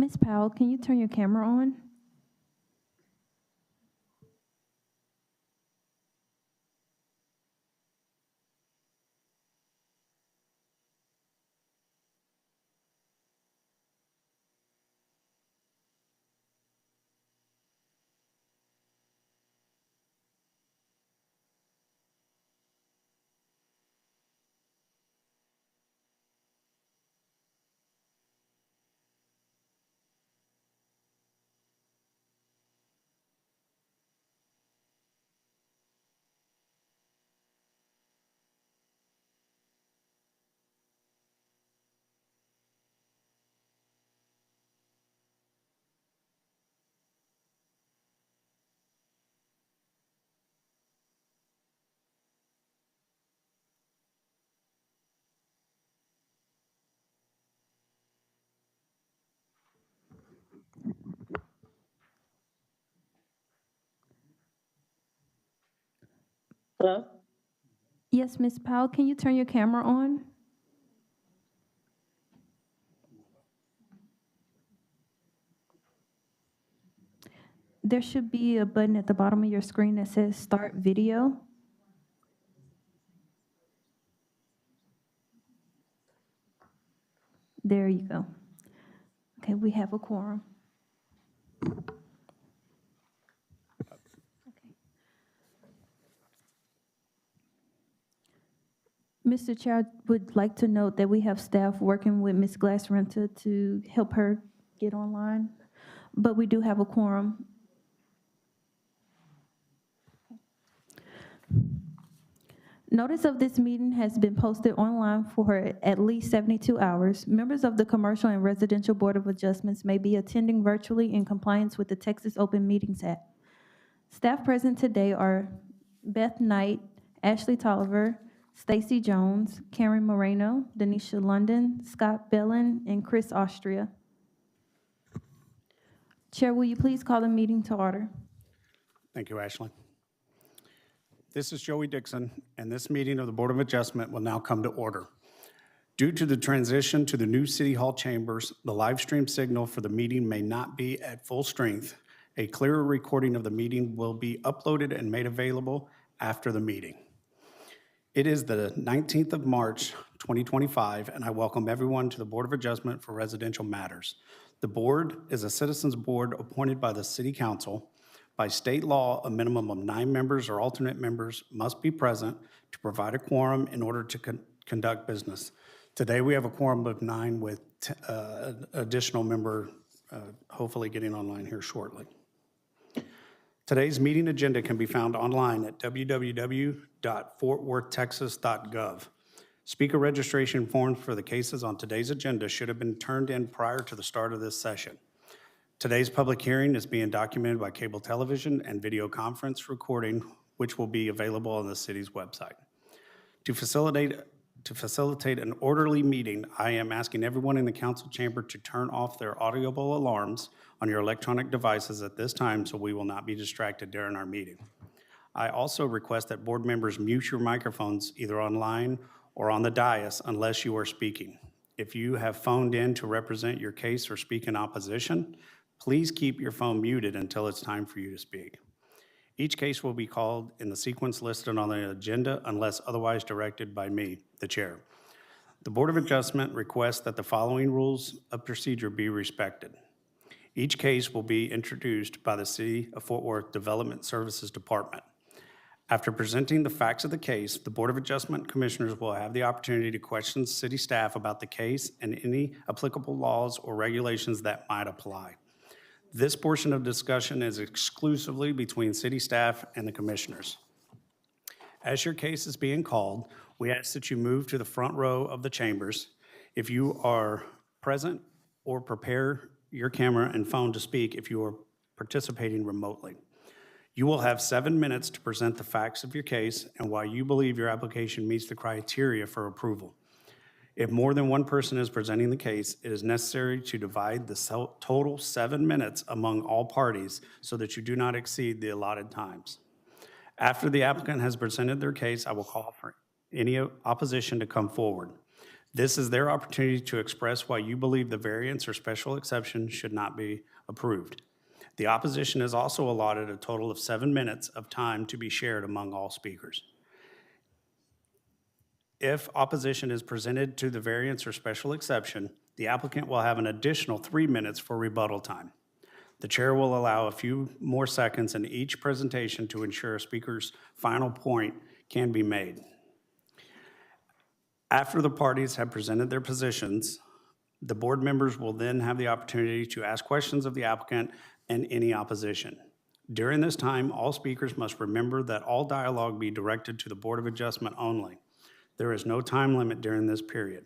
Ms. Powell, can you turn your camera on? Hello? Yes, Ms. Powell, can you turn your camera on? There should be a button at the bottom of your screen that says Start Video. There you go. Okay, we have a quorum. Mr. Chair, I would like to note that we have staff working with Ms. Glassrenta to help her get online, but we do have a quorum. Notice of this meeting has been posted online for at least 72 hours. Members of the Commercial and Residential Board of Adjustments may be attending virtually in compliance with the Texas Open Meetings Act. Staff present today are Beth Knight, Ashley Tolliver, Stacy Jones, Karen Moreno, Denisha London, Scott Bellin, and Chris Austria. Chair, will you please call the meeting to order? Thank you, Ashley. This is Joey Dixon, and this meeting of the Board of Adjustment will now come to order. Due to the transition to the new City Hall chambers, the live stream signal for the meeting may not be at full strength. A clearer recording of the meeting will be uploaded and made available after the meeting. It is the 19th of March, 2025, and I welcome everyone to the Board of Adjustment for Residential Matters. The board is a citizens board appointed by the City Council. By state law, a minimum of 9 members or alternate members must be present to provide a quorum in order to conduct business. Today, we have a quorum of 9 with an additional member hopefully getting online here shortly. Today's meeting agenda can be found online at www.fortworthtexas.gov. Speaker registration forms for the cases on today's agenda should have been turned in prior to the start of this session. Today's public hearing is being documented by cable television and video conference recording, which will be available on the city's website. To facilitate an orderly meeting, I am asking everyone in the council chamber to turn off their audible alarms on your electronic devices at this time so we will not be distracted during our meeting. I also request that board members mute your microphones either online or on the dais unless you are speaking. If you have phoned in to represent your case or speak in opposition, please keep your phone muted until it's time for you to speak. Each case will be called in the sequence listed on the agenda unless otherwise directed by me, the chair. The Board of Adjustment requests that the following rules of procedure be respected. Each case will be introduced by the City of Fort Worth Development Services Department. After presenting the facts of the case, the Board of Adjustment Commissioners will have the opportunity to question city staff about the case and any applicable laws or regulations that might apply. This portion of discussion is exclusively between city staff and the commissioners. As your case is being called, we ask that you move to the front row of the chambers. If you are present, or prepare your camera and phone to speak if you are participating remotely. You will have 7 minutes to present the facts of your case and why you believe your application meets the criteria for approval. If more than one person is presenting the case, it is necessary to divide the total 7 minutes among all parties so that you do not exceed the allotted times. After the applicant has presented their case, I will call for any opposition to come forward. This is their opportunity to express why you believe the variance or special exception should not be approved. The opposition is also allotted a total of 7 minutes of time to be shared among all speakers. If opposition is presented to the variance or special exception, the applicant will have an additional 3 minutes for rebuttal time. The chair will allow a few more seconds in each presentation to ensure a speaker's final point can be made. After the parties have presented their positions, the board members will then have the opportunity to ask questions of the applicant and any opposition. During this time, all speakers must remember that all dialogue be directed to the Board of Adjustment only. There is no time limit during this period.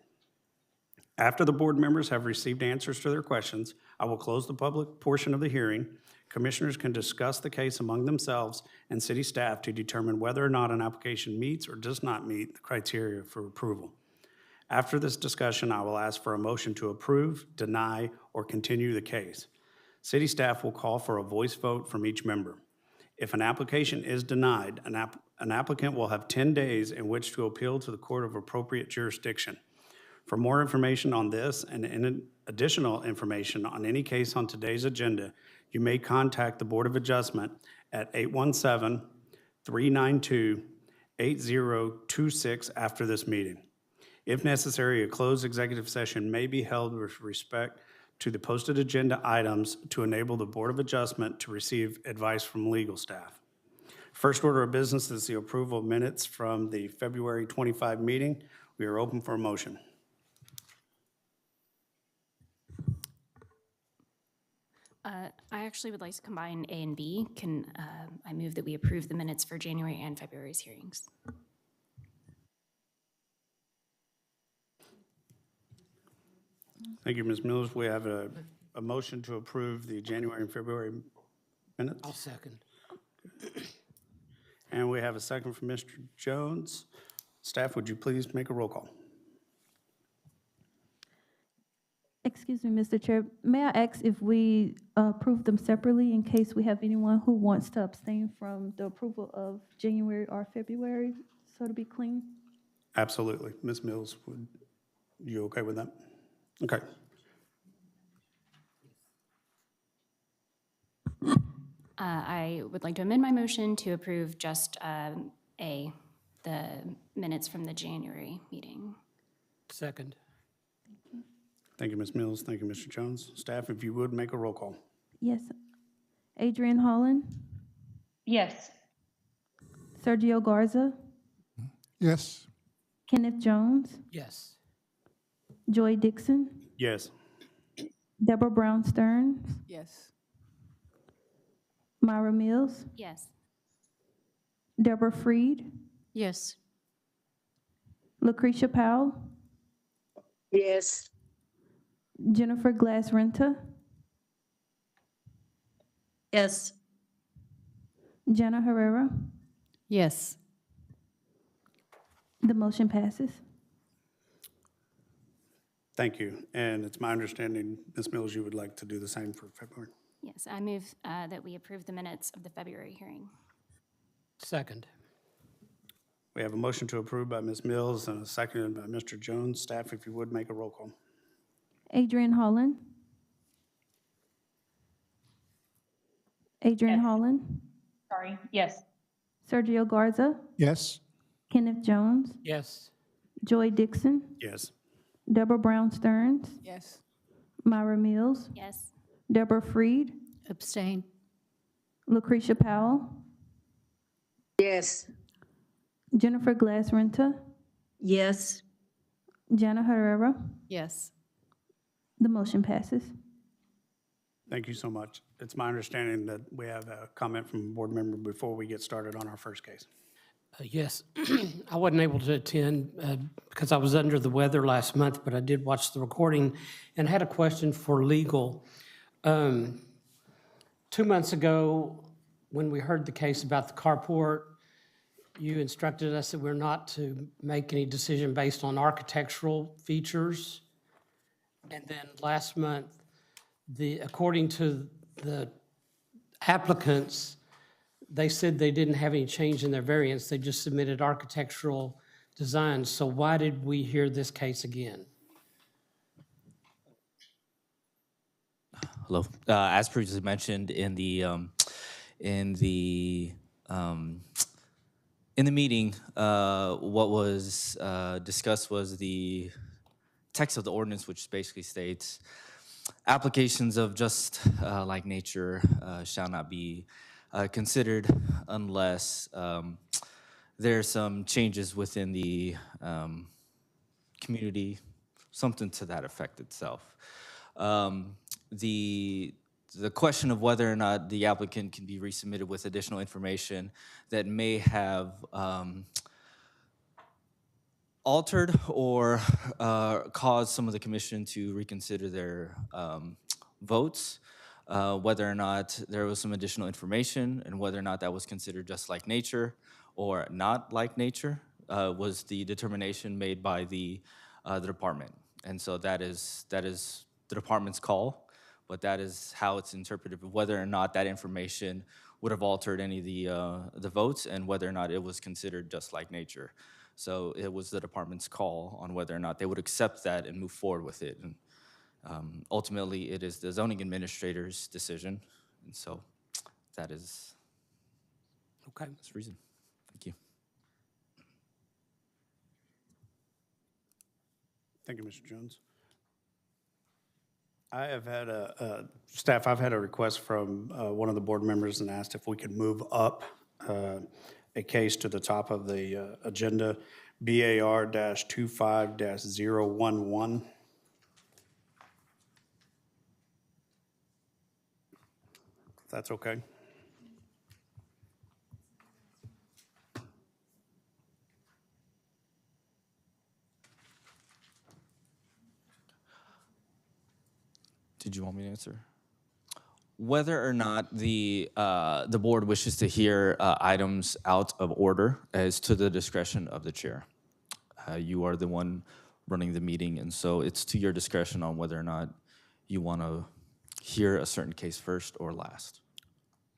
After the board members have received answers to their questions, I will close the public portion of the hearing. Commissioners can discuss the case among themselves and city staff to determine whether or not an application meets or does not meet the criteria for approval. After this discussion, I will ask for a motion to approve, deny, or continue the case. City staff will call for a voice vote from each member. If an application is denied, an applicant will have 10 days in which to appeal to the court of appropriate jurisdiction. For more information on this and additional information on any case on today's agenda, you may contact the Board of Adjustment at 817-392-8026 after this meeting. If necessary, a closed executive session may be held with respect to the posted agenda items to enable the Board of Adjustment to receive advice from legal staff. First order of business is the approval of minutes from the February 25 meeting. We are open for a motion. I actually would like to combine A and B. I move that we approve the minutes for January and February's hearings? Thank you, Ms. Mills. We have a motion to approve the January and February minutes. I'll second. And we have a second from Mr. Jones. Staff, would you please make a roll call? Excuse me, Mr. Chair. May I ask if we approve them separately in case we have anyone who wants to abstain from the approval of January or February, so to be clean? Absolutely. Ms. Mills, you okay with that? Okay. I would like to amend my motion to approve just A, the minutes from the January meeting. Second. Thank you, Ms. Mills. Thank you, Mr. Jones. Staff, if you would, make a roll call. Yes. Adrian Holland, Yes. Sergio Garza, Yes. Kenneth Jones, Yes. Joy Dixon, Yes. Deborah Brown Stearns, Yes. Myra Mills, Yes. Deborah Freed, Yes. Lucretia Powell, Yes. Jennifer Glass Renta, Yes. Jana Herrera. Yes. The motion passes. Thank you. And it's my understanding, Ms. Mills, you would like to do the same for February. Yes, I move that we approve the minutes of the February hearing. Second. We have a motion to approve by Ms. Mills and a second by Mr. Jones. Staff, if you would, make a roll call. Adrian Holland. Adrian Yes. Holland. Sorry. Yes. Sergio Garza. Yes. Kenneth Jones. Yes. Joy Dixon. Yes. Deborah Brown Stearns. Yes. Myra Mills. Yes. Deborah Freed. Abstain. Lucretia Powell. Yes. Jennifer Glass Renta. Yes. Jana Herrera. Yes. The motion passes. Thank you so much. It's my understanding that we have a comment from a board member before we get started on our first case. Yes. I wasn't able to attend because I was under the weather last month, but I did watch the recording and had a question for legal. 2 months ago, when we heard the case about the carport, you instructed us that we're not to make any decision based on architectural features. And then last month, according to the applicants, they said they didn't have any change in their variance. They just submitted architectural designs, so why did we hear this case again? Hello. As previously mentioned in the um, in the meeting, what was discussed was the text of the ordinance, which basically states applications of just like nature shall not be considered unless there are some changes within the community, something to that effect itself. The question of whether or not the applicant can be resubmitted with additional information that may have altered or caused some of the commission to reconsider their votes, whether or not there was some additional information and whether or not that was considered just like nature or not like nature, was the determination made by the department. And so that is the department's call, but that is how it's interpreted, whether or not that information would have altered any of the votes and whether or not it was considered just like nature. So it was the department's call on whether or not they would accept that and move forward with it. And ultimately, it is the zoning administrator's decision. And so that is Okay. the reason. Thank you. Thank you, Mr. Jones. I have had staff, I've had a request from one of the board members and asked if we could move up a case to the top of the agenda, BAR-25-011. If that's okay. Did you want me to answer? Whether or not the board wishes to hear items out of order is to the discretion of the chair. You are the one running the meeting, and so it's to your discretion on whether or not you want to hear a certain case first or last.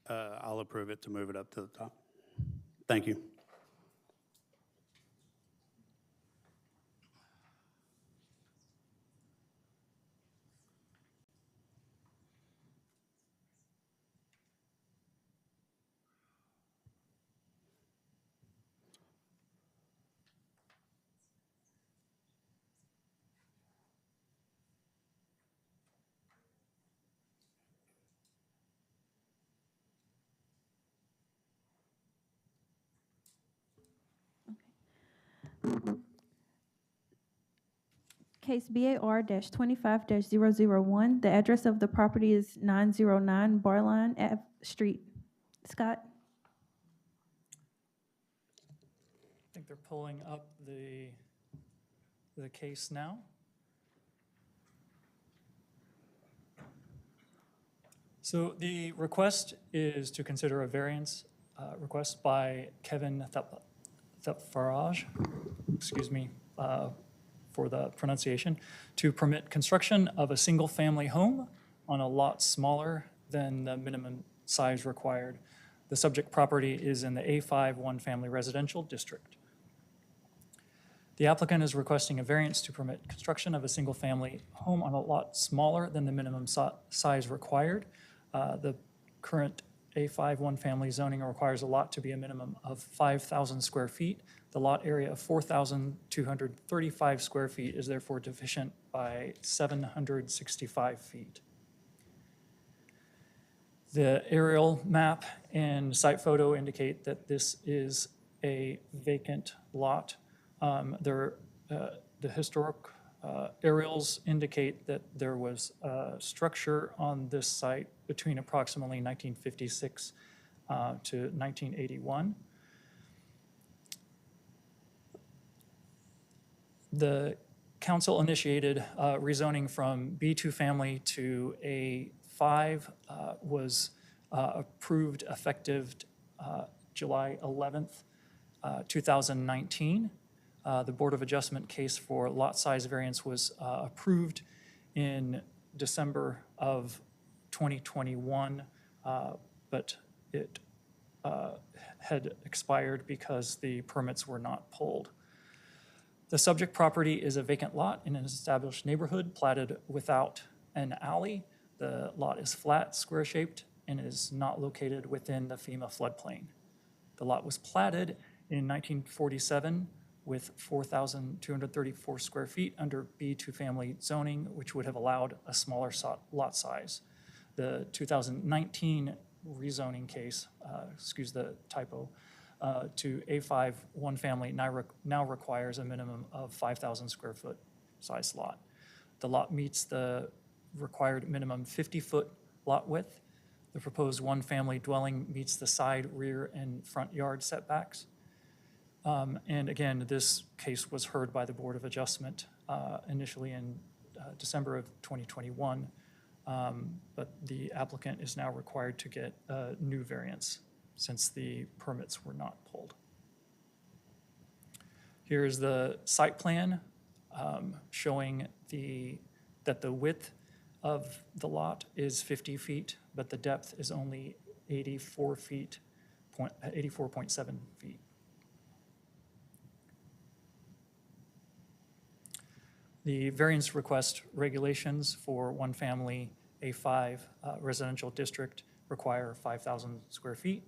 I'll approve it to move it up to the top. Thank you. Case BAR-25-001. The address of the property is 909 Barline Ave Street. Scott? I think they're pulling up the case now. So the request is to consider a variance request by Kevin Thepfarage, excuse me for the pronunciation, to permit construction of a single-family home on a lot smaller than the minimum size required. The subject property is in the A5 one-family residential district. The applicant is requesting a variance to permit construction of a single-family home on a lot smaller than the minimum size required. The current A5 one-family zoning requires a lot to be a minimum of 5,000 square feet. The lot area of 4,235 square feet is therefore deficient by 765 feet. The aerial map and site photo indicate that this is a vacant lot. The historic aerials indicate that there was a structure on this site between approximately 1956 to 1981. The council initiated rezoning from B2 family to A5 was approved effective July 11th, 2019. The Board of Adjustment case for lot size variance was approved in December of 2021, but it had expired because the permits were not pulled. The subject property is a vacant lot in an established neighborhood platted without an alley. The lot is flat, square-shaped, and is not located within the FEMA floodplain. The lot was platted in 1947 with 4,234 square feet under B2 family zoning, which would have allowed a smaller lot size. The 2019 rezoning case, excuse the typo, to A5 one family now requires a minimum of 5,000 square foot size lot. The lot meets the required minimum 50-foot lot width. The proposed one-family dwelling meets the side, rear, and front yard setbacks. And again, this case was heard by the Board of Adjustment initially in December of 2021, but the applicant is now required to get a new variance since the permits were not pulled. Here is the site plan showing that the width of the lot is 50 feet, but the depth is only 84.7 feet. The variance request regulations for one-family A5 residential district require 5,000 square feet.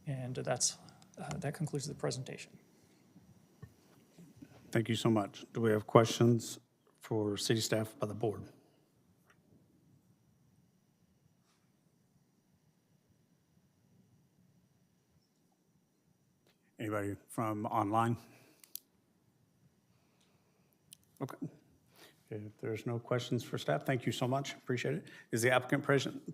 And that concludes the presentation. Thank you so much. Do we have questions for city staff by the board? Anybody from online? Okay. If there's no questions for staff, thank you so much. Appreciate it. Is the applicant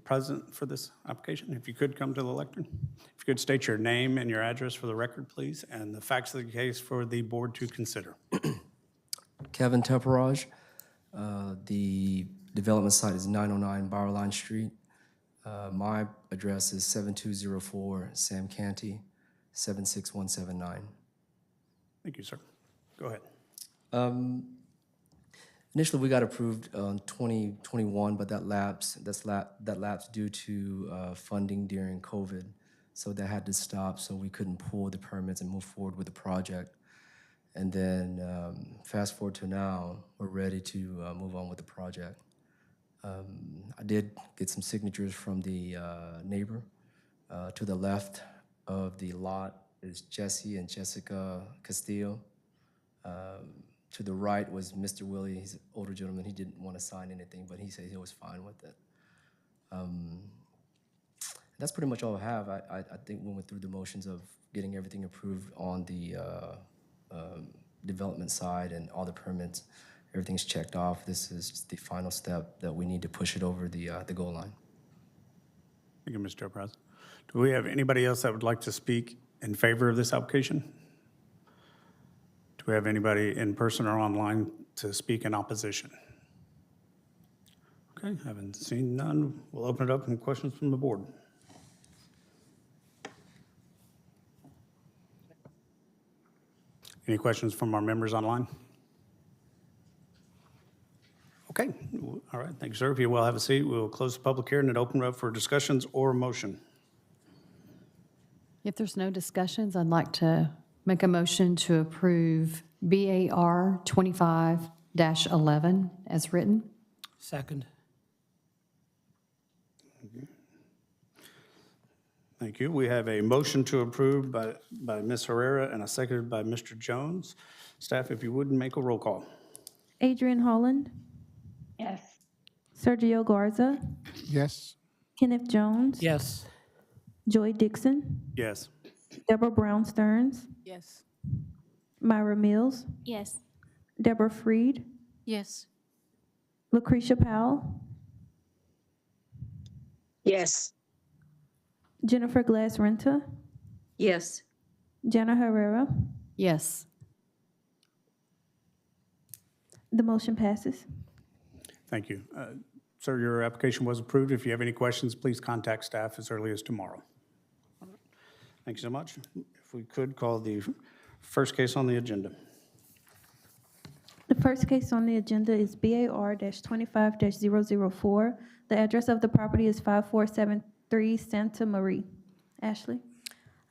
present for this application? If you could come to the lectern. If you could state your name and your address for the record, please, and the facts of the case for the board to consider. Kevin Temperage. The development site is 909 Bowerline Street. My address is 7204 Sam Canty, 76179. Thank you, sir. Go ahead. Initially, we got approved on 2021, but that lapsed due to funding during COVID. So that had to stop, so we couldn't pull the permits and move forward with the project. And then fast forward to now, we're ready to move on with the project. I did get some signatures from the neighbor. To the left of the lot is Jesse and Jessica Castillo. To the right was Mr. Willie. He's an older gentleman. He didn't want to sign anything, but he said he was fine with it. That's pretty much all I have. I think we went through the motions of getting everything approved on the development side and all the permits. Everything's checked off. This is the final step that we need to push it over the goal line. Thank you, Mr. President. Do we have anybody else that would like to speak in favor of this application? Do we have anybody in person or online to speak in opposition? Okay, haven't seen none. We'll open it up for questions from the board. Any questions from our members online? Okay, all right, thank you, sir. If you will have a seat, we'll close the public hearing and open it up for discussions or motion. If there's no discussions, I'd like to make a motion to approve BAR 25-11 as written. Second. Thank you. We have a motion to approve by Ms. Herrera and a seconded by Mr. Jones. Staff, if you would, make a roll call. Adrian Holland, Yes. Sergio Garza, Yes. Kenneth Jones, Yes. Joy Dixon, Yes. Deborah Brown Stearns, Yes. Myra Mills, Yes. Deborah Freed, Yes. Lucretia Powell, Yes. Jennifer Glass Renta, Yes. Jana Herrera. Yes. The motion passes. Thank you. Sir, your application was approved. If you have any questions, please contact staff as early as tomorrow. Thank you so much. If we could call the first case on the agenda. The first case on the agenda is BAR-25-004. The address of the property is 5473 Santa Marie. Ashley?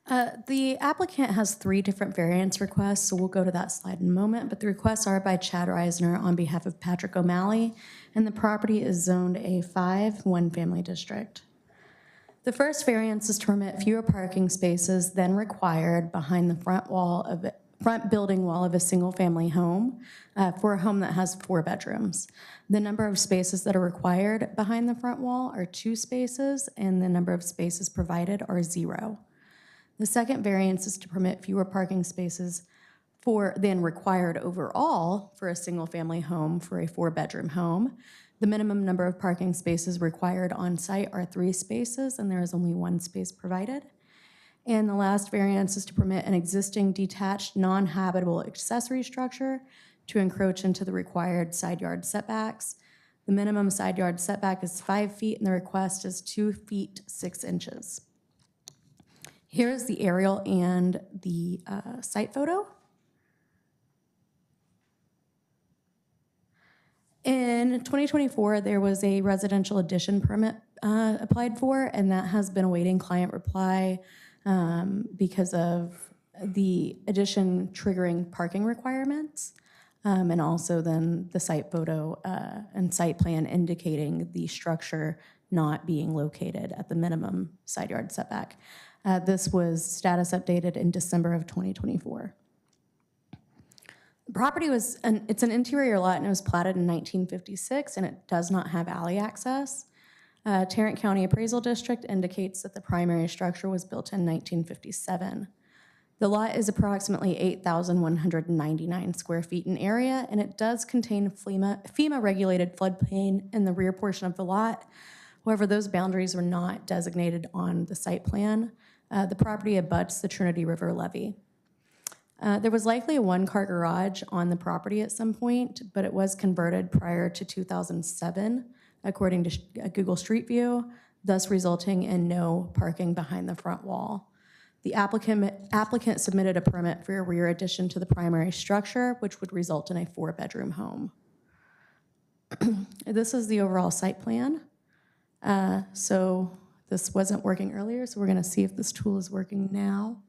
The applicant has 3 different variance requests, so we'll go to that slide in a moment, but the requests are by Chad Reisner on behalf of Patrick O'Malley, and the property is zoned A5, one-family district. The first variance is to permit fewer parking spaces than required behind the front building wall of a single-family home for a home that has 4 bedrooms. The number of spaces that are required behind the front wall are 2 spaces, and the number of spaces provided are 0. The second variance is to permit fewer parking spaces than required overall for a single-family home for a 4-bedroom home. The minimum number of parking spaces required on site are 3 spaces, and there is only 1 space provided. And the last variance is to permit an existing detached, non-habitable accessory structure to encroach into the required side yard setbacks. The minimum side yard setback is 5 feet, and the request is 2 feet 6 inches. Here is the aerial and the site photo. In 2024, there was a residential addition permit applied for, and that has been awaiting client reply because of the addition triggering parking requirements, and also then the site photo and site plan indicating the structure not being located at the minimum side yard setback. This was status updated in December of 2024. The property it's an interior lot, and it was platted in 1956, and it does not have alley access. Tarrant County Appraisal District indicates that the primary structure was built in 1957. The lot is approximately 8,199 square feet in area, and it does contain FEMA-regulated floodplain in the rear portion of the lot. However, those boundaries were not designated on the site plan. The property abuts the Trinity River levee. There was likely a 1-car garage on the property at some point, but it was converted prior to 2007, according to Google Street View, thus resulting in no parking behind the front wall. The applicant submitted a permit for a rear addition to the primary structure, which would result in a 4-bedroom home. This is the overall site plan. So this wasn't working earlier, so we're going to see if this tool is working now.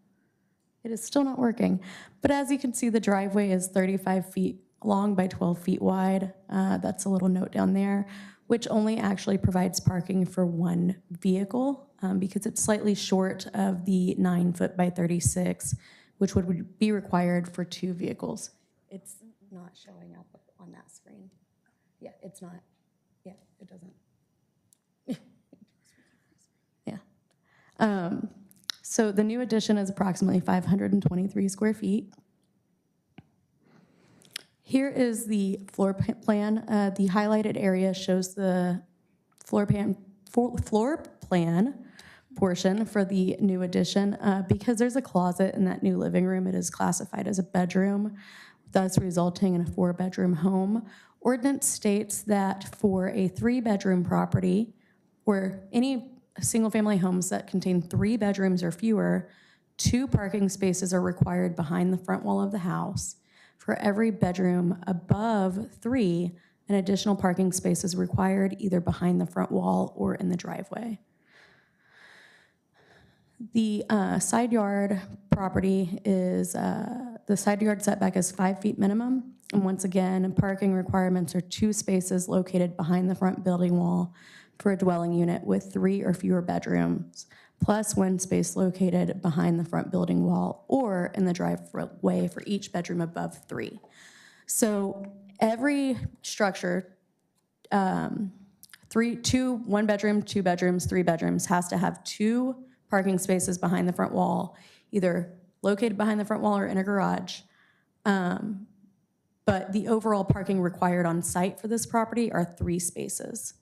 It is still not working. But as you can see, the driveway is 35 feet long by 12 feet wide. That's a little note down there, which only actually provides parking for 1 vehicle because it's slightly short of the 9 foot by 36, which would be required for 2 vehicles. It's not showing up on that screen. Yeah, it's not. Yeah, it doesn't. Yeah. So the new addition is approximately 523 square feet. Here is the floor plan. The highlighted area shows the floor plan portion for the new addition. Because there's a closet in that new living room, it is classified as a bedroom, thus resulting in a 4-bedroom home. Ordinance states that for a 3-bedroom property or any single-family homes that contain 3 bedrooms or fewer, 2 parking spaces are required behind the front wall of the house. For every bedroom above 3, an additional parking space is required either behind the front wall or in the driveway. The side yard property is, the side yard setback is 5 feet minimum. And once again, parking requirements are 2 spaces located behind the front building wall for a dwelling unit with 3 or fewer bedrooms, plus 1 space located behind the front building wall or in the driveway for each bedroom above 3. So every structure, 1 bedroom, 2 bedrooms, 3 bedrooms, has to have 2 parking spaces behind the front wall, either located behind the front wall or in a garage. But the overall parking required on site for this property are 3 spaces.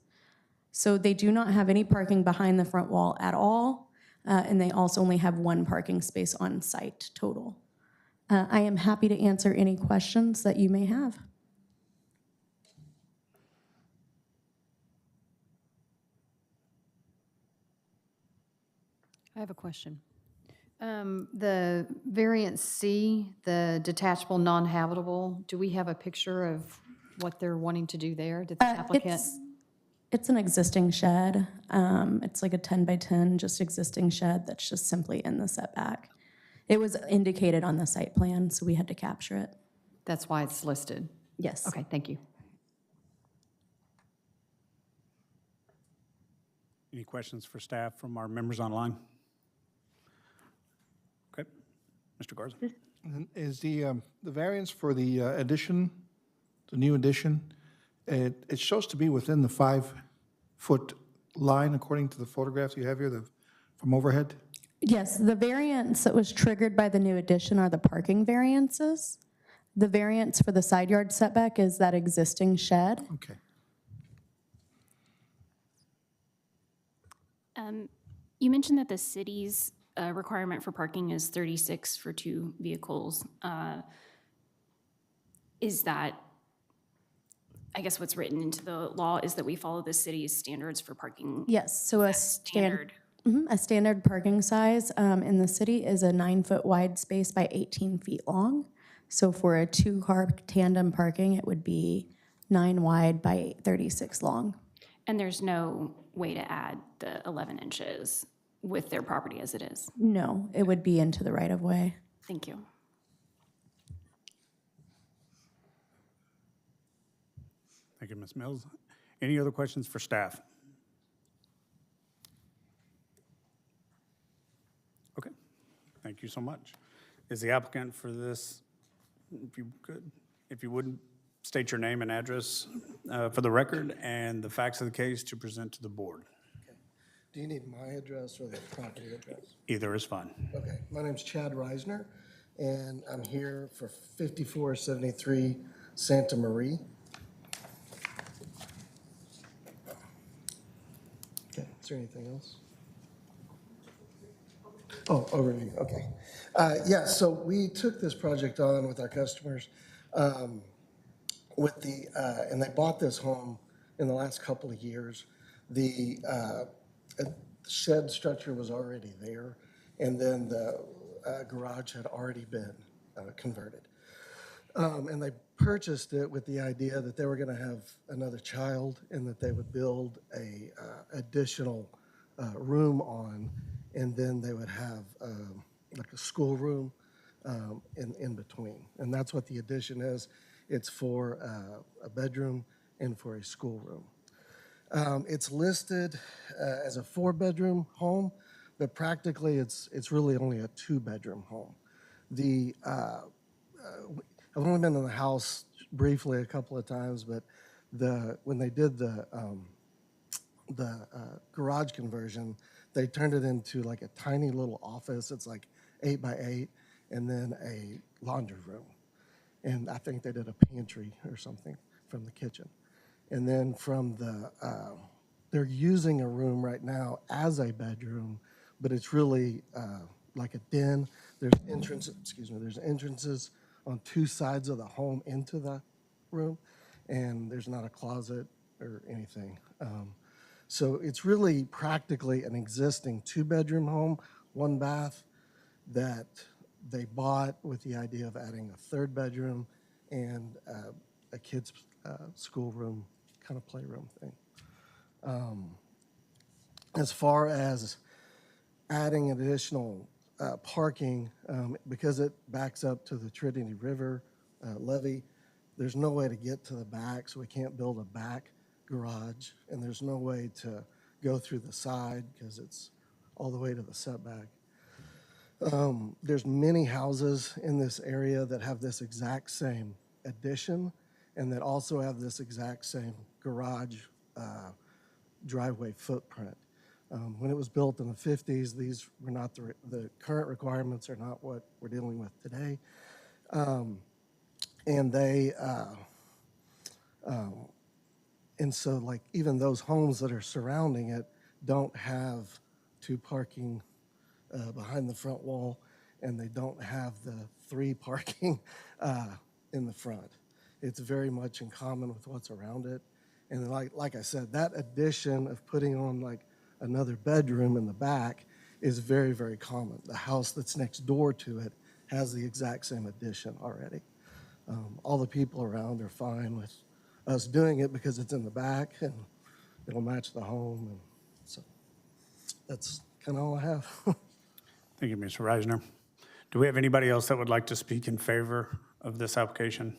So they do not have any parking behind the front wall at all, and they also only have 1 parking space on site total. I am happy to answer any questions that you may have. I have a question. The variant C, the detachable non-habitable, do we have a picture of what they're wanting to do there? Did the applicant? It's an existing shed. It's like a 10 by 10, just existing shed that's just simply in the setback. It was indicated on the site plan, so we had to capture it. That's why it's listed. Yes. Okay, thank you. Any questions for staff from our members online? Okay, Mr. Garza. And is the variance for the addition, the new addition, it shows to be within the 5-foot line according to the photographs you have here, from overhead? Yes, the variance that was triggered by the new addition are the parking variances. The variance for the side yard setback is that existing shed. Okay. You mentioned that the city's requirement for parking is 36 for 2 vehicles. Is that, I guess what's written into the law is that we follow the city's standards for parking? Yes, so a standard parking size in the city is a 9-foot wide space by 18 feet long. So for a 2-car tandem parking, it would be 9 wide by 36 long. And there's no way to add the 11 inches with their property as it is? No, it would be into the right of way. Thank you. Thank you, Ms. Mills. Any other questions for staff? Okay, thank you so much. Is the applicant for this, if you would, state your name and address for the record and the facts of the case to present to the board. Do you need my address or the property address? Either is fine. Okay, my name's Chad Reisner, and I'm here for 5473 Santa Marie. Okay, is there anything else? Oh, overview, okay. Yeah, so we took this project on with our customers and they bought this home in the last couple of years. The shed structure was already there, and then the garage had already been converted. And they purchased it with the idea that they were going to have another child and that they would build a additional room on, and then they would have like a schoolroom in between. And that's what the addition is. It's for a bedroom and for a schoolroom. It's listed as a 4-bedroom home, but practically it's really only a 2-bedroom home. I've only been in the house briefly a couple of times, but when they did the garage conversion, they turned it into like a tiny little office. It's like 8 by 8, and then a laundry room. And I think they did a pantry or something from the kitchen. And then they're using a room right now as a bedroom, but it's really like a den. There's entrances on 2 sides of the home into the room, and there's not a closet or anything. So it's really practically an existing 2-bedroom home, 1 bath, that they bought with the idea of adding a 3rd bedroom and a kid's schoolroom, kind of playroom thing. As far as adding an additional parking, because it backs up to the Trinity River levee, there's no way to get to the back, so we can't build a back garage, and there's no way to go through the side because it's all the way to the setback. There's many houses in this area that have this exact same addition and that also have this exact same garage driveway footprint. When it was built in the 50s, these were not the current requirements are not what we're dealing with today. And so like even those homes that are surrounding it don't have 2 parking behind the front wall, and they don't have the 3 parking in the front. It's very much in common with what's around it. And like I said, that addition of putting on like another bedroom in the back is very, very common. The house that's next door to it has the exact same addition already. All the people around are fine with us doing it because it's in the back, and it'll match the home, and so that's kind of all I have. Thank you, Mr. Reisner. Do we have anybody else that would like to speak in favor of this application?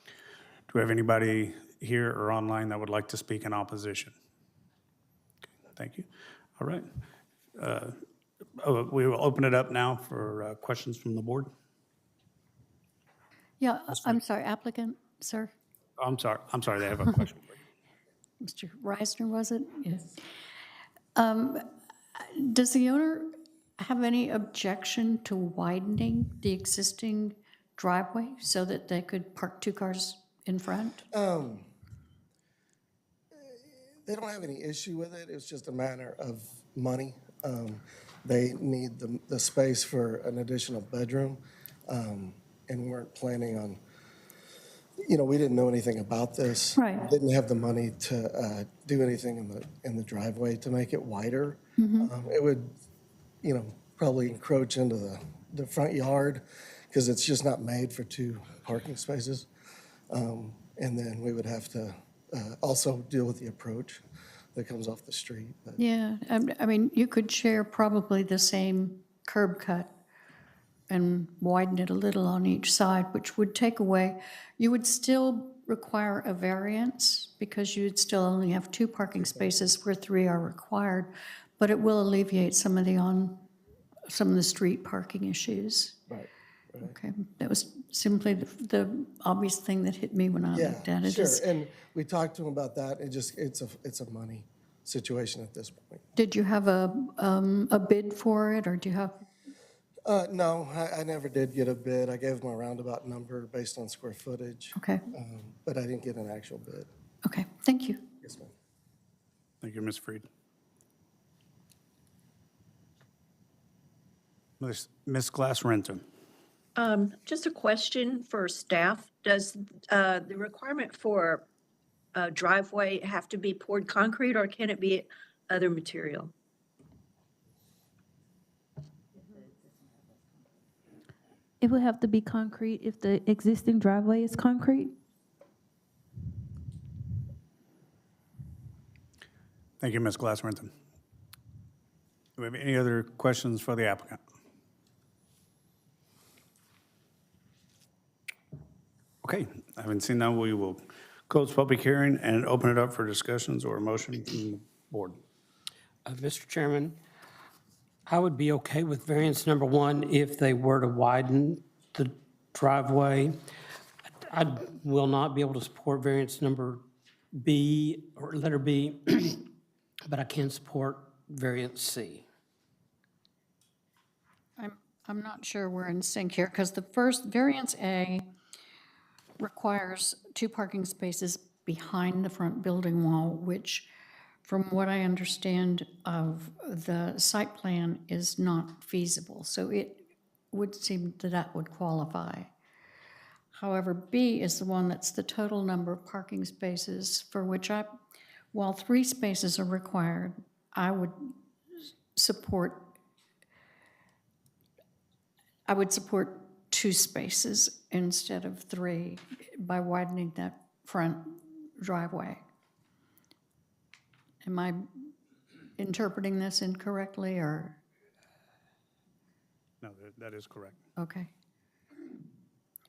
Do we have anybody here or online that would like to speak in opposition? Okay, thank you. All right. We will open it up now for questions from the board. Yeah, I'm sorry, applicant, sir? I'm sorry, they have a question for you. Mr. Reisner, was it? Yes. Does the owner have any objection to widening the existing driveway so that they could park 2 cars in front? They don't have any issue with it. It's just a matter of money. They need the space for an additional bedroom, and weren't planning on, we didn't know anything about this. Right. Didn't have the money to do anything in the driveway to make it wider. It would, probably encroach into the front yard because it's just not made for 2 parking spaces. And then we would have to also deal with the approach that comes off the street. But Yeah, I mean, you could share probably the same curb cut and widen it a little on each side, which would take away, you would still require a variance because you'd still only have 2 parking spaces where 3 are required, but it will alleviate some of the street parking issues. Right. Okay, that was simply the obvious thing that hit me when I Yeah, looked at it. sure. is- And we talked to them about that. It's a money situation at this point. Did you have a bid for it, or do you have? No, I never did get a bid. I gave them a roundabout number based on square footage, Okay, but I didn't get an actual bid. okay, thank you. Yes, ma'am. Thank you, Ms. Freed. Ms. Glass-Renton. Just a question for staff. Does the requirement for a driveway have to be poured concrete, or can it be other material? It would have to be concrete if the existing driveway is concrete. Thank you, Ms. Glass-Renton. Do we have any other questions for the applicant? Okay, I haven't seen that. We will close public hearing and open it up for discussions or a motion from the board. Mr. Chairman, I would be okay with variance number 1 if they were to widen the driveway. I will not be able to support variance number B, or letter B, but I can support variance C. I'm not sure we're in sync here, because the first, variance A requires 2 parking spaces behind the front building wall, which, from what I understand of the site plan, is not feasible. So it would seem that that would qualify. However, B is the one that's the total number of parking spaces for which while 3 spaces are required, I would support 2 spaces instead of 3 by widening that front driveway. Am I interpreting this incorrectly, or? No, that is correct. Okay.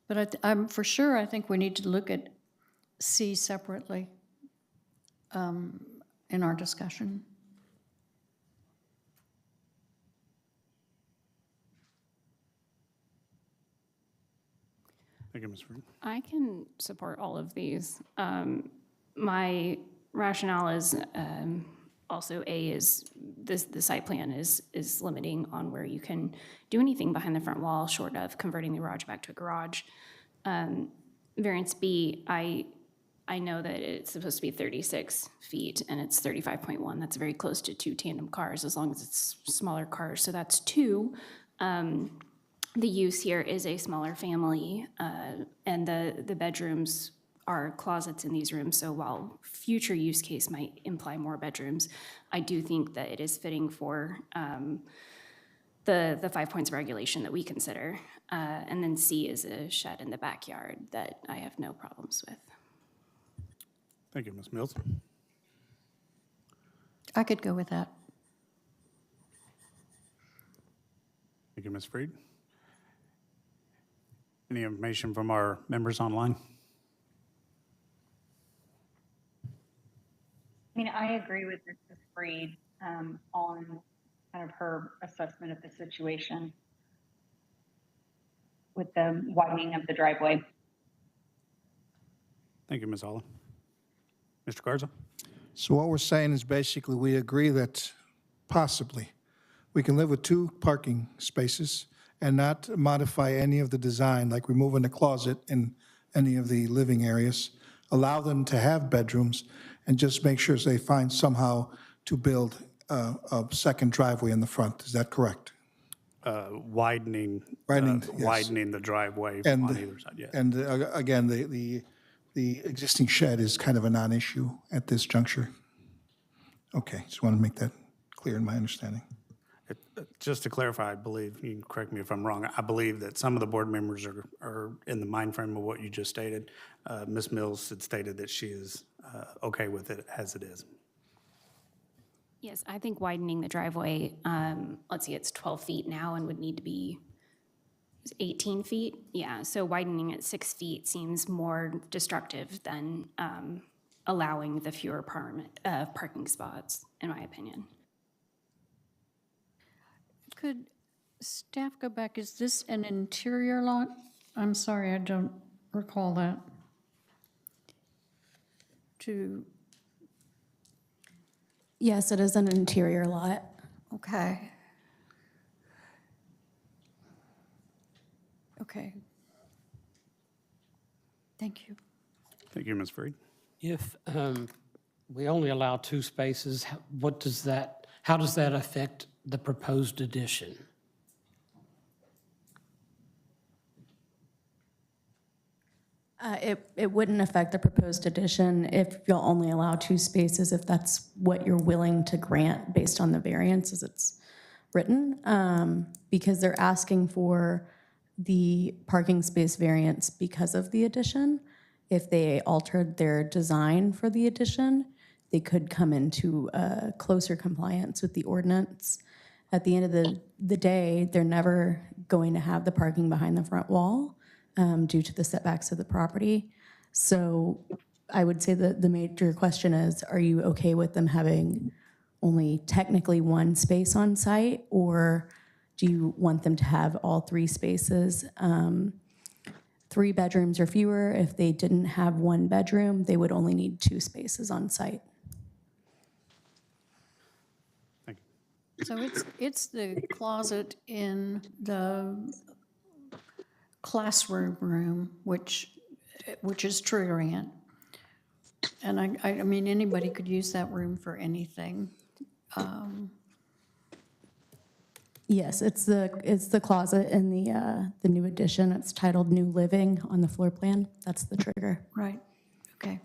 But I'm for sure, I think we need to look at C separately in our discussion. Thank you, Ms. Freed. I can support all of these. My rationale is also A is the site plan is limiting on where you can do anything behind the front wall short of converting the garage back to a garage. Variance B, I know that it's supposed to be 36 feet and it's 35.1. That's very close to 2 tandem cars as long as it's smaller cars. So that's 2. The use here is a smaller family, and the bedrooms are closets in these rooms. So while future use case might imply more bedrooms, I do think that it is fitting for the 5 points of regulation that we consider. And then C is a shed in the backyard that I have no problems with. Thank you, Ms. Mills. I could go with that. Thank you, Ms. Freed. Any information from our members online? I mean, I agree with Mrs. Freed on kind of her assessment of the situation with the widening of the driveway. Thank you, Ms. Holland. Mr. Garza? So what we're saying is basically we agree that possibly we can live with 2 parking spaces and not modify any of the design, like removing a closet in any of the living areas, allow them to have bedrooms, and just make sure they find somehow to build a second driveway in the front. Is that correct? Widening Yes. widening the driveway And- on either side, yes. And again, the existing shed is kind of a non-issue at this juncture. Okay, just want to make that clear in my understanding. Just to clarify, I believe, you can correct me if I'm wrong, I believe that some of the board members are in the mind frame of what you just stated. Ms. Mills had stated that she is okay with it as it is. Yes, I think widening the driveway, let's see, it's 12 feet now and would need to be 18 feet. Yeah, so widening it 6 feet seems more destructive than allowing the fewer parking spots, in my opinion. Could staff go back? Is this an interior lot? I'm sorry, I don't recall that. Yes, it is an interior lot. Okay. Okay. Thank you. Thank you, Ms. Freed. If we only allow 2 spaces, how does that affect the proposed addition? It wouldn't affect the proposed addition if you'll only allow 2 spaces, if that's what you're willing to grant based on the variance as it's written, because they're asking for the parking space variance because of the addition. If they altered their design for the addition, they could come into closer compliance with the ordinance. At the end of the day, they're never going to have the parking behind the front wall due to the setbacks of the property. So I would say that the major question is, are you okay with them having only technically 1 space on site, or do you want them to have all 3 spaces? 3 bedrooms or fewer. If they didn't have 1 bedroom, they would only need 2 spaces on site. Thank you. So it's the closet in the classroom room, which is triggering it. And I mean, anybody could use that room for anything. Yes, it's the closet in the new addition. It's titled New Living on the floor plan. That's the trigger. Right, okay.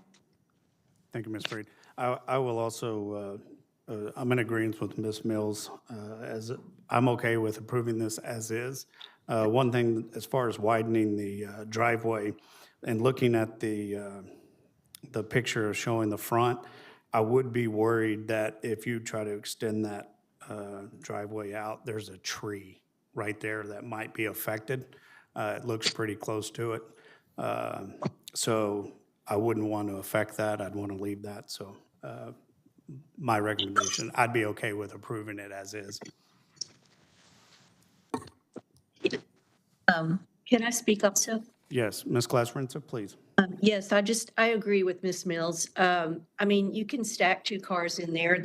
Thank you, Ms. Freed. I will also, I'm in agreement with Ms. Mills, as I'm okay with approving this as is. One thing, as far as widening the driveway and looking at the picture showing the front, I would be worried that if you try to extend that driveway out, there's a tree right there that might be affected. It looks pretty close to it. So I wouldn't want to affect that. I'd want to leave that. So my recommendation, I'd be okay with approving it as is. Can I speak also? Yes, Ms. Glass-Renza, please. Yes, I agree with Ms. Mills. I mean, you can stack 2 cars in there,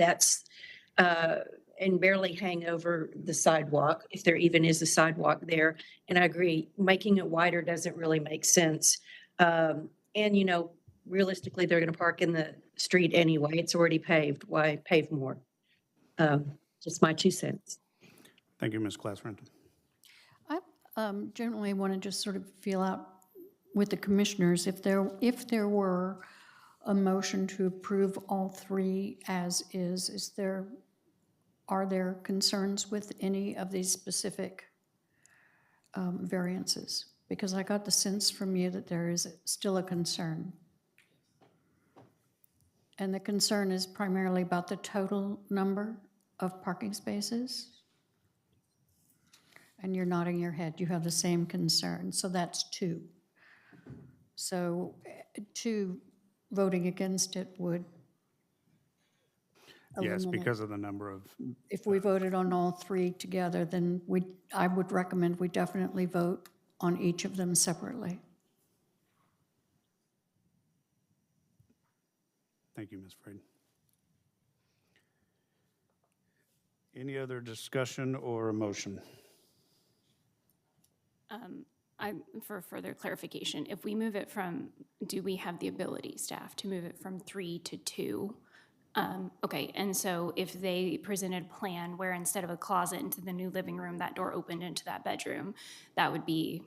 and barely hang over the sidewalk, if there even is a sidewalk there. And I agree, making it wider doesn't really make sense. And, realistically, they're going to park in the street anyway. It's already paved. Why pave more? Just my 2 cents. Thank you, Ms. Glass-Renza. I generally want to just sort of feel out with the commissioners, if there were a motion to approve all 3 as is, are there concerns with any of these specific variances? Because I got the sense from you that there is still a concern. And the concern is primarily about the total number of parking spaces? And you're nodding your head, you have the same concern, so that's 2. So 2 voting against it would Yes, eliminate. because of the number of, If we voted on all 3 together, then I would recommend we definitely vote on each of them separately. thank you, Ms. Freed. Any other discussion or a motion? For further clarification, if we move it from, do we have the ability, staff, to move it from 3 to 2? Okay, and so if they presented a plan where instead of a closet into the new living room, that door opened into that bedroom, that would be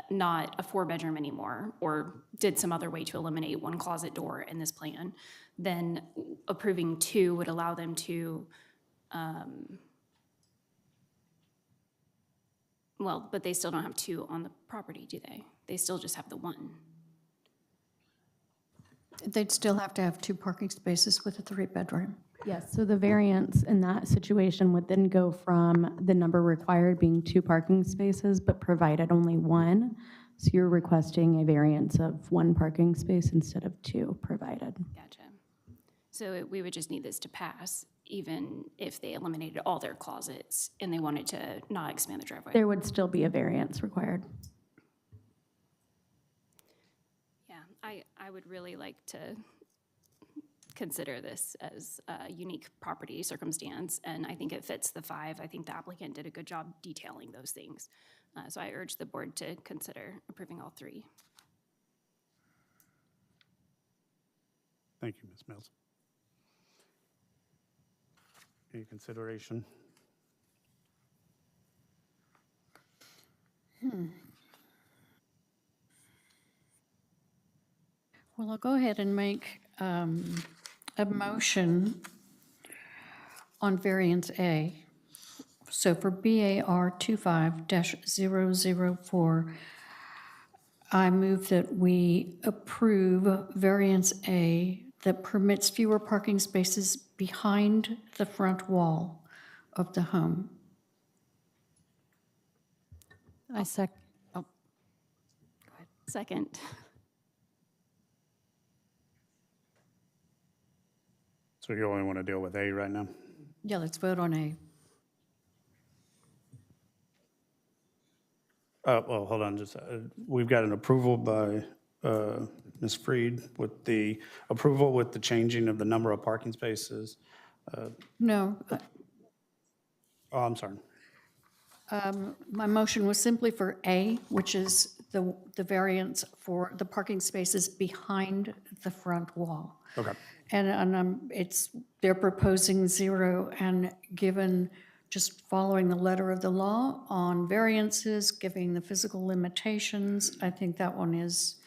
not a 4-bedroom anymore, or did some other way to eliminate one closet door in this plan, then approving 2 would allow them to, well, but they still don't have 2 on the property, do they? They still just have the 1. They'd still have to have 2 parking spaces with a 3-bedroom. Yes, so the variance in that situation would then go from the number required being 2 parking spaces, but provided only 1. So you're requesting a variance of 1 parking space instead of 2 provided. Gotcha. So we would just need this to pass, even if they eliminated all their closets and they wanted to not expand the driveway. There would still be a variance required. Yeah, I would really like to consider this as a unique property circumstance, and I think it fits the 5. I think the applicant did a good job detailing those things. So I urge the board to consider approving all 3. Thank you, Ms. Mills. Any consideration? Well, I'll go ahead and make a motion on variance A. So for BAR 25-004, I move that we approve variance A that permits fewer parking spaces behind the front wall of the home. I second. Second. So you only want to deal with A right now? Yeah, let's vote on A. Well, hold on, just, we've got an approval by Ms. Freed with the approval with the changing of the number of parking spaces. No, Oh, I'm sorry. my motion was simply for A, which is the variance for the parking spaces behind the front wall. Okay. And they're proposing 0, and given just following the letter of the law on variances, giving the physical limitations, I think that one is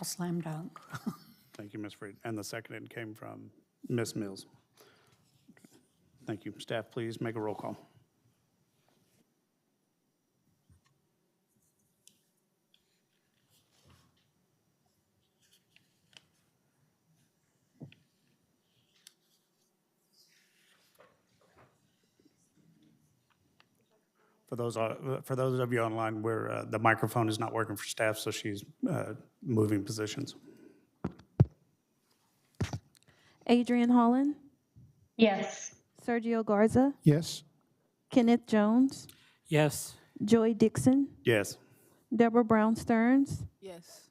a slam dunk. Thank you, Ms. Freed. And the second came from Ms. Mills. Thank you. Staff, please make a roll call. For those of you online, where the microphone is not working for staff, so she's moving positions. Adrian Holland, Yes. Sergio Garza, Yes? Kenneth Jones, Yes. Joy Dixon, Yes. Deborah Brown Stearns, Yes.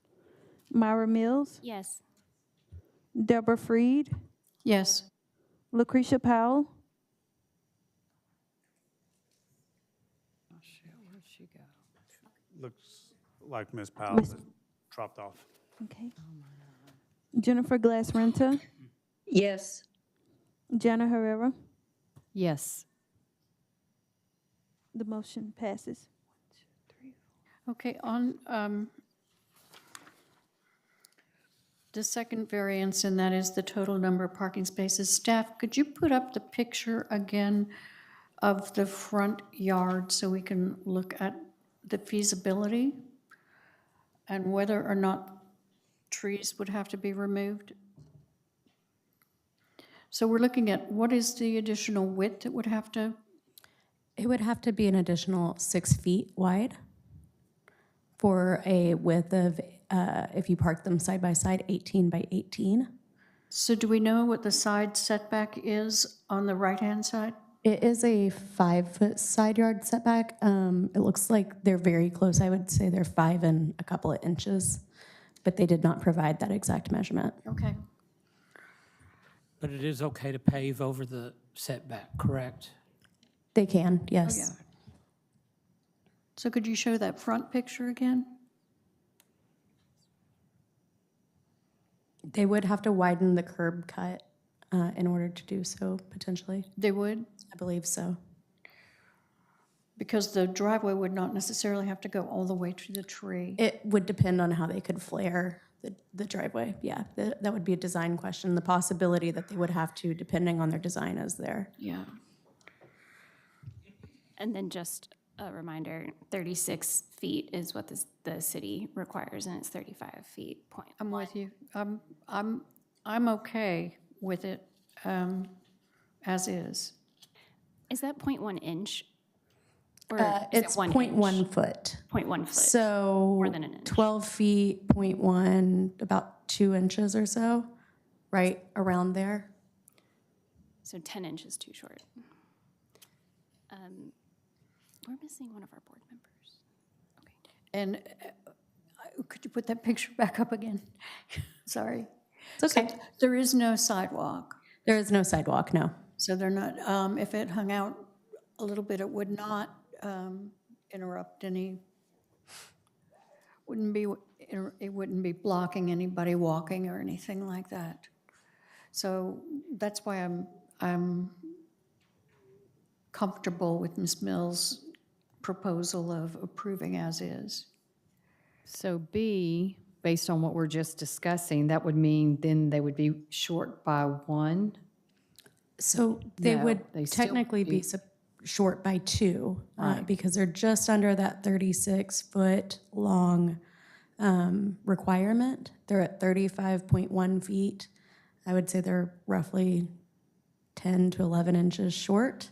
Myra Mills, Yes. Deborah Freed, Yes. Lucretia Powell, Where'd she go? Looks like Ms. Powell has dropped off. okay. Jennifer Glass Renta, Yes. Jana Herrera. Yes. The motion passes. Okay, on the second variance, and that is the total number of parking spaces. Staff, could you put up the picture again of the front yard so we can look at the feasibility and whether or not trees would have to be removed? So we're looking at, what is the additional width that would have to, It would have to be an additional 6 feet wide for a width of, if you park them side by side, 18 by 18. so do we know what the side setback is on the right-hand side? It is a 5-foot side yard setback. It looks like they're very close. I would say they're 5 and a couple of inches, but they did not provide that exact measurement. Okay. But it is okay to pave over the setback, correct? They can, Oh, yes. yeah. So could you show that front picture again? They would have to widen the curb cut in order to do so, potentially. They would? I believe so. Because the driveway would not necessarily have to go all the way to the tree. It would depend on how they could flare the driveway. Yeah, that would be a design question. The possibility that they would have to, depending on their design, is there. Yeah. And then just a reminder, 36 feet is what the city requires, and it's 35 feet point. I'm with you. I'm okay with it as is. Is that 0.1 inch? Or It's 0.1 foot. 0.1 foot? So More than an inch. 12 feet, 0.1, about 2 inches or so, right around there. So 10 inches too short. We're missing one of our board members. Okay. And could you put that picture back up again? Sorry. It's okay. So there is no sidewalk. There is no sidewalk, no. So they're not, if it hung out a little bit, it would not interrupt any, it wouldn't be blocking anybody walking or anything like that. So that's why I'm comfortable with Ms. Mills' proposal of approving as is. So B, based on what we're just discussing, that would mean then they would be short by 1? So they No, would they still technically be be- short by 2 because they're just under that 36-foot long requirement. They're at 35.1 feet. I would say they're roughly 10 to 11 inches short.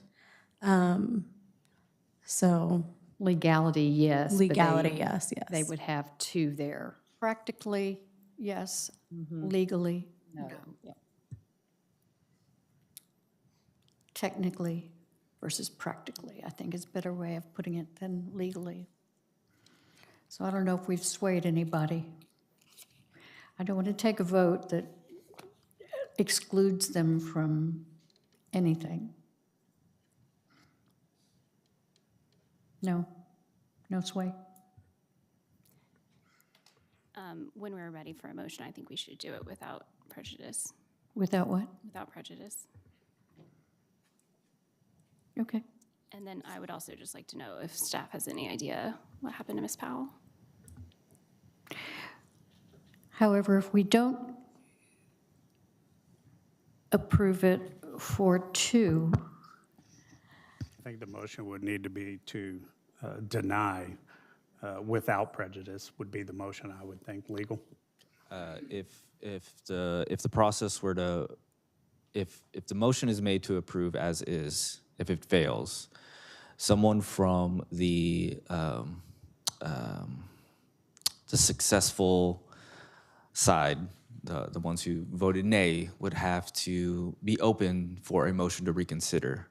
So Legality, yes. but legality, yes, yes. They would have 2 there. Practically, yes. Legally, no. Yeah. Technically versus practically, I think is a better way of putting it than legally. So I don't know if we've swayed anybody. I don't want to take a vote that excludes them from anything. No? No sway? When we're ready for a motion, I think we should do it without prejudice. Without what? Without prejudice. Okay. And then I would also just like to know if staff has any idea what happened to Ms. Powell. However, if we don't approve it for 2, I think the motion would need to be to deny without prejudice would be the motion, I would think, legal. If the process were to, if the motion is made to approve as is, if it fails, someone from the successful side, the ones who voted nay, would have to be open for a motion to reconsider.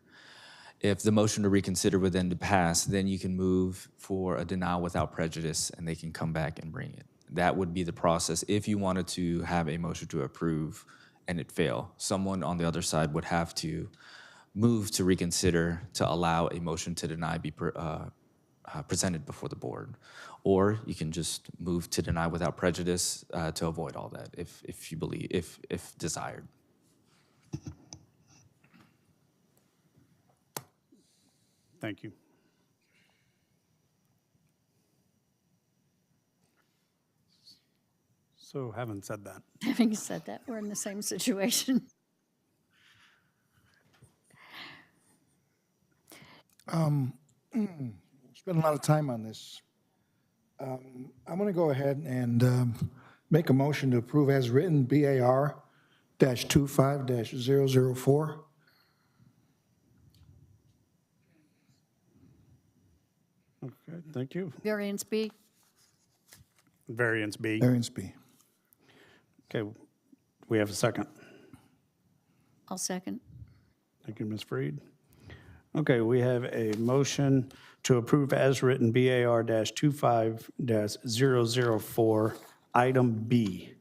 If the motion to reconsider would then pass, then you can move for a denial without prejudice, and they can come back and bring it. That would be the process if you wanted to have a motion to approve and it fail. Someone on the other side would have to move to reconsider to allow a motion to deny be presented before the board. Or you can just move to deny without prejudice to avoid all that if you believe, if desired. Thank you. So having said that, having said that, we're in the same situation. Spent a lot of time on this. I'm going to go ahead and make a motion to approve as written BAR -25-004. Okay, thank you. Variance B? Variance B. Variance B. Okay, we have a second. I'll second. Thank you, Ms. Freed. Okay, we have a motion to approve as written BAR-25-004, item B,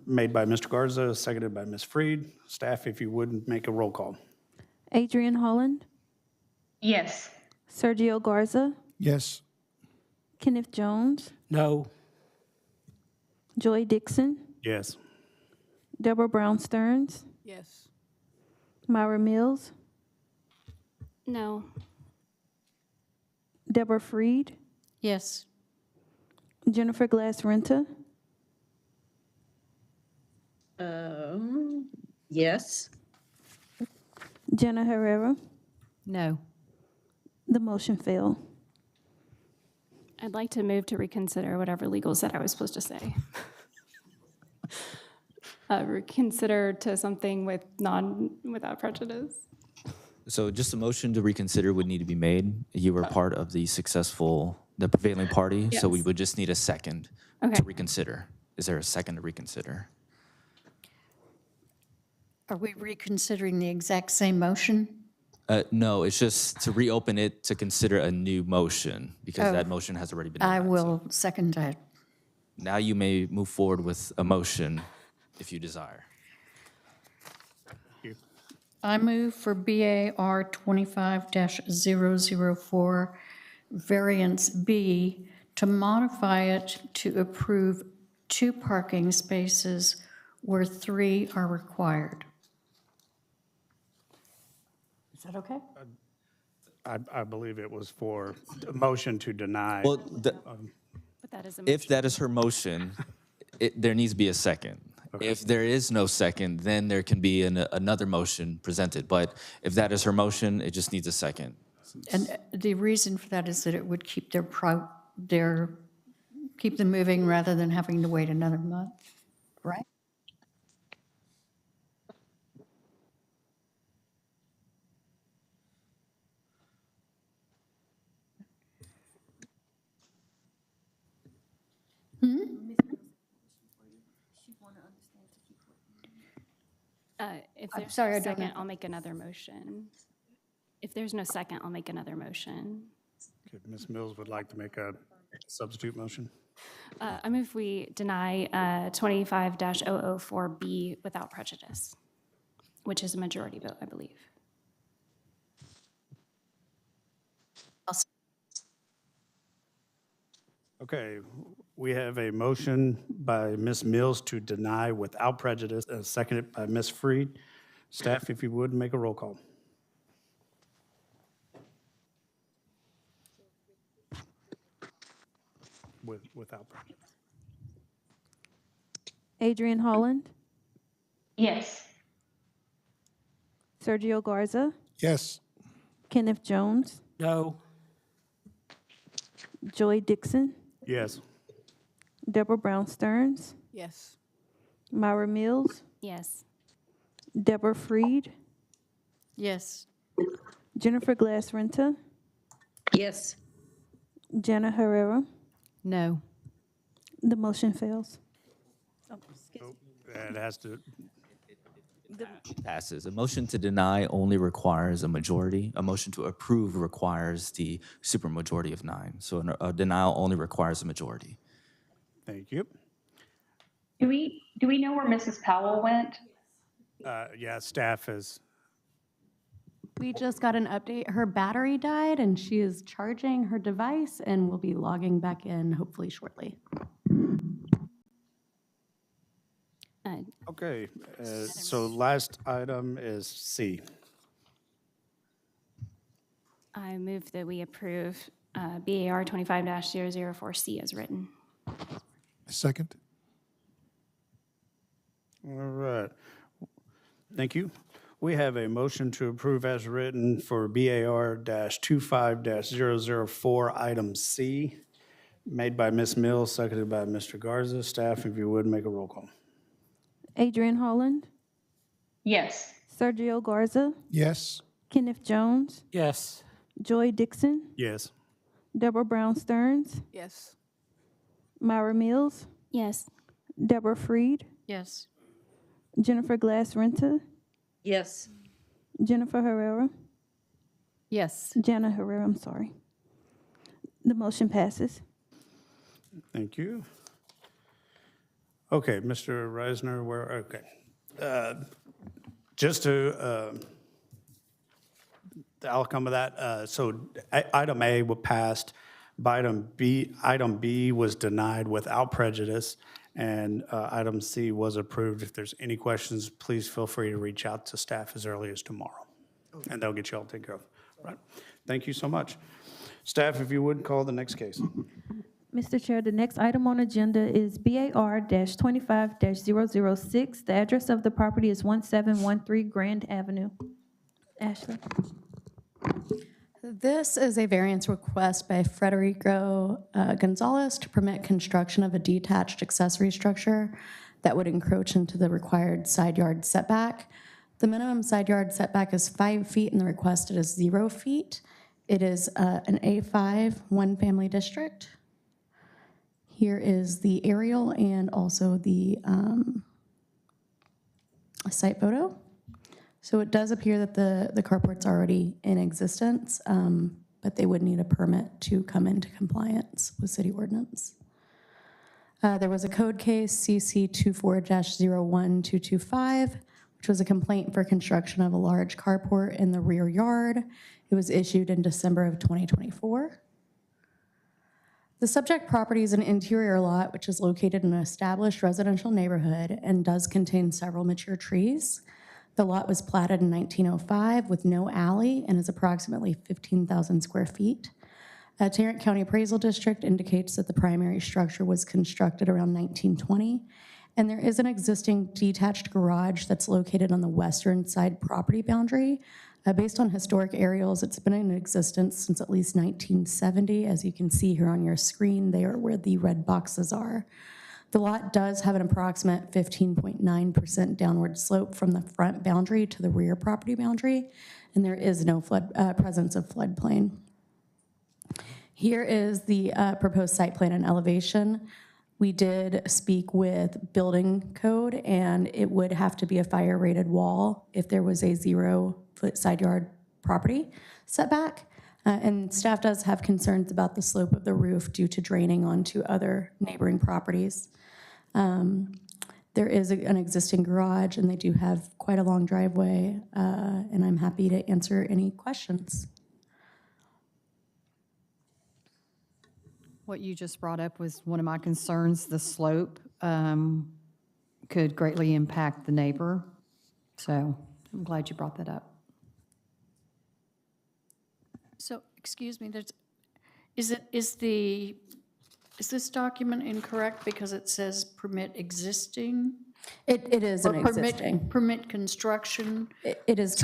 made by Mr. Garza, seconded by Ms. Freed. Staff, if you would, make a roll call. Adrian Holland, Yes. Sergio Garza, Yes. Kenneth Jones, No. Joy Dixon, Yes. Deborah Brown Stearns, Yes. Myra Mills, No. Deborah Freed, Yes. Jennifer Glass Renta, Yes. Jenna Herrera. No. The motion failed. I'd like to move to reconsider whatever legal said I was supposed to say. Reconsider to something without prejudice. So just a motion to reconsider would need to be made. You were part of the prevailing party, so we Yes. would just need a second Okay. to reconsider. Is there a second to reconsider? Are we reconsidering the exact same motion? No, it's just to reopen it to consider a new motion because that motion has already been I denied. will second that. Now you may move forward with a motion if you desire. I move for BAR 25-004, variance B, to modify it to approve 2 parking spaces where 3 are required. Is that okay? I believe it was for a motion to deny. Well, But that is a if that is her motion, there needs to be a second. If there is no second, then there can be another motion presented. But if that is her motion, it just needs a second. And the reason for that is that it would keep keep them moving rather than having to wait another month, right? If I'm there's sorry, no I don't second, know. I'll make another motion. If there's no second, I'll make another motion. Okay, Ms. Mills would like to make a substitute motion. I move we deny 25-004B without prejudice, which is a majority vote, I believe. Okay, we have a motion by Ms. Mills to deny without prejudice, seconded by Ms. Freed. Staff, if you would, make a roll call. Without prejudice. Adrian Holland, Yes. Sergio Garza, Yes. Kenneth Jones, No. Joy Dixon, Yes. Deborah Brown Stearns, Yes. Myra Mills, Yes. Deborah Freed, Yes. Jennifer Glass Renta, Yes. Jenna Herrera. No. The motion fails. It has to, It passes. A motion to deny only requires a majority. A motion to approve requires the supermajority of 9. So a denial only requires a majority. thank you. Do we know where Mrs. Powell went? Yeah, staff is, We just got an update. Her battery died and she is charging her device and will be logging back in hopefully shortly. okay, so last item is C. I move that we approve BAR 25-004C as written. Second? All right. Thank you. We have a motion to approve as written for BAR-25-004, item C, made by Ms. Mills, seconded by Mr. Garza. Staff, if you would, make a roll call. Adrian Holland, Yes. Sergio Garza, Yes. Kenneth Jones, Yes. Joy Dixon, Yes. Deborah Brown Stearns, Yes. Myra Mills, Yes. Deborah Freed, Yes. Jennifer Glass Renta, Yes. Jennifer Herrera, Yes. Jana Herrera, I'm sorry. The motion passes. Thank you. Okay, Mr. Reisner, okay. Just to, the outcome of that, so item A was passed, but item B was denied without prejudice, and item C was approved. If there's any questions, please feel free to reach out to staff as early as tomorrow, and they'll get you all taken care of. Right. Thank you so much. Staff, if you would, call the next case. Mr. Chair, the next item on agenda is BAR-25-006. The address of the property is 1713 Grand Avenue. Ashley. This is a variance request by Federico Gonzalez to permit construction of a detached accessory structure that would encroach into the required side yard setback. The minimum side yard setback is 5 feet and the requested is 0 feet. It is an A5 one-family district. Here is the aerial and also the site photo. So it does appear that the carport's already in existence, but they would need a permit to come into compliance with city ordinance. There was a code case, CC 24-01225, which was a complaint for construction of a large carport in the rear yard. It was issued in December of 2024. The subject property is an interior lot, which is located in an established residential neighborhood and does contain several mature trees. The lot was platted in 1905 with no alley and is approximately 15,000 square feet. A Tarrant County Appraisal District indicates that the primary structure was constructed around 1920, and there is an existing detached garage that's located on the western side property boundary. Based on historic aerials, it's been in existence since at least 1970. As you can see here on your screen, they are where the red boxes are. The lot does have an approximate 15.9% downward slope from the front boundary to the rear property boundary, and there is no presence of floodplain. Here is the proposed site plan and elevation. We did speak with building code, and it would have to be a fire-rated wall if there was a 0-foot side yard property setback. And staff does have concerns about the slope of the roof due to draining onto other neighboring properties. There is an existing garage, and they do have quite a long driveway, and I'm happy to answer any questions. What you just brought up was one of my concerns. The slope could greatly impact the neighbor. So I'm glad you brought that up. So, excuse me, is this document incorrect because it says permit existing? It is an Or existing. Permit construction? It is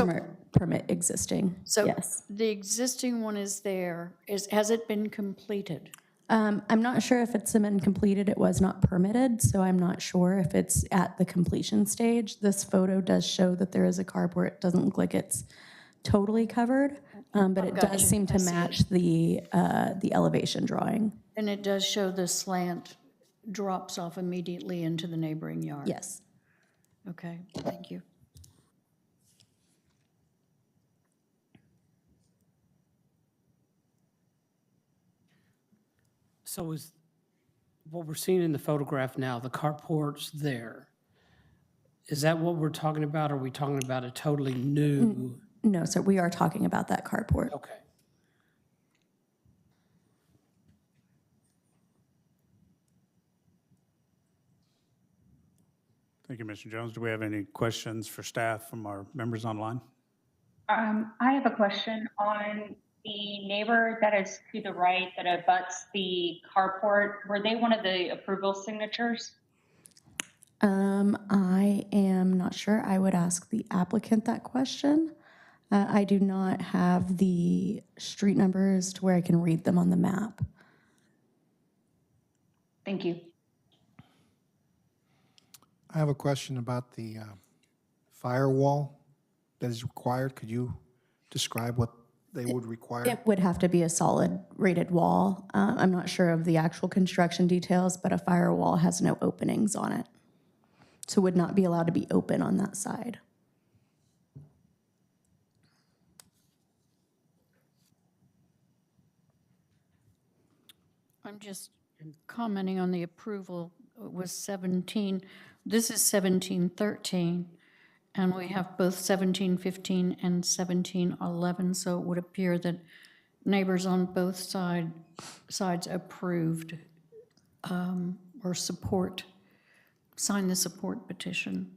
permit existing, So yes. the existing one is there. Has it been completed? I'm not sure if it's been completed. It was not permitted, so I'm not sure if it's at the completion stage. This photo does show that there is a carport. It doesn't look like it's totally covered, but it does seem to match the elevation drawing. And it does show the slant drops off immediately into the neighboring yard? Yes. Okay, thank you. So is what we're seeing in the photograph now, the carport's there. Is that what we're talking about? Or are we talking about a totally new? No, sir, we are talking about that carport. Okay. Thank you, Mr. Jones. Do we have any questions for staff from our members online? I have a question on the neighbor that is to the right that abuts the carport. Were they one of the approval signatures? I am not sure. I would ask the applicant that question. I do not have the street numbers to where I can read them on the map. Thank you. I have a question about the firewall that is required. Could you describe what they would require? It would have to be a solid rated wall. I'm not sure of the actual construction details, but a firewall has no openings on it. So would not be allowed to be open on that side. I'm just commenting on the approval. It was 17, this is 1713, and we have both 1715 and 1711, so it would appear that neighbors on both sides approved or signed the support petition.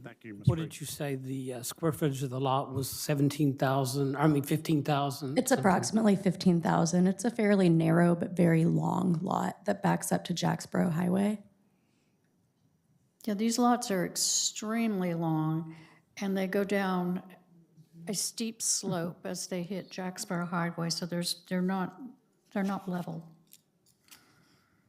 Thank you, Ms. What Reed. did you say the square footage of the lot was 17,000, I mean 15,000? It's approximately 15,000. It's a fairly narrow but very long lot that backs up to Jacksboro Highway. Yeah, these lots are extremely long, and they go down a steep slope as they hit Jacksboro Highway, so they're not level.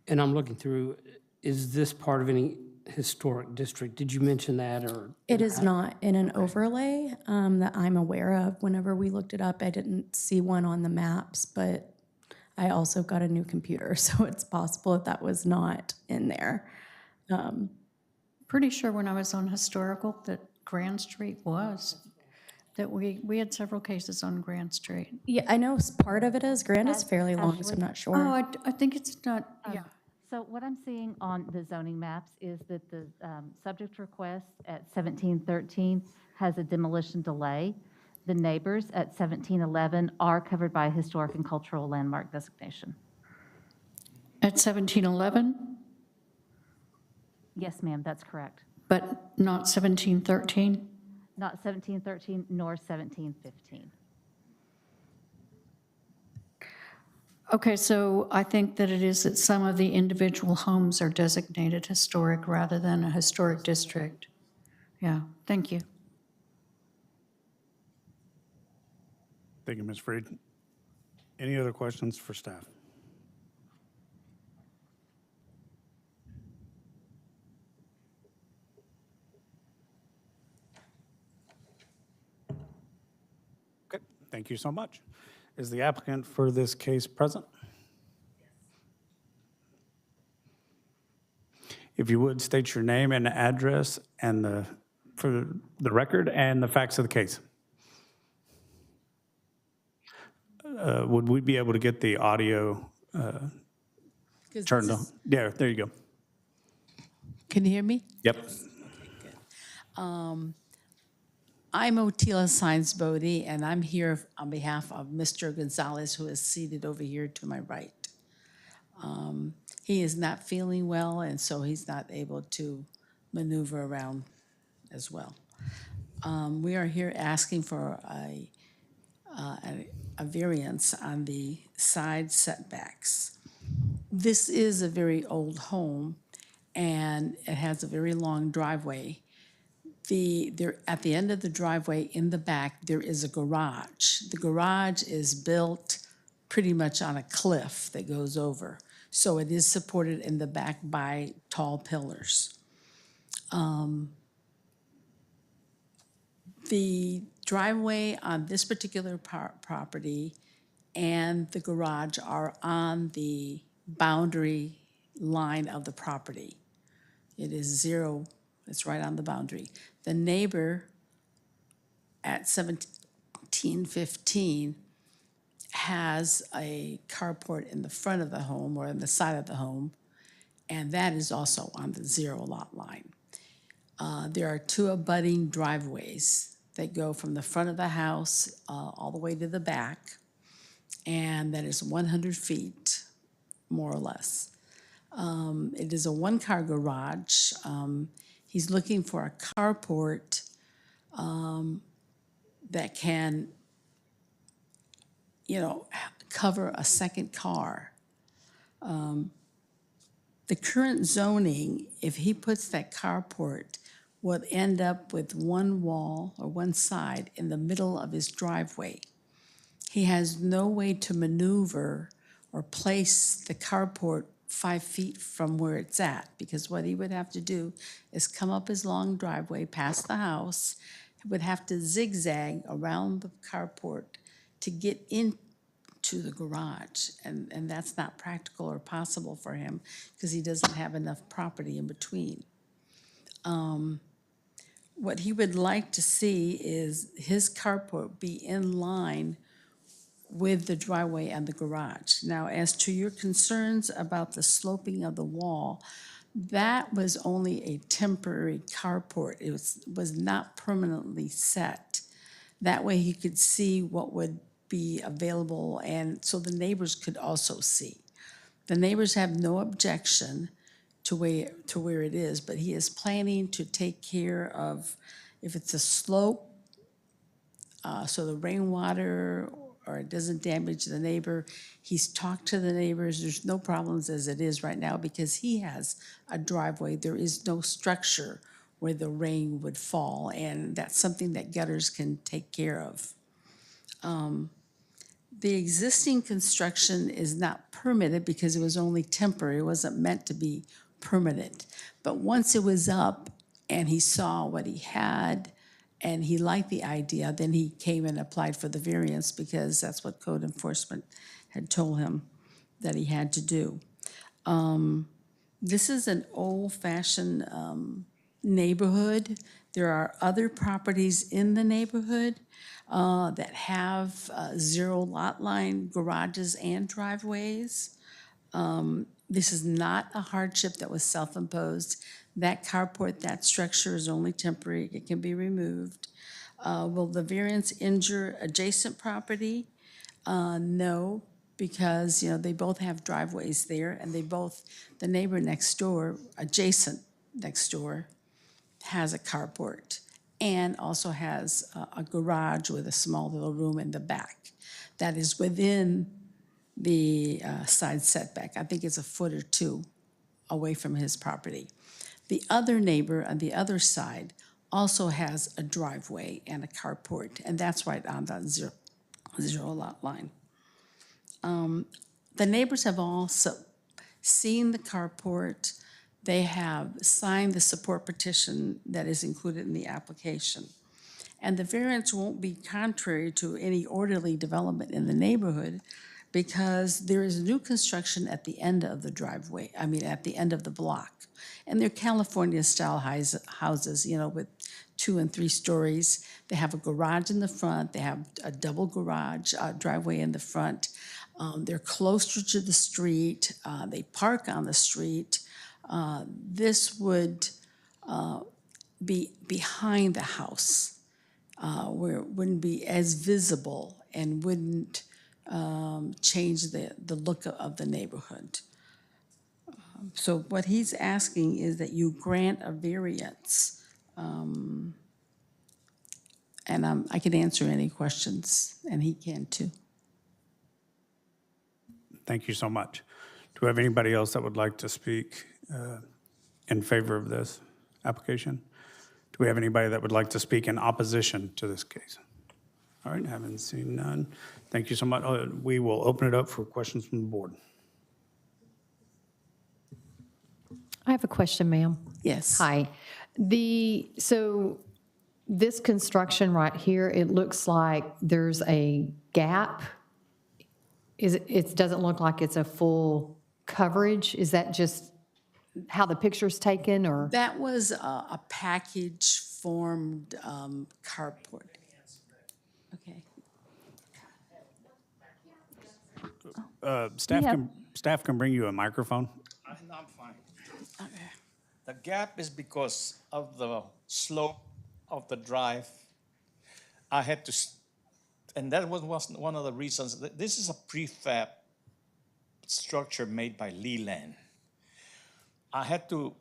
And I'm looking through, is this part of any historic district? Did you mention that, or? It is not in an overlay that I'm aware of. Whenever we looked it up, I didn't see one on the maps, but I also got a new computer, so it's possible that was not in there. Pretty sure when I was on historical that Grand Street was, that we had several cases on Grand Street. Yeah, I know part of it is. Grand is fairly long, so I'm not sure. Oh, I think it's not, yeah. So what I'm seeing on the zoning maps is that the subject request at 1713 has a demolition delay. The neighbors at 1711 are covered by a historic and cultural landmark designation. At 1711, Yes, ma'am, that's correct. but not 1713? Not 1713 nor 1715. Okay, so I think that it is that some of the individual homes are designated historic rather than a historic district. Yeah, thank you. Thank you, Ms. Freed. Any other questions for staff? Okay, thank you so much. Is the applicant for this case present? If you would, state your name and address and for the record and the facts of the case. Would we be able to get the audio turned on? Yeah, there you go. Can you hear me? Yep. I'm Otila Sines Bodie, and I'm here on behalf of Mr. Gonzalez, who is seated over here to my right. He is not feeling well, and so he's not able to maneuver around as well. We are here asking for a variance on the side setbacks. This is a very old home, and it has a very long driveway. At the end of the driveway in the back, there is a garage. The garage is built pretty much on a cliff that goes over. So it is supported in the back by tall pillars. The driveway on this particular property and the garage are on the boundary line of the property. It is zero, it's right on the boundary. The neighbor at 1715 has a carport in the front of the home or in the side of the home, and that is also on the zero lot line. There are two abutting driveways that go from the front of the house all the way to the back, and that is 100 feet, more or less. It is a one-car garage. He's looking for a carport that can, cover a second car. The current zoning, if he puts that carport, would end up with one wall or one side in the middle of his driveway. He has no way to maneuver or place the carport 5 feet from where it's at, because what he would have to do is come up his long driveway past the house, he would have to zigzag around the carport to get into the garage, and that's not practical or possible for him, because he doesn't have enough property in between. What he would like to see is his carport be in line with the driveway and the garage. Now, as to your concerns about the sloping of the wall, that was only a temporary carport. It was not permanently set. That way he could see what would be available, and so the neighbors could also see. The neighbors have no objection to where it is, but he is planning to take care of, if it's a slope, so the rainwater or it doesn't damage the neighbor. He's talked to the neighbors. There's no problems as it is right now because he has a driveway. There is no structure where the rain would fall, and that's something that gutters can take care of. The existing construction is not permitted because it was only temporary. It wasn't meant to be permanent. But once it was up and he saw what he had and he liked the idea, then he came and applied for the variance because that's what code enforcement had told him that he had to do. This is an old-fashioned neighborhood. There are other properties in the neighborhood that have zero lot line garages and driveways. This is not a hardship that was self-imposed. That carport, that structure is only temporary. It can be removed. Will the variance injure adjacent property? No, because, they both have driveways there, and the neighbor next door, adjacent next door, has a carport and also has a garage with a small little room in the back that is within the side setback. I think it's a foot or two away from his property. The other neighbor on the other side also has a driveway and a carport, and that's right on the zero lot line. The neighbors have also seen the carport. They have signed the support petition that is included in the application. And the variance won't be contrary to any orderly development in the neighborhood because there is new construction at the end of the driveway, at the end of the block. And they're California-style houses, with 2 and 3 stories. They have a garage in the front. They have a double garage driveway in the front. They're closer to the street. They park on the street. This would be behind the house, where it wouldn't be as visible and wouldn't change the look of the neighborhood. So what he's asking is that you grant a variance. And I can answer any questions, and he can too. Thank you so much. Do we have anybody else that would like to speak in favor of this application? Do we have anybody that would like to speak in opposition to this case? All right, haven't seen none. Thank you so much. We will open it up for questions from the board. I have a question, ma'am. Yes. Hi. So this construction right here, it looks like there's a gap. It doesn't look like it's a full coverage. Is that just how the picture's taken, or? That was a package-formed carport. Okay. Staff can bring you a microphone. I'm fine. The gap is because of the slope of the drive. I had to, and that was one of the reasons. This is a prefab structure made by Leland. I had to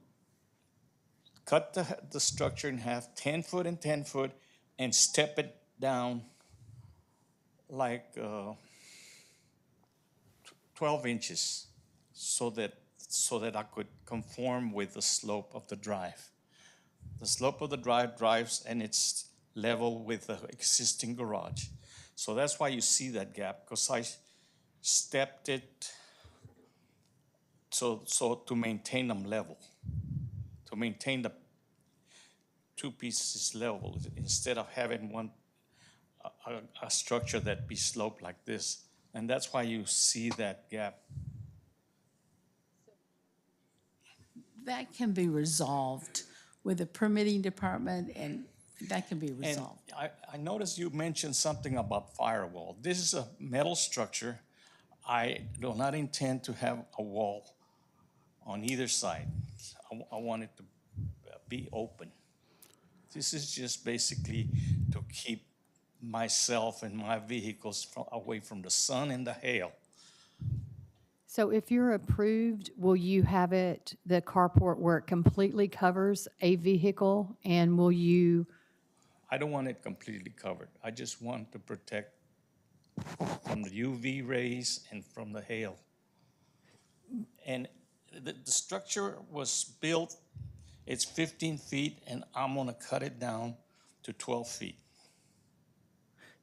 cut the structure in half, 10 foot and 10 foot, and step it down like 12 inches so that I could conform with the slope of the drive. The slope of the drive drives and it's level with the existing garage. So that's why you see that gap, because I stepped it so to maintain them level, to maintain the two pieces level, instead of having one, a structure that be sloped like this. And that's why you see that gap. That can be resolved with the permitting department, and that can be And resolved. I noticed you mentioned something about firewall. This is a metal structure. I do not intend to have a wall on either side. I want it to be open. This is just basically to keep myself and my vehicles away from the sun and the hail. So if you're approved, will you have it, the carport, where it completely covers a vehicle? And will you, I don't want it completely covered. I just want to protect from the UV rays and from the hail. And the structure was built, it's 15 feet, and I'm gonna cut it down to 12 feet.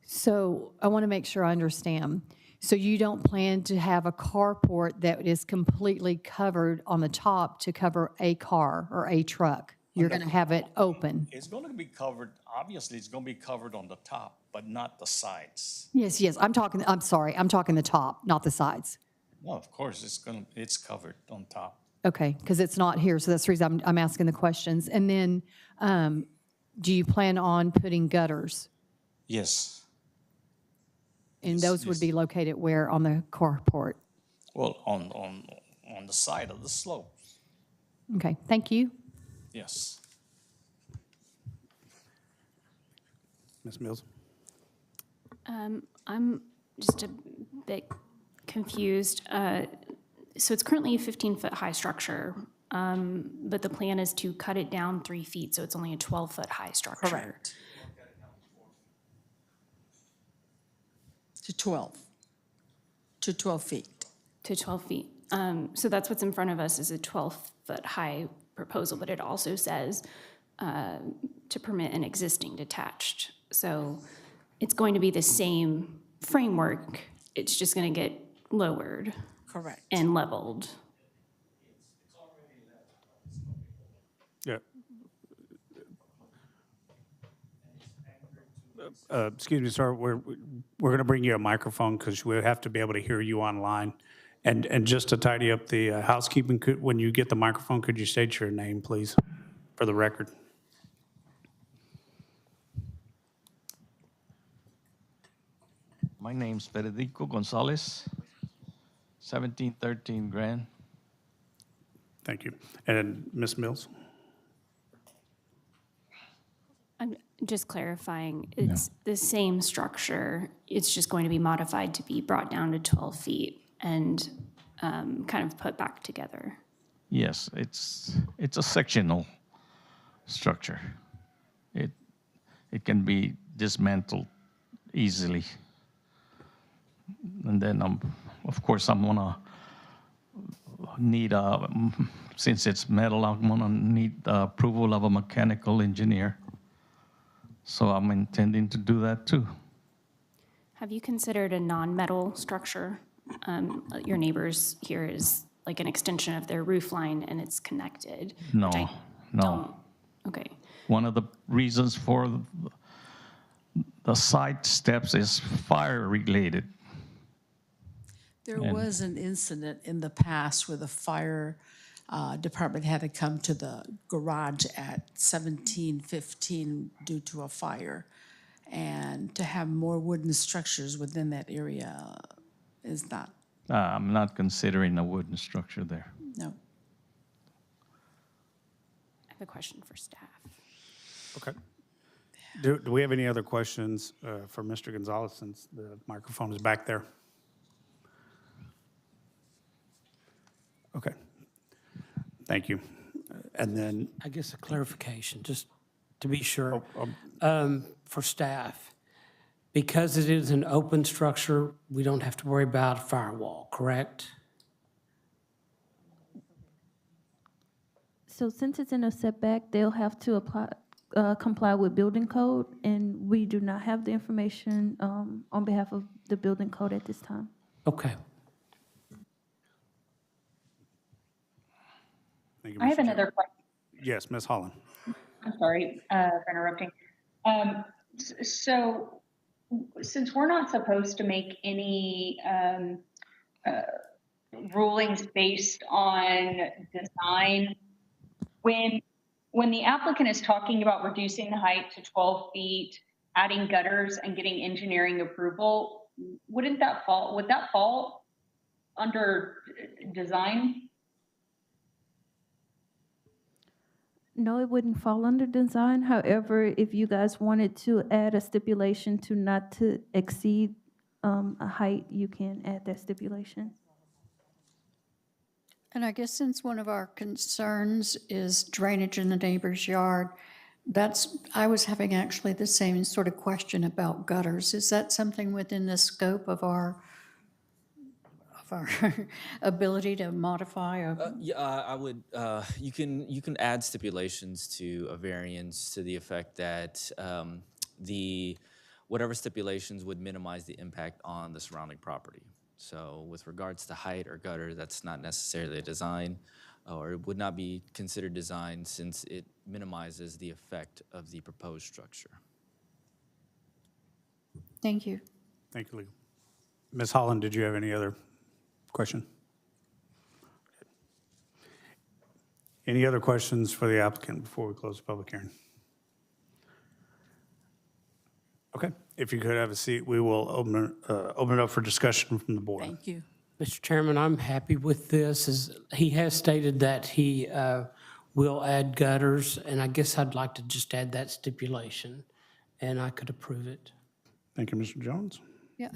so I want to make sure I understand. So you don't plan to have a carport that is completely covered on the top to cover a car or a truck? You're going to have it open? It's gonna be covered, obviously, it's gonna be covered on the top, but not the sides. Yes, yes, I'm talking the top, not the sides. No, of course, it's covered on top. Okay, because it's not here, so that's the reason I'm asking the questions. And then, do you plan on putting gutters? Yes. And those would be located where on the carport? Well, on the side of the slope, Okay, thank you. yes. Ms. Mills? I'm just a bit confused. So it's currently a 15-foot high structure, but the plan is to cut it down 3 feet, so it's only a 12-foot high structure. Correct. To 12 feet. To 12 feet. So that's what's in front of us is a 12-foot high proposal, but it also says to permit an existing detached. So it's going to be the same framework, it's just going to get lowered. Correct. And leveled. Yeah. Excuse me, sir, we're going to bring you a microphone because we have to be able to hear you online. And just to tidy up the housekeeping, when you get the microphone, could you state your name, please, for the record? My name's Federico Gonzalez, 1713 Grand. Thank you. And Ms. Mills? I'm just clarifying, it's the same structure, it's just going to be modified to be brought down to 12 feet and kind of put back together. Yes, it's a sectional structure. It can be dismantled easily. And then, of course, I'm gonna need, since it's metal, I'm gonna need the approval of a mechanical engineer. So I'm intending to do that too. Have you considered a non-metal structure? Your neighbors here is like an extension of their roof line and it's connected. No, which I no. don't- Okay, One of the reasons for the side steps is fire related. There And- was an incident in the past where the fire department had to come to the garage at 1715 due to a fire. And to have more wooden structures within that area is not, I'm not considering a wooden structure there. no. I have a question for staff. Okay. Do we have any other questions for Mr. Gonzalez since the microphone is back there? Okay. Thank you. And then, I guess a clarification, just to be sure, Oh, for staff. Because it is an open structure, we don't have to worry about a firewall, correct? So since it's in a setback, they'll have to comply with building code, and we do not have the information on behalf of the building code at this time. Okay. Thank you, I have Mr. Chair. another question. Yes, Ms. Holland. I'm sorry for interrupting. So since we're not supposed to make any rulings based on design, when the applicant is talking about reducing the height to 12 feet, adding gutters and getting engineering approval, would that fall under design? No, it wouldn't fall under design. However, if you guys wanted to add a stipulation to not to exceed a height, you can add that stipulation. And I guess since one of our concerns is drainage in the neighbor's yard, I was having actually the same sort of question about gutters. Is that something within the scope of our ability to modify? Yeah, I would, you can add stipulations to a variance to the effect that whatever stipulations would minimize the impact on the surrounding property. So with regards to height or gutter, that's not necessarily a design, or it would not be considered design since it minimizes the effect of the proposed structure. Thank you. Thank you, Lee. Ms. Holland, did you have any other question? Any other questions for the applicant before we close the public hearing? Okay, if you could have a seat, we will open it up for discussion from the board. Thank you. Mr. Chairman, I'm happy with this. He has stated that he will add gutters, and I guess I'd like to just add that stipulation, and I could approve it. Thank you, Mr. Jones. Yeah,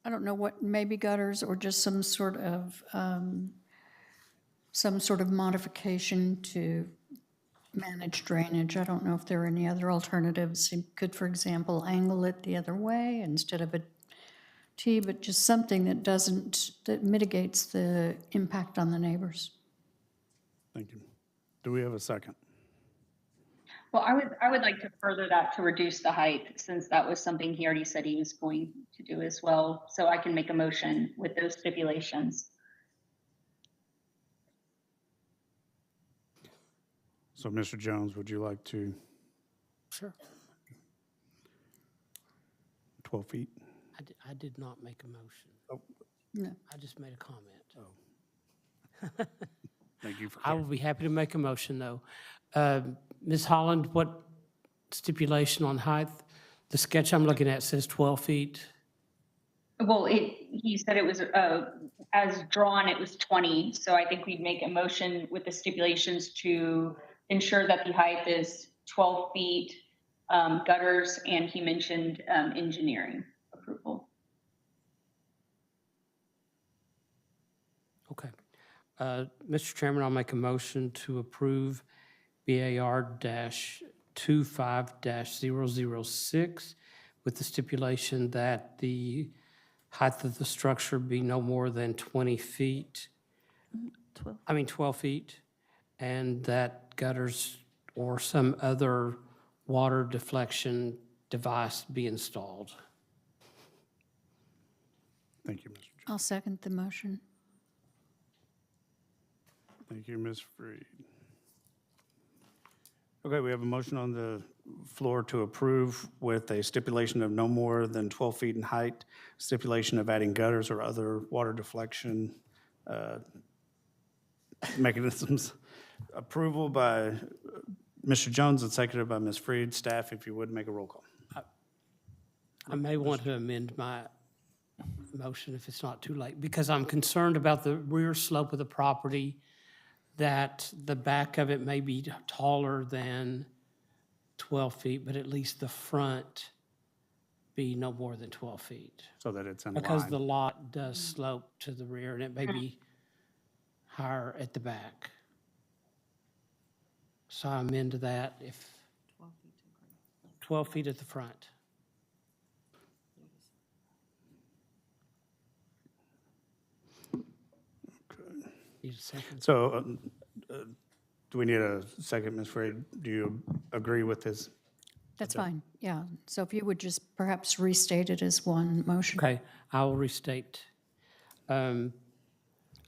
I don't know what, maybe gutters or just some sort of modification to manage drainage. I don't know if there are any other alternatives. You could, for example, angle it the other way instead of a T, but just something that mitigates the impact on the neighbors. Thank you. Do we have a second? Well, I would like to further that to reduce the height, since that was something he already said he was going to do as well. So I can make a motion with those stipulations. So, Mr. Jones, would you like to? Sure. 12 feet? I did not make a motion. Oh. No. I just made a comment. Oh. Thank you for I will be happy to make a motion, though. Ms. Holland, what stipulation on height? The sketch I'm looking at says 12 feet. Well, he said it was, as drawn, it was 20. So I think we'd make a motion with the stipulations to ensure that the height is 12 feet, gutters, and he mentioned engineering approval. Okay. Mr. Chairman, I'll make a motion to approve BAR-25-006 with the stipulation that the height of the structure be no more than 20 feet. 12 feet, and that gutters or some other water deflection device be installed. Thank you, Mr. Jones. I'll second the motion. Thank you, Ms. Freed. Okay, we have a motion on the floor to approve with a stipulation of no more than 12 feet in height, stipulation of adding gutters or other water deflection mechanisms. Approval by Mr. Jones and seconded by Ms. Freed. Staff, if you would, make a roll call. I may want to amend my motion if it's not too late, because I'm concerned about the rear slope of the property, that the back of it may be taller than 12 feet, but at least the front be no more than 12 feet. So that it's in line. Because the lot does slope to the rear, and it may be higher at the back. So I amend that if 12 feet at the front. Need a second? So do we need a second, Ms. Freed? Do you agree with this? That's fine, yeah. So if you would just perhaps restate it as one motion. Okay, I will restate. I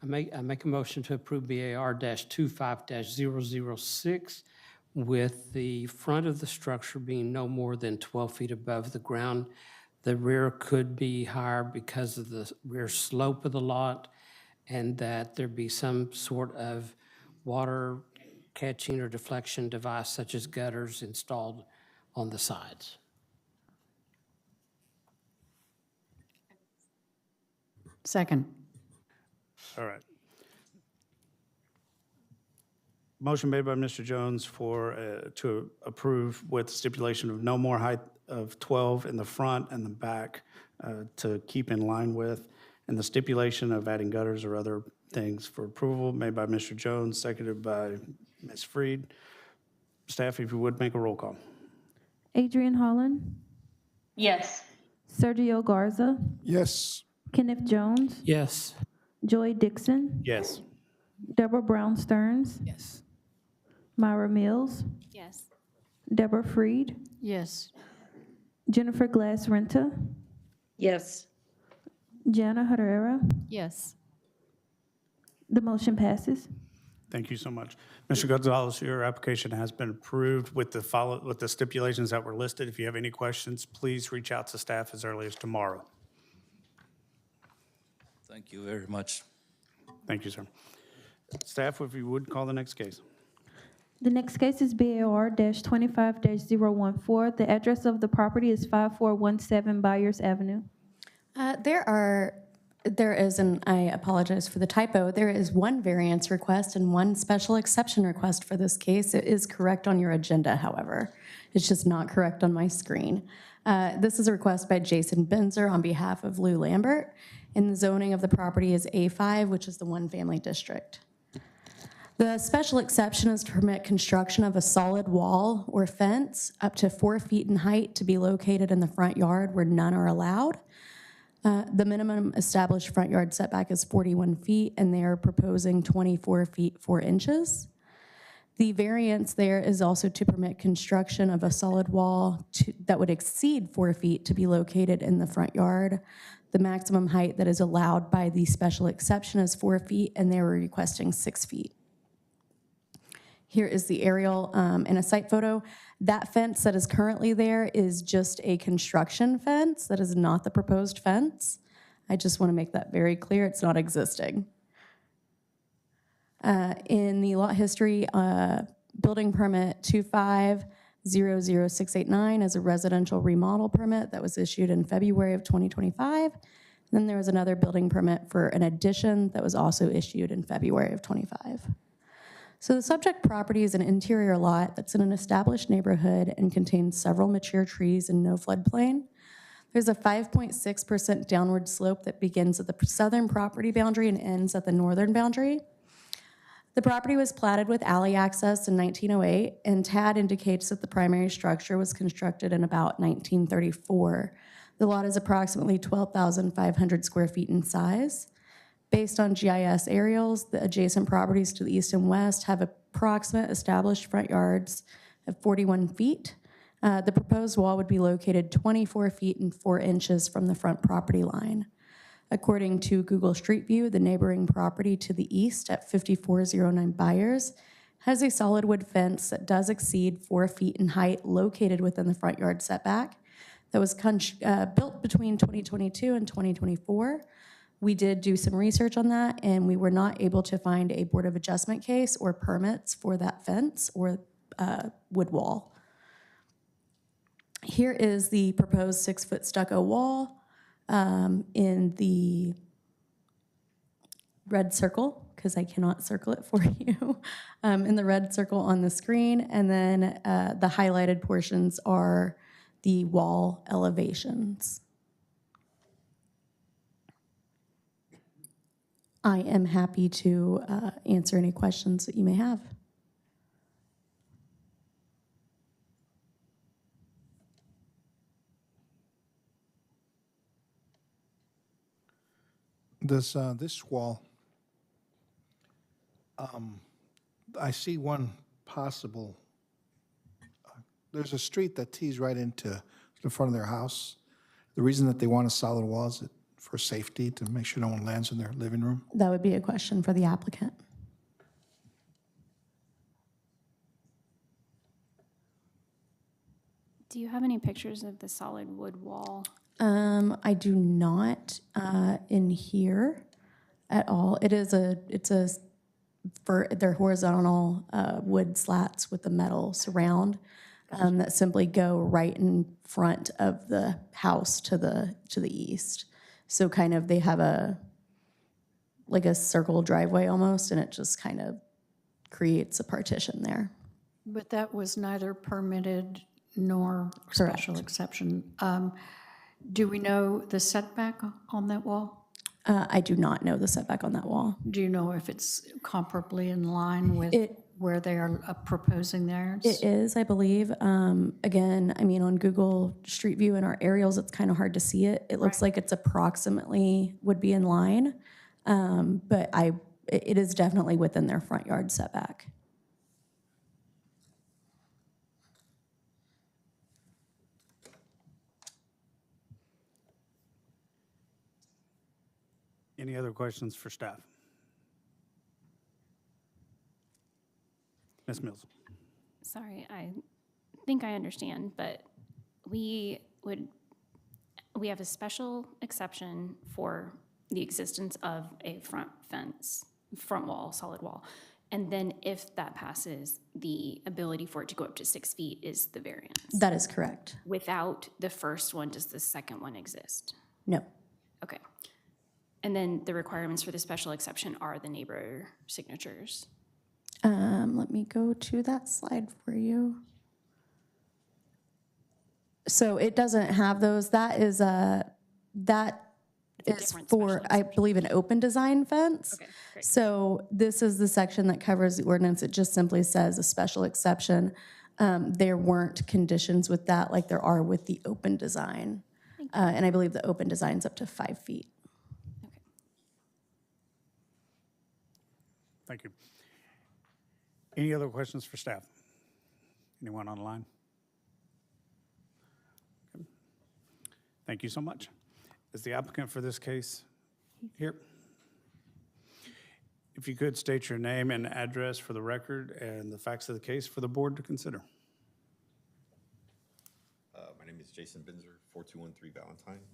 I make a motion to approve BAR-25-0006 with the front of the structure being no more than 12 feet above the ground. The rear could be higher because of the rear slope of the lot, and that there be some sort of water catching or deflection device such as gutters installed on the sides. Second. All right. Motion made by Mr. Jones to approve with stipulation of no more height of 12 in the front and the back to keep in line with, and the stipulation of adding gutters or other things for approval made by Mr. Jones, seconded by Ms. Freed. Staff, if you would, make a roll call. Adrian Holland, Yes. Sergio Garza, Yes. Kenneth Jones, Yes. Joy Dixon, Yes. Deborah Brown Stearns, Yes. Myra Mills, Yes. Deborah Freed, Yes. Jennifer Glass Renta, Yes. Jana Herrera. Yes. The motion passes. Thank you so much. Mr. Gonzalez, your application has been approved with the stipulations that were listed. If you have any questions, please reach out to staff as early as tomorrow. Thank you very much. Thank you, sir. Staff, if you would, call the next case. The next case is BAR-25-014. The address of the property is 5417 Byers Avenue. There is, and I apologize for the typo, there is one variance request and one special exception request for this case. It is correct on your agenda, however. It's just not correct on my screen. This is a request by Jason Benzer on behalf of Lou Lambert, and the zoning of the property is A5, which is the one-family district. The special exception is to permit construction of a solid wall or fence up to 4 feet in height to be located in the front yard where none are allowed. The minimum established front yard setback is 41 feet, and they are proposing 24 feet 4 inches. The variance there is also to permit construction of a solid wall that would exceed 4 feet to be located in the front yard. The maximum height that is allowed by the special exception is 4 feet, and they were requesting 6 feet. Here is the aerial and a site photo. That fence that is currently there is just a construction fence. That is not the proposed fence. I just want to make that very clear. It's not existing. In the lot history, building permit 2500689 is a residential remodel permit that was issued in February of 2025. Then there was another building permit for an addition that was also issued in February of 25. So the subject property is an interior lot that's in an established neighborhood and contains several mature trees and no floodplain. There's a 5.6% downward slope that begins at the southern property boundary and ends at the northern boundary. The property was platted with alley access in 1908, and TAD indicates that the primary structure was constructed in about 1934. The lot is approximately 12,500 square feet in size. Based on GIS aerials, the adjacent properties to the east and west have approximate established front yards of 41 feet. The proposed wall would be located 24 feet and 4 inches from the front property line. According to Google Street View, the neighboring property to the east at 5409 Byers has a solid wood fence that does exceed 4 feet in height located within the front yard setback that was built between 2022 and 2024. We did do some research on that, and we were not able to find a Board of Adjustment case or permits for that fence or wood wall. Here is the proposed 6-foot stucco wall in the red circle, because I cannot circle it for you, in the red circle on the screen, and then the highlighted portions are the wall elevations. I am happy to answer any questions that you may have. Does this wall, I see one possible, there's a street that tees right into the front of their house. The reason that they want a solid wall is for safety, to make sure no one lands in their living room? That would be a question for the applicant. Do you have any pictures of the solid wood wall? I do not in here at all. They're horizontal wood slats with the metal surround that simply go right in front of the house to the east. So kind of they have like a circle driveway almost, and it just kind of creates a partition there. But that was neither permitted nor special exception. Do we know the setback on that wall? I do not know the setback on that wall. Do you know if it's comparably in line with where they are proposing theirs? It is, I believe. Again, I mean, on Google Street View and our aerials, it's kind of hard to see it. It looks like it's approximately would be in line, but it is definitely within their front yard setback. Any other questions for staff? Ms. Mills? Sorry, I think I understand, but we have a special exception for the existence of a front fence, front wall, solid wall. And then if that passes, the ability for it to go up to 6 feet is the variance. That is correct. Without the first one, does the second one exist? No. Okay. And then the requirements for the special exception are the neighbor signatures. Let me go to that slide for you. So it doesn't have those. That is for, I believe, an open design fence. Okay, great. So this is the section that covers the ordinance. It just simply says a special exception. There weren't conditions with that like there are with the open design. And I believe the open design's up to 5 feet. Thank you. Any other questions for staff? Anyone online? Okay. Thank you so much. Is the applicant for this case here? If you could state your name and address for the record and the facts of the case for the board to consider. My name is Jason Binzer, 4213 Valentine.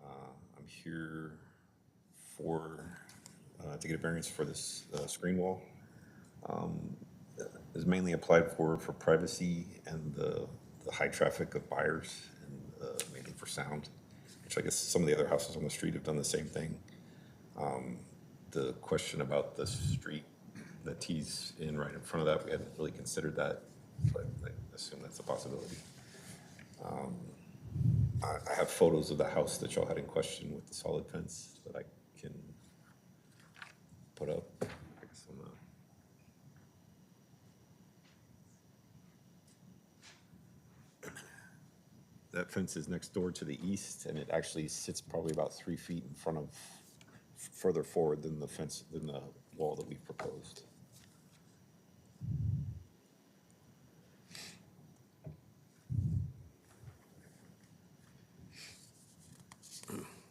I'm here to get a variance for this screen wall. Is mainly applied for privacy and the high traffic of buyers, and mainly for sound, which I guess some of the other houses on the street have done the same thing. The question about the street that tees in right in front of that, we hadn't really considered that, but I assume that's a possibility. I have photos of the house that y'all had in question with the solid fence that I can put up. I guess on the that fence is next door to the east, and it actually sits probably about 3 feet in front of, further forward than the fence, than the wall that we've proposed.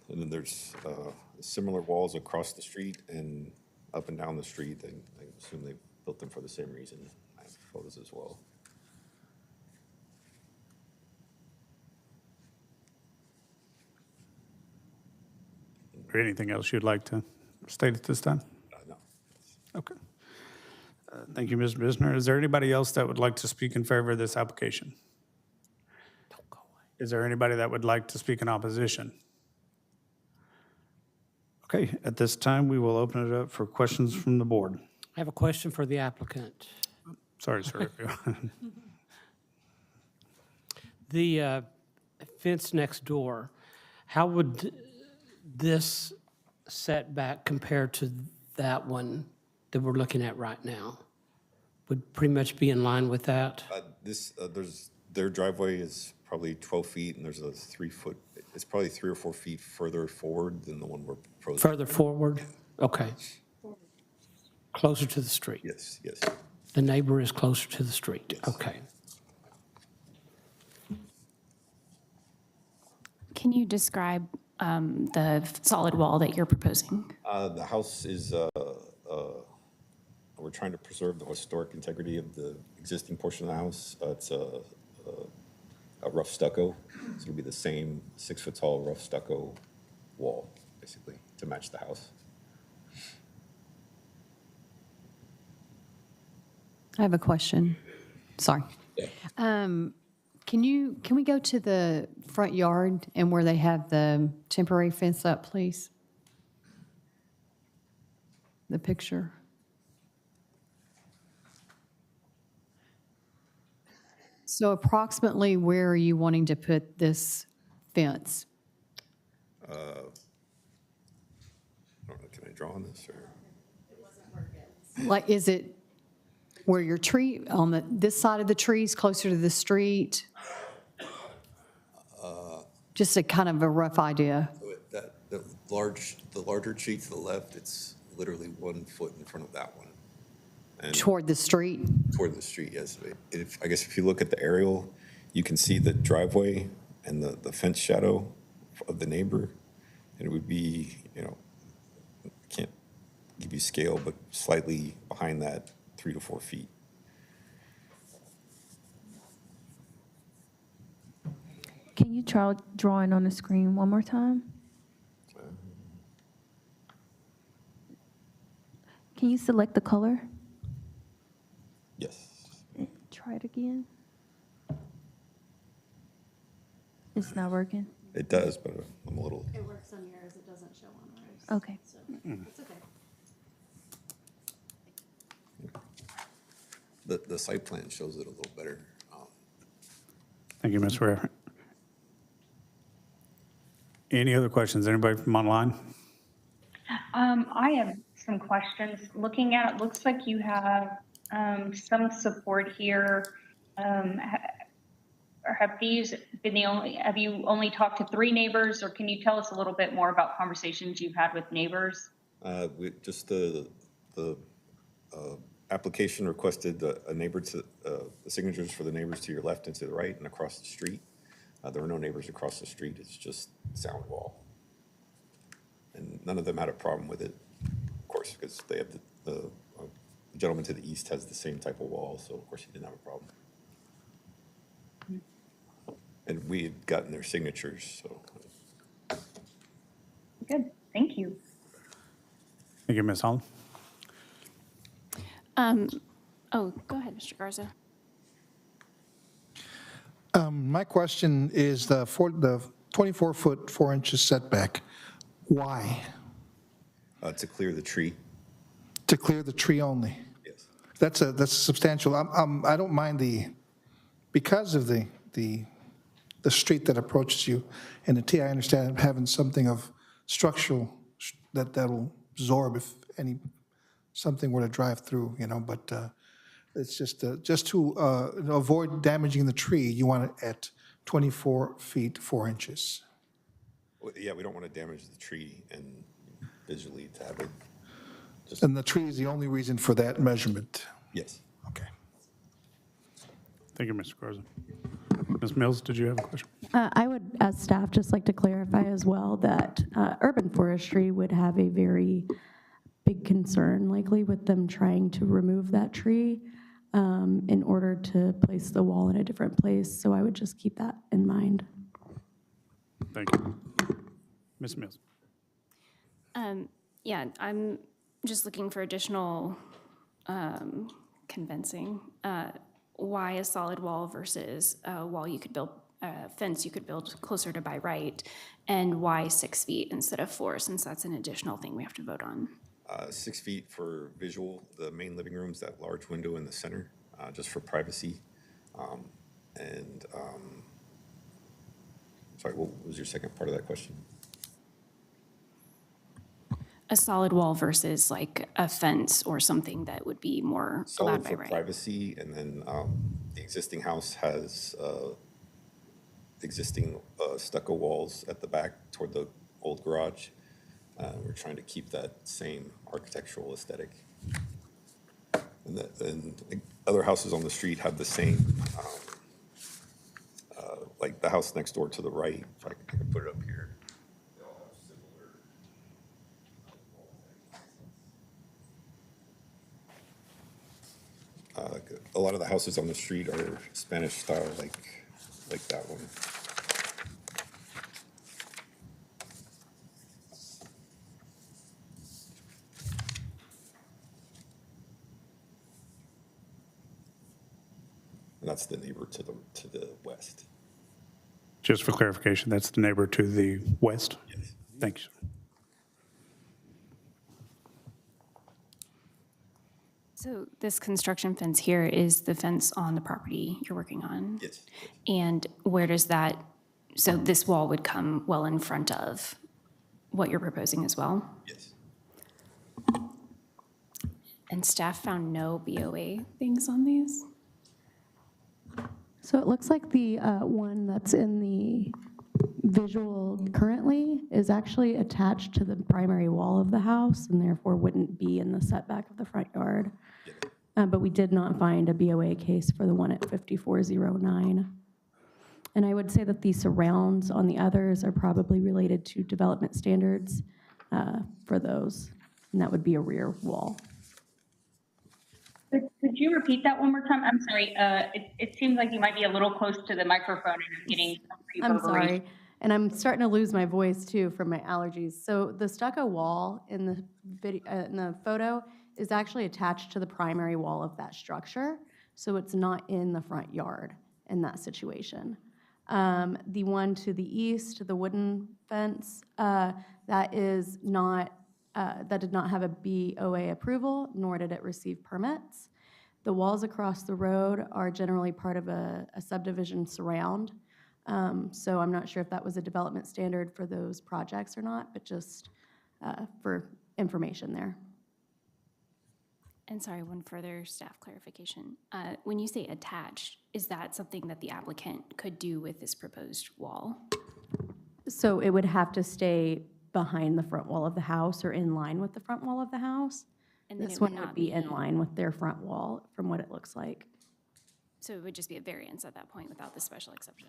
And then there's similar walls across the street and up and down the street. I assume they built them for the same reason. I have photos as well. Or anything else you'd like to state at this time? No. Okay. Thank you, Ms. Bisner. Is there anybody else that would like to speak in favor of this application? Don't go away. Is there anybody that would like to speak in opposition? Okay, at this time, we will open it up for questions from the board. I have a question for the applicant. Sorry, sir. The fence next door, how would this setback compare to that one that we're looking at right now? Would pretty much be in line with that? Their driveway is probably 12 feet, and there's a 3 foot, it's probably 3 or 4 feet further forward than the one we're proposing. Further forward? Okay. Closer to the street? Yes, yes. The neighbor is closer to the street? Okay. Can you describe the solid wall that you're proposing? The house is, we're trying to preserve the historic integrity of the existing portion of the house. It's a rough stucco, so it'll be the same 6-foot-tall rough stucco wall, basically, to match the house. I have a question. Sorry. Can we go to the front yard and where they have the temporary fence up, please? The picture. So approximately where are you wanting to put this fence? I don't know, can I draw on this, or? Like, is it where your tree, on this side of the trees, closer to the street? Just a kind of a rough idea. The larger tree to the left, it's literally 1 foot in front of that one. And Toward the street? toward the street, yes. I guess if you look at the aerial, you can see the driveway and the fence shadow of the neighbor. And it would be, can't give you scale, but slightly behind that 3 to 4 feet. Can you try drawing on the screen one more time? Can you select the color? Yes. Try it again. It's not working? It does, but I'm a little. It works on yours, it doesn't show on ours. Okay. So, it's okay. The site plan shows it a little better. Thank you, Ms. Ware. Any other questions? Anybody from online? I have some questions. Looking at it, looks like you have some support here. Have these been have you only talked to 3 neighbors, or can you tell us a little bit more about conversations you've had with neighbors? Just the application requested a neighbor to, the signatures for the neighbors to your left and to the right and across the street. There were no neighbors across the street. It's just sound wall. And none of them had a problem with it, of course, because they have the gentleman to the east has the same type of wall, so of course he didn't have a problem. And we had gotten their signatures, so. Good, thank you. Thank you, Ms. Holland. Oh, go ahead, Mr. Garza. My question is the 24-foot, 4 inches setback. Why? To clear the tree. To clear the tree only? Yes. That's a substantial, I don't mind because of the street that approaches you and the T, I understand having something of structural that'll absorb if something were to drive through, but it's just to avoid damaging the tree, you want it at 24 feet, 4 inches. Well, yeah, we don't want to damage the tree and visually to have it. And the tree is the only reason for that measurement? Yes. Okay. Thank you, Mr. Garza. Ms. Mills, did you have a question? I would, as staff, just like to clarify as well that urban forestry would have a very big concern likely with them trying to remove that tree in order to place the wall in a different place. So I would just keep that in mind. Thank you. Ms. Mills. Yeah, I'm just looking for additional convincing. Why a solid wall versus a wall you could build, a fence you could build closer to by right, and why 6 feet instead of 4, since that's an additional thing we have to vote on? 6 feet for visual. The main living room's that large window in the center, just for privacy. Sorry, what was your second part of that question? A solid wall versus like a fence or something that would be more allowed Solid by for right. privacy, and then the existing house has existing stucco walls at the back toward the old garage. We're trying to keep that same architectural aesthetic. And other houses on the street have the same, like the house next door to the right, if I can put it up here. They all a lot of the houses on the street are Spanish style, like that one. And that's the neighbor to the west. Just for clarification, that's the neighbor to the west? Yes. Thank you, sir. So this construction fence here is the fence on the property you're working on? Yes. And where does that, so this wall would come well in front of what you're proposing as well? Yes. And staff found no BOA things on these? So it looks like the one that's in the visual currently is actually attached to the primary wall of the house and therefore wouldn't be in the setback of the front yard. But we did not find a BOA case for the one at 5409. And I would say that the surrounds on the others are probably related to development standards for those, and that would be a rear wall. Could you repeat that one more time? I'm sorry. It seems like you might be a little close to the microphone and I'm getting some I'm reverberation. sorry, and I'm starting to lose my voice too from my allergies. So the stucco wall in the video, in the photo is actually attached to the primary wall of that structure, so it's not in the front yard in that situation. The one to the east, the wooden fence, that is not, that did not have a BOA approval, nor did it receive permits. The walls across the road are generally part of a subdivision surround. So I'm not sure if that was a development standard for those projects or not, but just for information there. And sorry, one further staff clarification. When you say attached, is that something that the applicant could do with this proposed wall? So it would have to stay behind the front wall of the house or in line with the front wall of the house. And then This it would one would not be in line with their front wall from what it looks like. So it would just be a variance at that point without the special exception?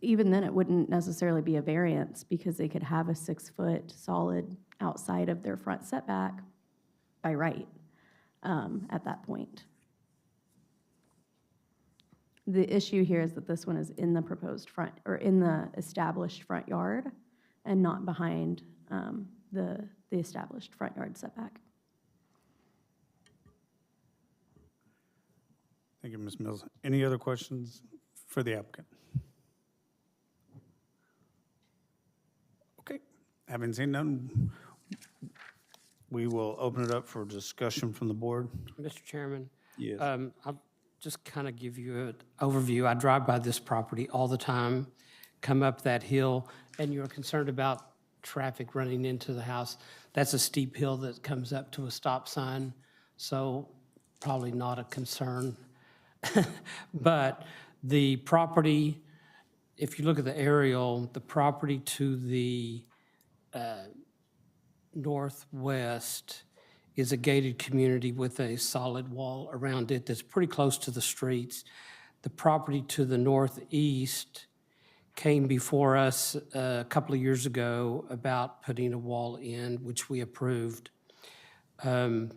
Even then, it wouldn't necessarily be a variance because they could have a 6-foot solid outside of their front setback by right at that point. The issue here is that this one is in the proposed front, or in the established front yard and not behind the established front yard setback. Thank you, Ms. Mills. Any other questions for the applicant? Okay, having seen none, we will open it up for discussion from the board. Mr. Chairman? Yes. I'll just kind of give you an overview. I drive by this property all the time, come up that hill, and you're concerned about traffic running into the house. That's a steep hill that comes up to a stop sign, so probably not a concern. But the property, if you look at the aerial, the property to the northwest is a gated community with a solid wall around it that's pretty close to the streets. The property to the northeast came before us a couple of years ago about putting a wall in, which we approved. The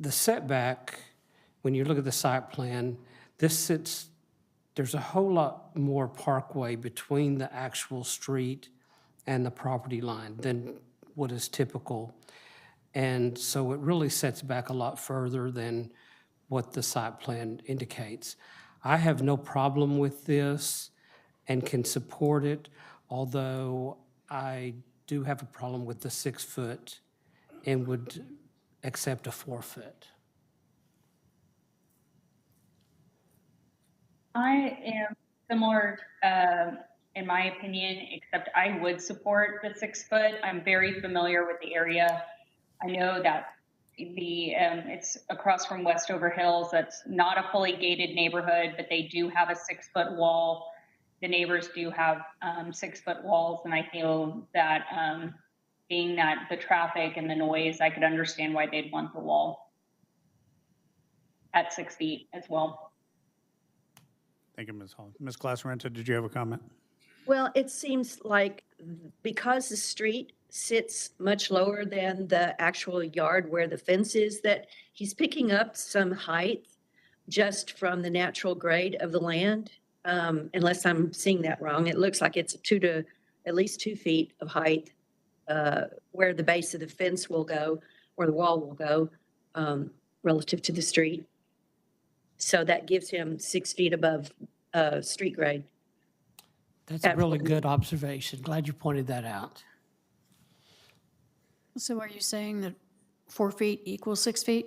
setback, when you look at the site plan, there's a whole lot more parkway between the actual street and the property line than what is typical. And so it really sets back a lot further than what the site plan indicates. I have no problem with this and can support it, although I do have a problem with the 6-foot and would accept a 4-foot. I am similar, in my opinion, except I would support the 6-foot. I'm very familiar with the area. I know that it's across from Westover Hills. That's not a fully gated neighborhood, but they do have a 6-foot wall. The neighbors do have 6-foot walls, and I feel that being that the traffic and the noise, I could understand why they'd want the wall at 6 feet as well. Thank you, Ms. Hall. Ms. Glass-Renta, did you have a comment? Well, it seems like because the street sits much lower than the actual yard where the fence is, that he's picking up some height just from the natural grade of the land, unless I'm seeing that wrong. It looks like it's at least 2 feet of height where the base of the fence will go, or the wall will go, relative to the street. So that gives him 6 feet above street grade. That's a really good observation. Glad you pointed that out. So are you saying that 4 feet equals 6 feet?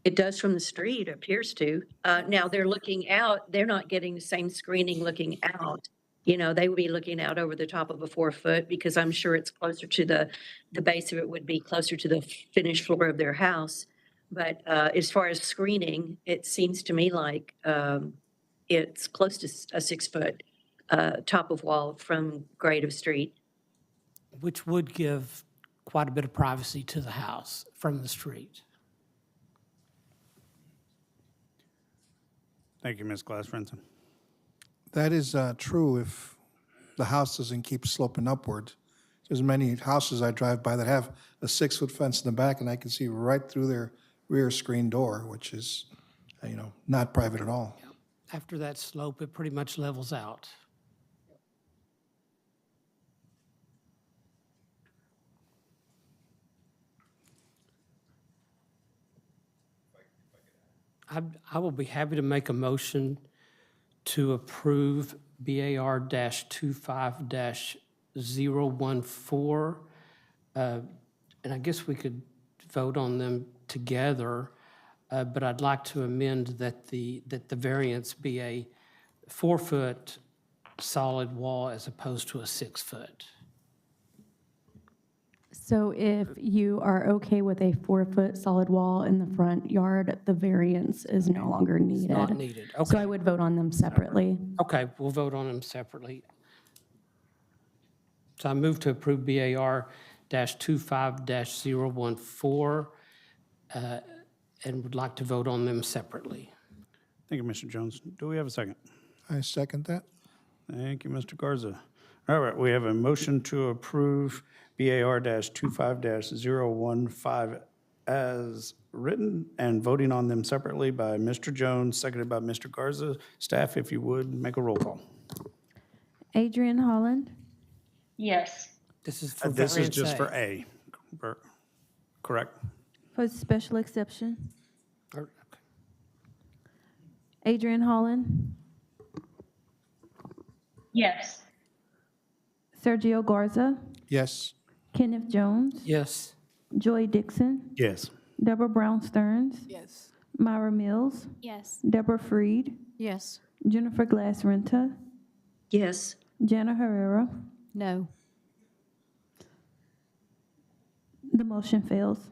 It does from the street, appears to. Now they're looking out, they're not getting the same screening looking out. You know, they would be looking out over the top of a 4 foot, because I'm sure it's closer to the base of it would be closer to the finished floor of their house. But as far as screening, it seems to me like it's close to a 6 foot top of wall from grade of street. Which would give quite a bit of privacy to the house from the street. Thank you, Ms. Glass-Renson. That is true if the house doesn't keep sloping upward. There's many houses I drive by that have a 6-foot fence in the back, and I can see right through their rear screen door, which is, not private at all. After that slope, it pretty much levels out. I will be happy to make a motion to approve BAR-25-014. And I guess we could vote on them together, but I'd like to amend that the variance be a 4-foot solid wall as opposed to a 6-foot. So if you are okay with a 4-foot solid wall in the front yard, the variance is no longer needed. It's not needed, So okay. I would vote on them separately. Okay, we'll vote on them separately. So I move to approve BAR-25-014 and would like to vote on them separately. Thank you, Mr. Jones. Do we have a second? I second that. Thank you, Mr. Garza. All right, we have a motion to approve BAR-25-015 as written and voting on them separately by Mr. Jones, seconded by Mr. Garza. Staff, if you would, make a roll call. Adrian Holland, Yes. This is for This is variance just A. for A, correct? for special exception. Or- Adrian Holland, Yes. Sergio Garza, Yes. Kenneth Jones, Yes. Joy Dixon, Yes. Deborah Brown Stearns, Yes. Myra Mills, Yes. Deborah Freed, Yes. Jennifer Glass-Renta, Yes. Jana Herrera. No. The motion fails.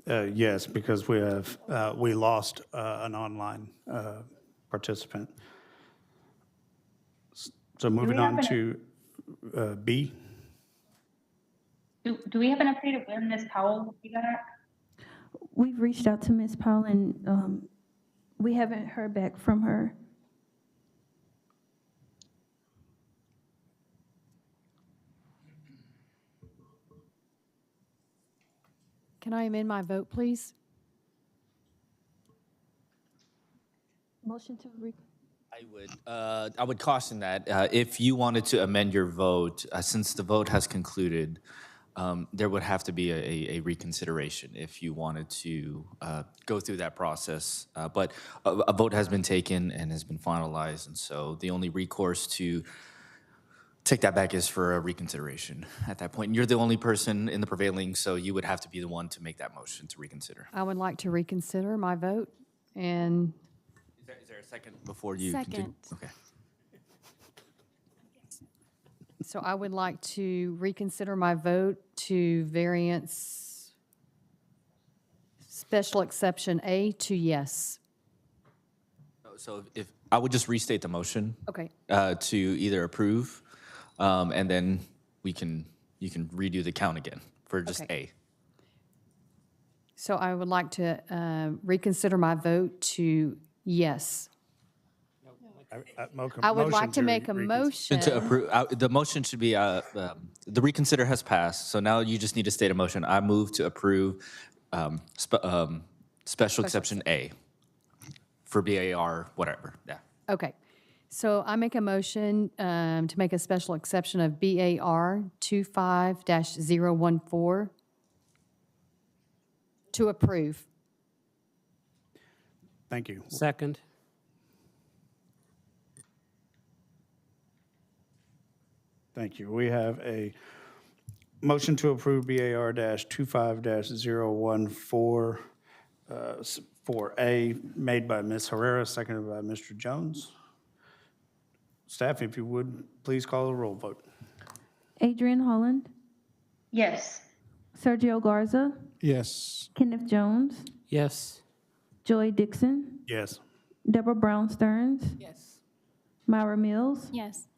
Yes, because we lost an online participant. So moving have on an- to B. Do we have an update of when Ms. Powell will be back? We've reached out to Ms. Powell and we haven't heard back from her. Can I amend my vote, please? Motion to I would caution that if you wanted to amend your vote, since the vote has concluded, there would have to be a reconsideration if you wanted to go through that process. But a vote has been taken and has been finalized, and so the only recourse to take that back is for a reconsideration at that point. And you're the only person in the prevailing, so you would have to be the one to make that motion to reconsider. I would like to reconsider my vote and Is there a second before you continue? Second. Okay. so I would like to reconsider my vote to variance special exception A to yes. So if I would just restate the motion. Okay. To either approve, and then you can redo the count again for just Okay. A. So I would like to reconsider my vote to yes. I would like to make a motion. To approve, the motion should be, the reconsider has passed, so now you just need to state a motion. I move to approve special exception A for BAR, whatever, yeah. Okay. So I make a motion to make a special exception of BAR 25-014 to approve. Thank you. Second. Thank you. We have a motion to approve BAR-25-014 for A, made by Ms. Herrera, seconded by Mr. Jones. Staff, if you would, please call the roll vote. Adrian Holland, Yes. Sergio Garza, Yes. Kenneth Jones, Yes. Joy Dixon, Yes. Deborah Brown Stearns, Yes. Myra Mills, Yes.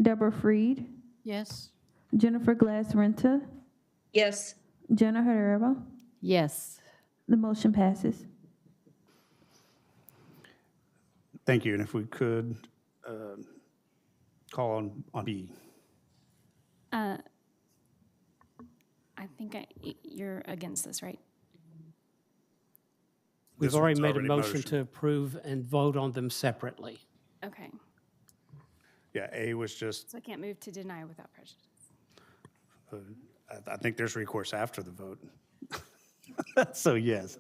Deborah Freed, Yes. Jennifer Glass Renta, Yes. Jenna Herrera. Yes. The motion passes. Thank you. And if we could call on B. I think you're against this, right? We've This already one's made a already motion motioned. to approve and vote on them separately. Okay. Yeah, A was just, So I can't move to deny without prejudice. I think there's recourse after the vote. So yes.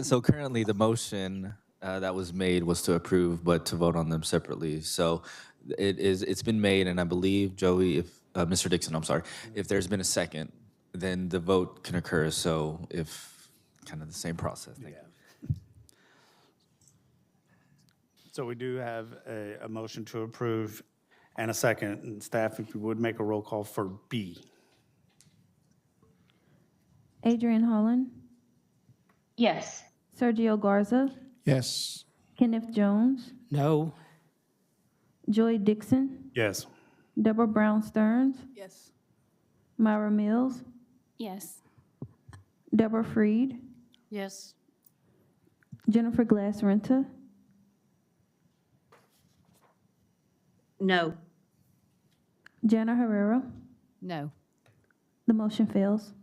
So currently, the motion that was made was to approve, but to vote on them separately. So it's been made, and I believe, Joey, if, Mr. Dixon, I'm sorry, if there's been a second, then the vote can occur. So if, kind of the same process. Thank you. So we do have a motion to approve and a second. And staff, if you would make a roll call for B. Adrian Holland, Yes. Sergio Garza, Yes. Kenneth Jones, No. Joy Dixon, Yes. Deborah Brown Stearns, Yes. Myra Mills, Yes. Deborah Freed, Yes. Jennifer Glass Renta, No. Jana Herrera. No. The motion fails.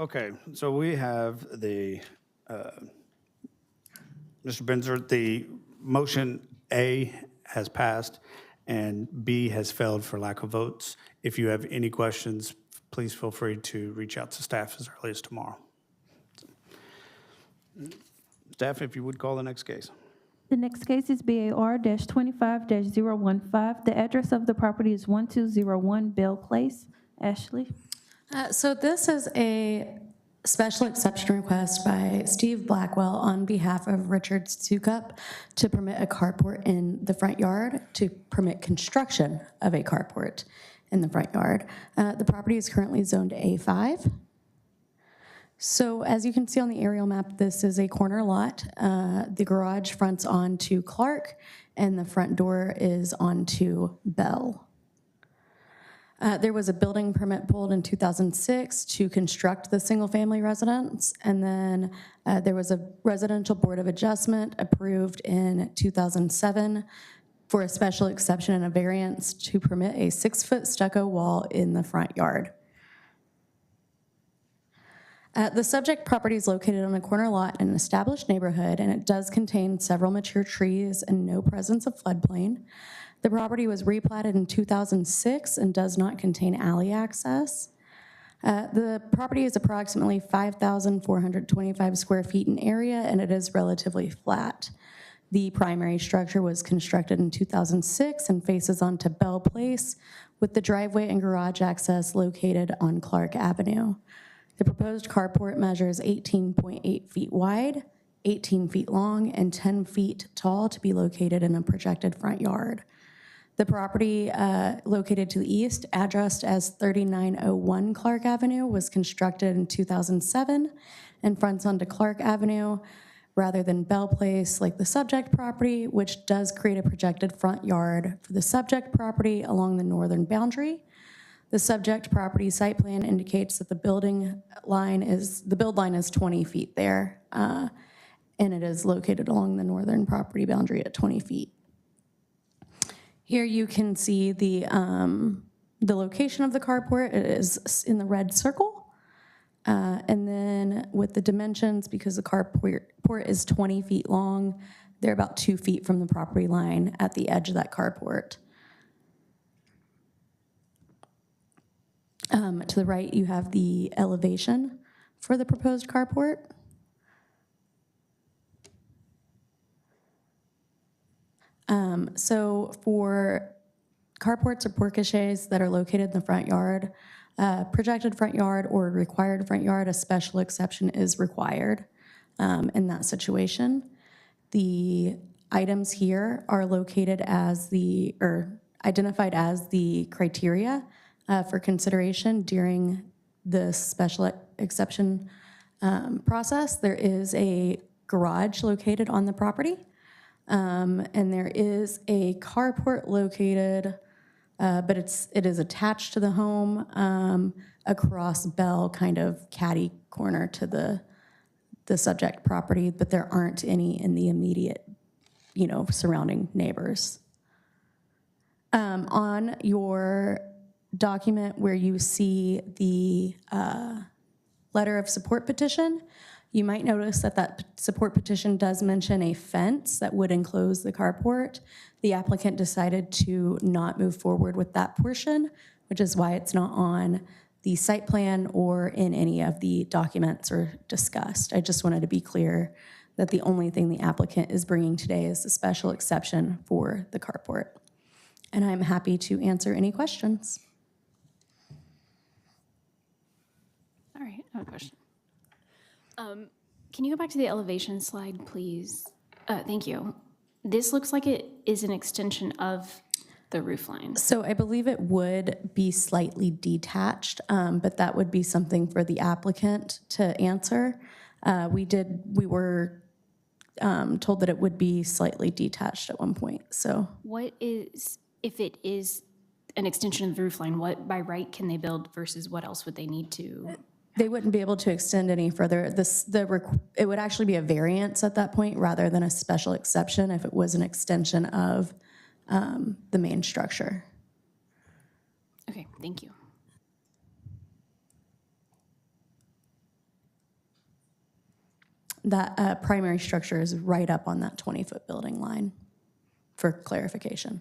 Okay, so we have the, Mr. Benzer, the motion A has passed and B has failed for lack of votes. If you have any questions, please feel free to reach out to staff as early as tomorrow. Staff, if you would call the next case. The next case is BAR-25-015. The address of the property is 1201 Bell Place. Ashley? So this is a special exception request by Steve Blackwell on behalf of Richard Sukup to permit a carport in the front yard, to permit construction of a carport in the front yard. The property is currently zoned A5. So as you can see on the aerial map, this is a corner lot. The garage fronts onto Clark, and the front door is onto Bell. There was a building permit pulled in 2006 to construct the single-family residence, and then there was a residential board of adjustment approved in 2007 for a special exception and a variance to permit a 6-foot stucco wall in the front yard. The subject property is located on a corner lot in an established neighborhood, and it does contain several mature trees and no presence of floodplain. The property was replatted in 2006 and does not contain alley access. The property is approximately 5,425 square feet in area, and it is relatively flat. The primary structure was constructed in 2006 and faces onto Bell Place, with the driveway and garage access located on Clark Avenue. The proposed carport measures 18.8 feet wide, 18 feet long, and 10 feet tall to be located in a projected front yard. The property located to the east, addressed as 3901 Clark Avenue, was constructed in 2007 and fronts onto Clark Avenue rather than Bell Place like the subject property, which does create a projected front yard for the subject property along the northern boundary. The subject property site plan indicates that the build line is 20 feet there, and it is located along the northern property boundary at 20 feet. Here you can see the location of the carport. It is in the red circle. And then with the dimensions, because the carport is 20 feet long, they're about 2 feet from the property line at the edge of that carport. To the right, you have the elevation for the proposed carport. So for carports or porte-cocheres that are located in the front yard, projected front yard or required front yard, a special exception is required in that situation. The items here are located as identified as the criteria for consideration during the special exception process. There is a garage located on the property, and there is a carport located, but it is attached to the home across Bell, kind of catty corner to the subject property, but there aren't any in the immediate, surrounding neighbors. On your document where you see the letter of support petition, you might notice that support petition does mention a fence that would enclose the carport. The applicant decided to not move forward with that portion, which is why it's not on the site plan or in any of the documents or discussed. I just wanted to be clear that the only thing the applicant is bringing today is the special exception for the carport. And I'm happy to answer any questions. All right, I have a question. Can you go back to the elevation slide, please? Thank you. This looks like it is an extension of the roof line. So I believe it would be slightly detached, but that would be something for the applicant to answer. We were told that it would be slightly detached at one point, so. What is, if it is an extension of the roof line, what by right can they build versus what else would they need to? They wouldn't be able to extend any further. It would actually be a variance at that point rather than a special exception if it was an extension of the main structure. Okay, thank you. That primary structure is right up on that 20-foot building line, for clarification.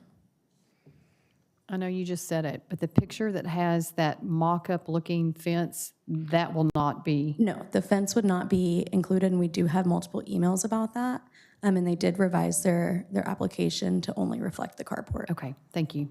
I know you just said it, but the picture that has that mock-up looking fence, that will not be. No, the fence would not be included, and we do have multiple emails about that. And they did revise their application to only reflect the carport. Okay, thank you.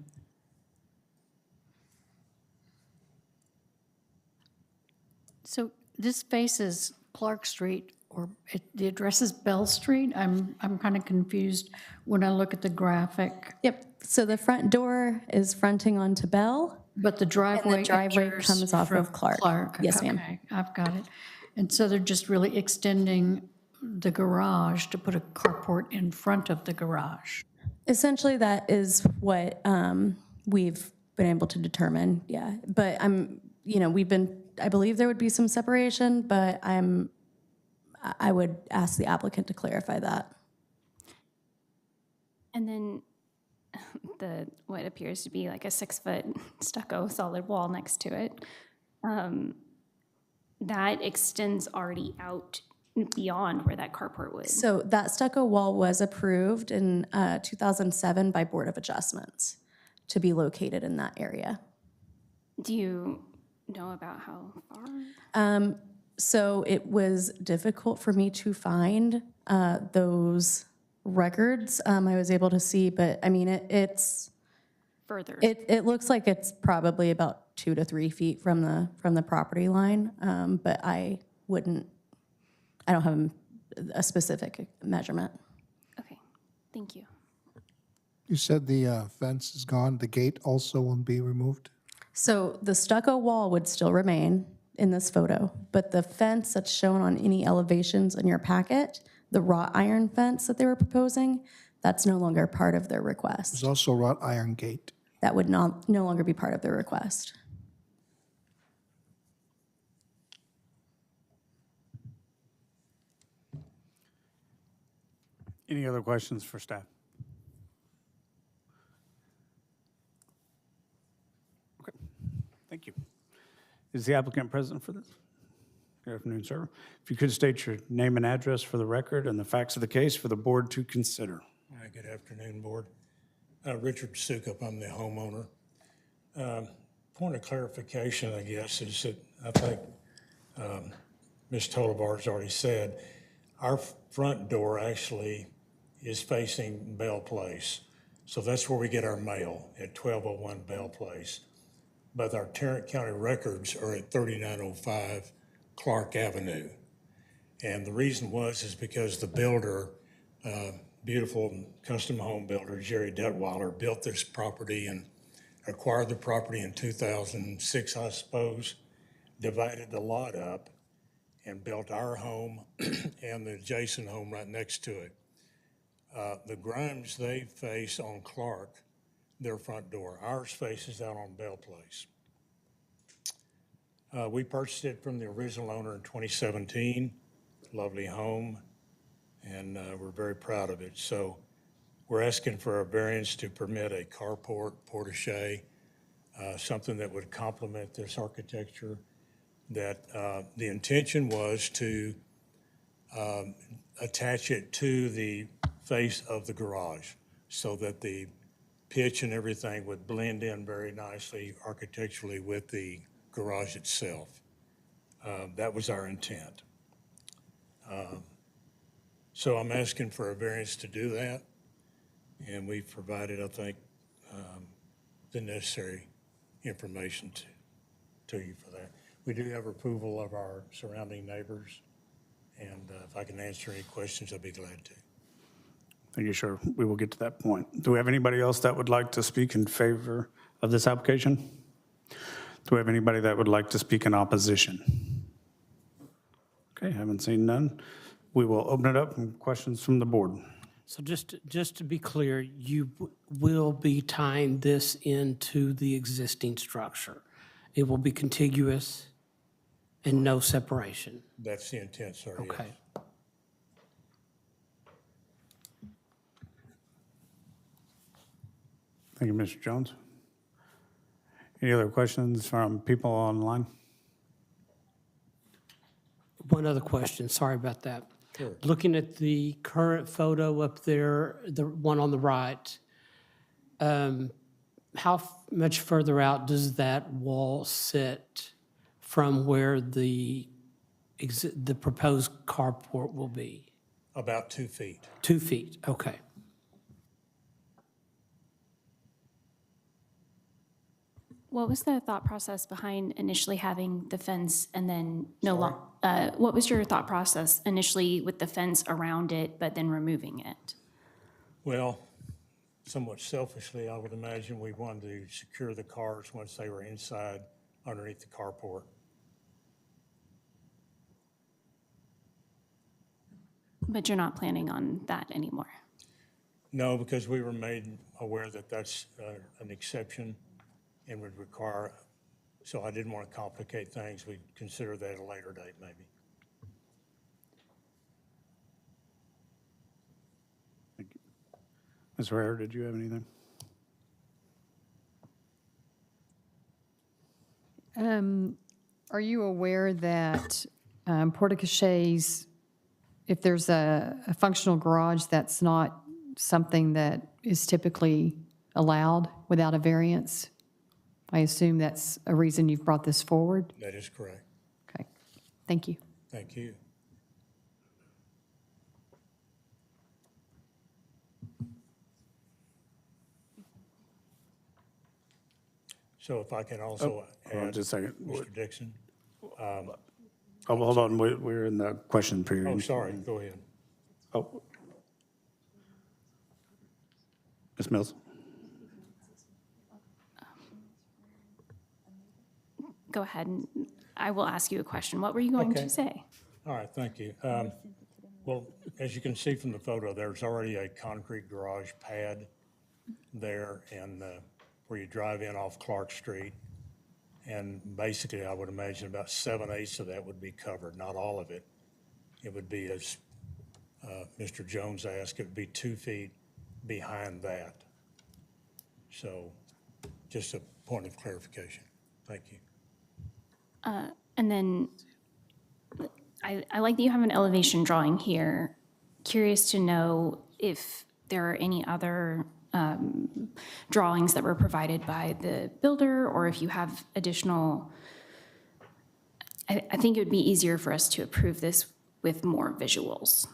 So this faces Clark Street, or the address is Bell Street? I'm kind of confused when I look at the graphic. Yep, so the front door is fronting onto Bell. But the driveway. And the driveway enters comes off from of Clark. Yes, ma'am. Okay, I've got it. And so they're just really extending the garage to put a carport in front of the garage. Essentially, that is what we've been able to determine, yeah. But I believe there would be some separation, but I would ask the applicant to clarify that. And then what appears to be like a 6-foot stucco solid wall next to it, that extends already out beyond where that carport would. So that stucco wall was approved in 2007 by Board of Adjustments to be located in that area. Do you know about how far? So it was difficult for me to find those records. I was able to see, but I mean, it's further. It looks like it's probably about 2 to 3 feet from the property line, but I don't have a specific measurement. Okay, thank you. You said the fence is gone, the gate also will be removed? So the stucco wall would still remain in this photo, but the fence that's shown on any elevations in your packet, the wrought iron fence that they were proposing, that's no longer part of their request. There's also a wrought iron gate. That would no longer be part of their request. Any other questions for staff? Okay, thank you. Is the applicant present for this? Good afternoon, sir. If you could state your name and address for the record and the facts of the case for the board to consider. Hi, good afternoon, Board. Richard Sukup, I'm the homeowner. Point of clarification, I guess, is that I think Ms. Tolivar's already said, our front door actually is facing Bell Place. So that's where we get our mail, at 1201 Bell Place. But our Tarrant County records are at 3905 Clark Avenue. And the reason is because the builder, beautiful custom home builder, Jerry Detweiler, built this property and acquired the property in 2006, I suppose, divided the lot up and built our home and the adjacent home right next to it. The Grimes, they face on Clark, their front door. Ours faces out on Bell Place. We purchased it from the original owner in 2017, lovely home, and we're very proud of it. So we're asking for a variance to permit a carport, portiche, something that would complement this architecture. That the intention was to attach it to the face of the garage so that the pitch and everything would blend in very nicely architecturally with the garage itself. That was our intent. So I'm asking for a variance to do that, and we've provided, I think, the necessary information to you for that. We do have approval of our surrounding neighbors, and if I can answer any questions, I'd be glad to. Thank you, sir. We will get to that point. Do we have anybody else that would like to speak in favor of this application? Do we have anybody that would like to speak in opposition? Okay, haven't seen none. We will open it up and questions from the board. So just to be clear, you will be tying this into the existing structure. It will be contiguous and no separation. That's the intent, sir. Yes. Okay. Thank you, Mr. Jones. Any other questions from people online? One other question, sorry about that. Sure. Looking at the current photo up there, the one on the right, how much further out does that wall sit from where the proposed carport will be? About 2 feet. 2 feet, okay. What was the thought process behind initially having the fence and then what was your thought process initially with the fence around it, but then removing it? Well, somewhat selfishly, I would imagine we wanted to secure the cars once they were inside underneath the carport. But you're not planning on that anymore? No, because we were made aware that that's an exception and would require, so I didn't want to complicate things. We'd consider that at a later date, maybe. Thank you. Ms. Herrera, did you have anything? Are you aware that porticoches, if there's a functional garage, that's not something that is typically allowed without a variance? I assume that's a reason you've brought this forward? That is correct. Okay, thank you. Thank you. So if I can also add, just a second. Mr. Dixon. Hold on, we're in the question period. Oh, sorry, go ahead. Oh. Ms. Mills? Go ahead, and I will ask you a question. What were you going to say? All right, thank you. Well, as you can see from the photo, there's already a concrete garage pad there and where you drive in off Clark Street. And basically, I would imagine about 7/8 of that would be covered, not all of it. It would be as Mr. Jones asked, it'd be 2 feet behind that. So just a point of clarification. Thank you. And then I like that you have an elevation drawing here. Curious to know if there are any other drawings that were provided by the builder, or if you have additional. I think it would be easier for us to approve this with more visuals.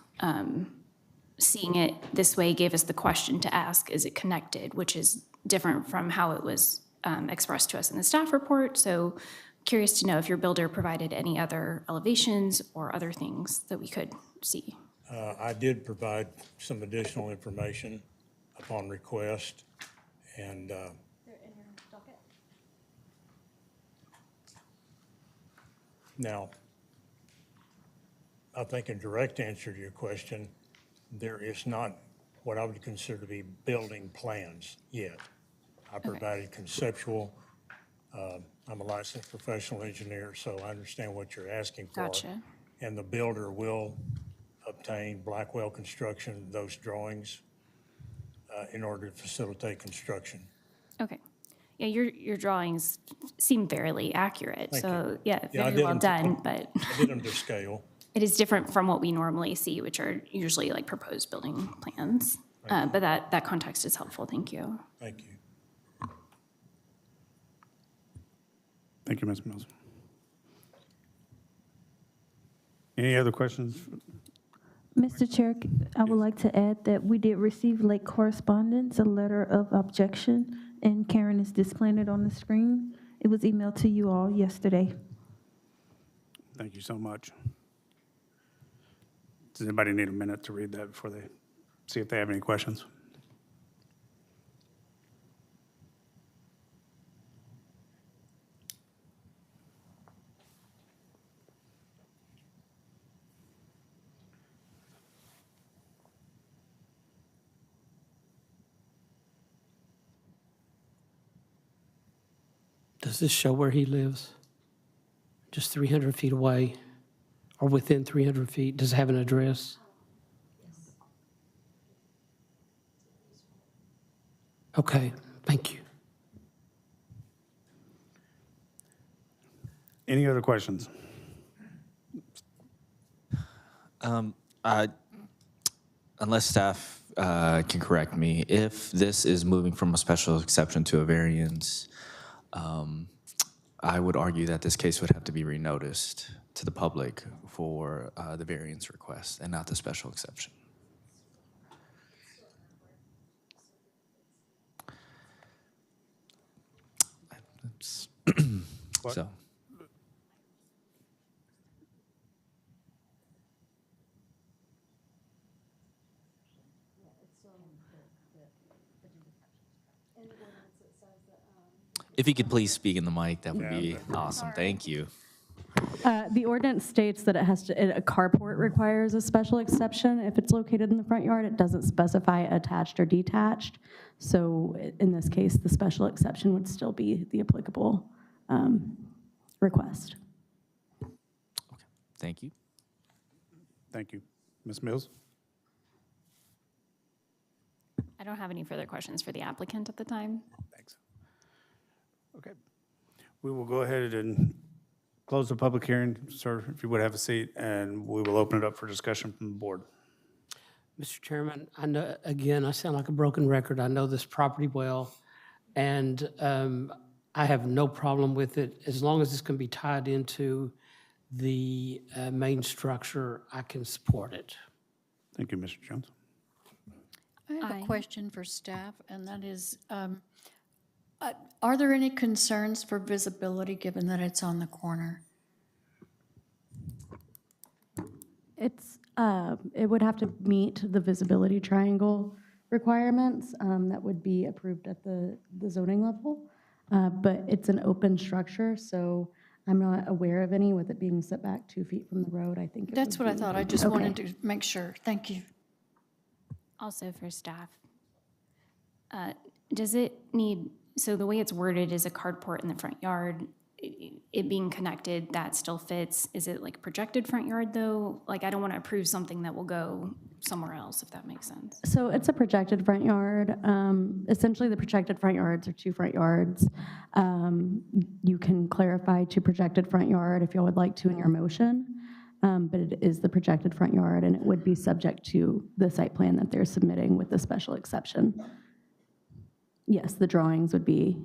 Seeing it this way gave us the question to ask, is it connected, which is different from how it was expressed to us in the staff report. So curious to know if your builder provided any other elevations or other things that we could see. I did provide some additional information upon request, and now, I think in direct answer to your question, there is not what I would consider to be building plans yet. I provided conceptual. I'm a licensed professional engineer, so I understand what you're asking for. Gotcha. And the builder will obtain Blackwell Construction those drawings in order to facilitate construction. Okay. Yeah, your drawings seem fairly accurate. Thank So you. yeah, Yeah, I very did well them done, but I did them to scale. it is different from what we normally see, which are usually like proposed building plans. But that context is helpful. Thank you. Thank you. Thank you, Ms. Mills. Any other questions? Mr. Chair, I would like to add that we did receive late correspondence, a letter of objection, and Karen is displaying it on the screen. It was emailed to you all yesterday. Thank you so much. Does anybody need a minute to read that before they see if they have any questions? Does this show where he lives? Just 300 feet away or within 300 feet? Does it have an address? Okay, thank you. Any other questions? Unless staff can correct me, if this is moving from a special exception to a variance, I would argue that this case would have to be renoticed to the public for the variance request and not the special exception. So. If you could please speak in the mic, that would be awesome. Thank you. The ordinance states that a carport requires a special exception if it's located in the front yard. It doesn't specify attached or detached. So in this case, the special exception would still be the applicable request. Thank you. Thank you. Ms. Mills? I don't have any further questions for the applicant at the time. Thanks. Okay. We will go ahead and close the public hearing. Sir, if you would have a seat, and we will open it up for discussion from the board. Mr. Chairman, I know, again, I sound like a broken record. I know this property well, and I have no problem with it. As long as this can be tied into the main structure, I can support it. Thank you, Mr. Jones. I have a question for staff, and that is, are there any concerns for visibility given that it's on the corner? It would have to meet the visibility triangle requirements that would be approved at the zoning level. But it's an open structure, so I'm not aware of any with it being set back 2 feet from the road. I think That's what I thought. I just wanted to make sure. Thank you. Also for staff, does it need, so the way it's worded is a carport in the front yard. it being connected, that still fits. Is it like projected front yard though? Like, I don't want to approve something that will go somewhere else, if that makes sense. So it's a projected front yard. Essentially, the projected front yards are 2 front yards. You can clarify to projected front yard if you would like to in your motion, but it is the projected front yard, and it would be subject to the site plan that they're submitting with the special exception. Yes, the drawings would be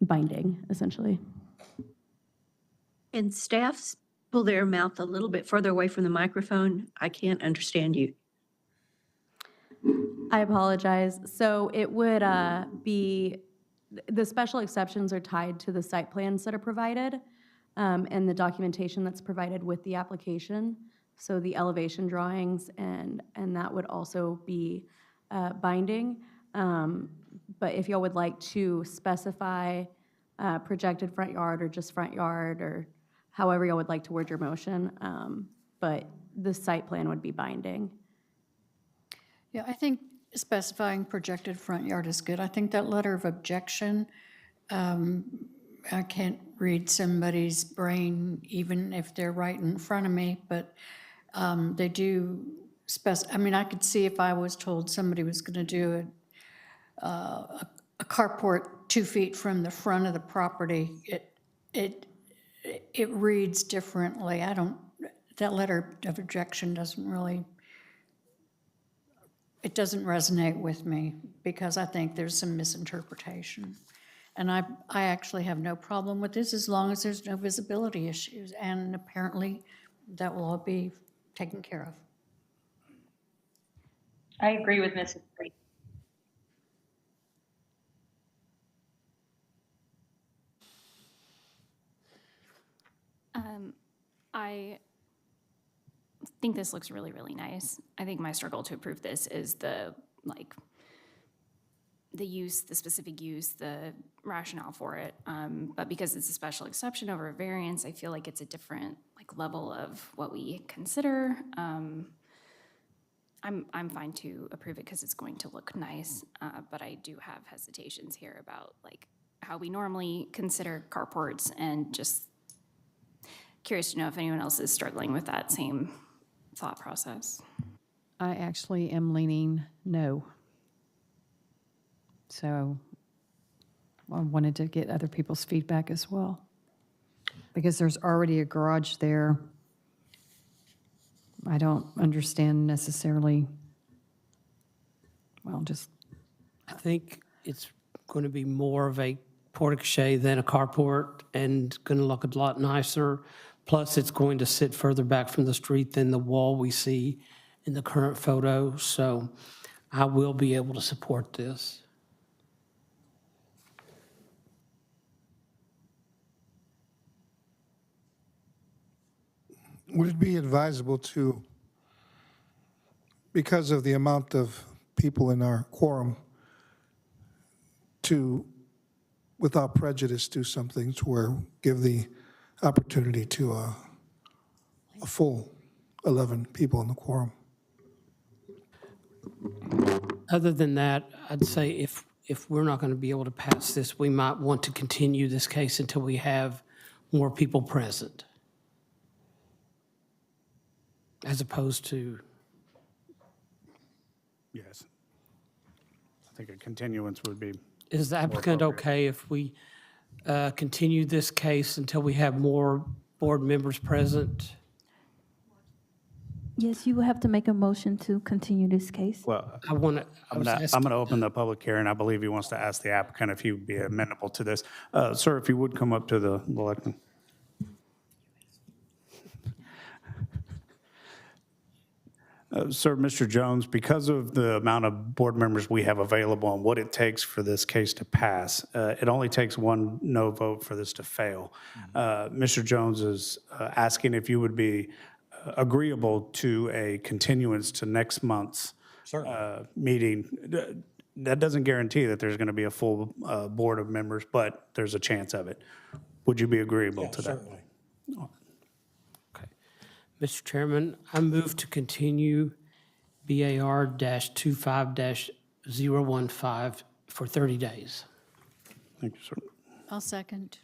binding, essentially. And staffs pull their mouth a little bit further away from the microphone. I can't understand you. I apologize. So it would be, the special exceptions are tied to the site plans that are provided and the documentation that's provided with the application. So the elevation drawings and that would also be binding. But if y'all would like to specify projected front yard or just front yard or however y'all would like to word your motion, but the site plan would be binding. Yeah, I think specifying projected front yard is good. I think that letter of objection, I can't read somebody's brain even if they're right in front of me, but they do I mean, I could see if I was told somebody was going to do a carport 2 feet from the front of the property, it reads differently. That letter of objection doesn't really, it doesn't resonate with me because I think there's some misinterpretation. And I actually have no problem with this as long as there's no visibility issues. And apparently that will all be taken care of. I agree with Mrs. Green. I think this looks really, really nice. I think my struggle to approve this is the use, the specific use, the rationale for it. But because it's a special exception over a variance, I feel like it's a different level of what we consider. I'm fine to approve it because it's going to look nice, but I do have hesitations here about how we normally consider carports, and just curious to know if anyone else is struggling with that same thought process. I actually am leaning no. So I wanted to get other people's feedback as well. Because there's already a garage there. I don't understand necessarily, well, just. I think it's going to be more of a porte-cochere than a carport and going to look a lot nicer. Plus, it's going to sit further back from the street than the wall we see in the current photo. So I will be able to support this. Would it be advisable to, because of the amount of people in our quorum, to, without prejudice, do something to where give the opportunity to a full 11 people in the quorum? Other than that, I'd say if we're not going to be able to pass this, we might want to continue this case until we have more people present, as opposed to. Yes. I think a continuance would be. Is the applicant okay if we continue this case until we have more board members present? Yes, you will have to make a motion to continue this case. Well, I'm going to open the public hearing. I believe he wants to ask the applicant if he would be amenable to this. Sir, if you would come up to the lectern. Sir, Mr. Jones, because of the amount of board members we have available and what it takes for this case to pass, it only takes one no vote for this to fail. Mr. Jones is asking if you would be agreeable to a continuance to next month's meeting. That doesn't guarantee that there's going to be a full board of members, but there's a chance of it. Would you be agreeable to that? Certainly. Mr. Chairman, I move to continue BAR-25-015 for 30 days. Thank you, sir. I'll second.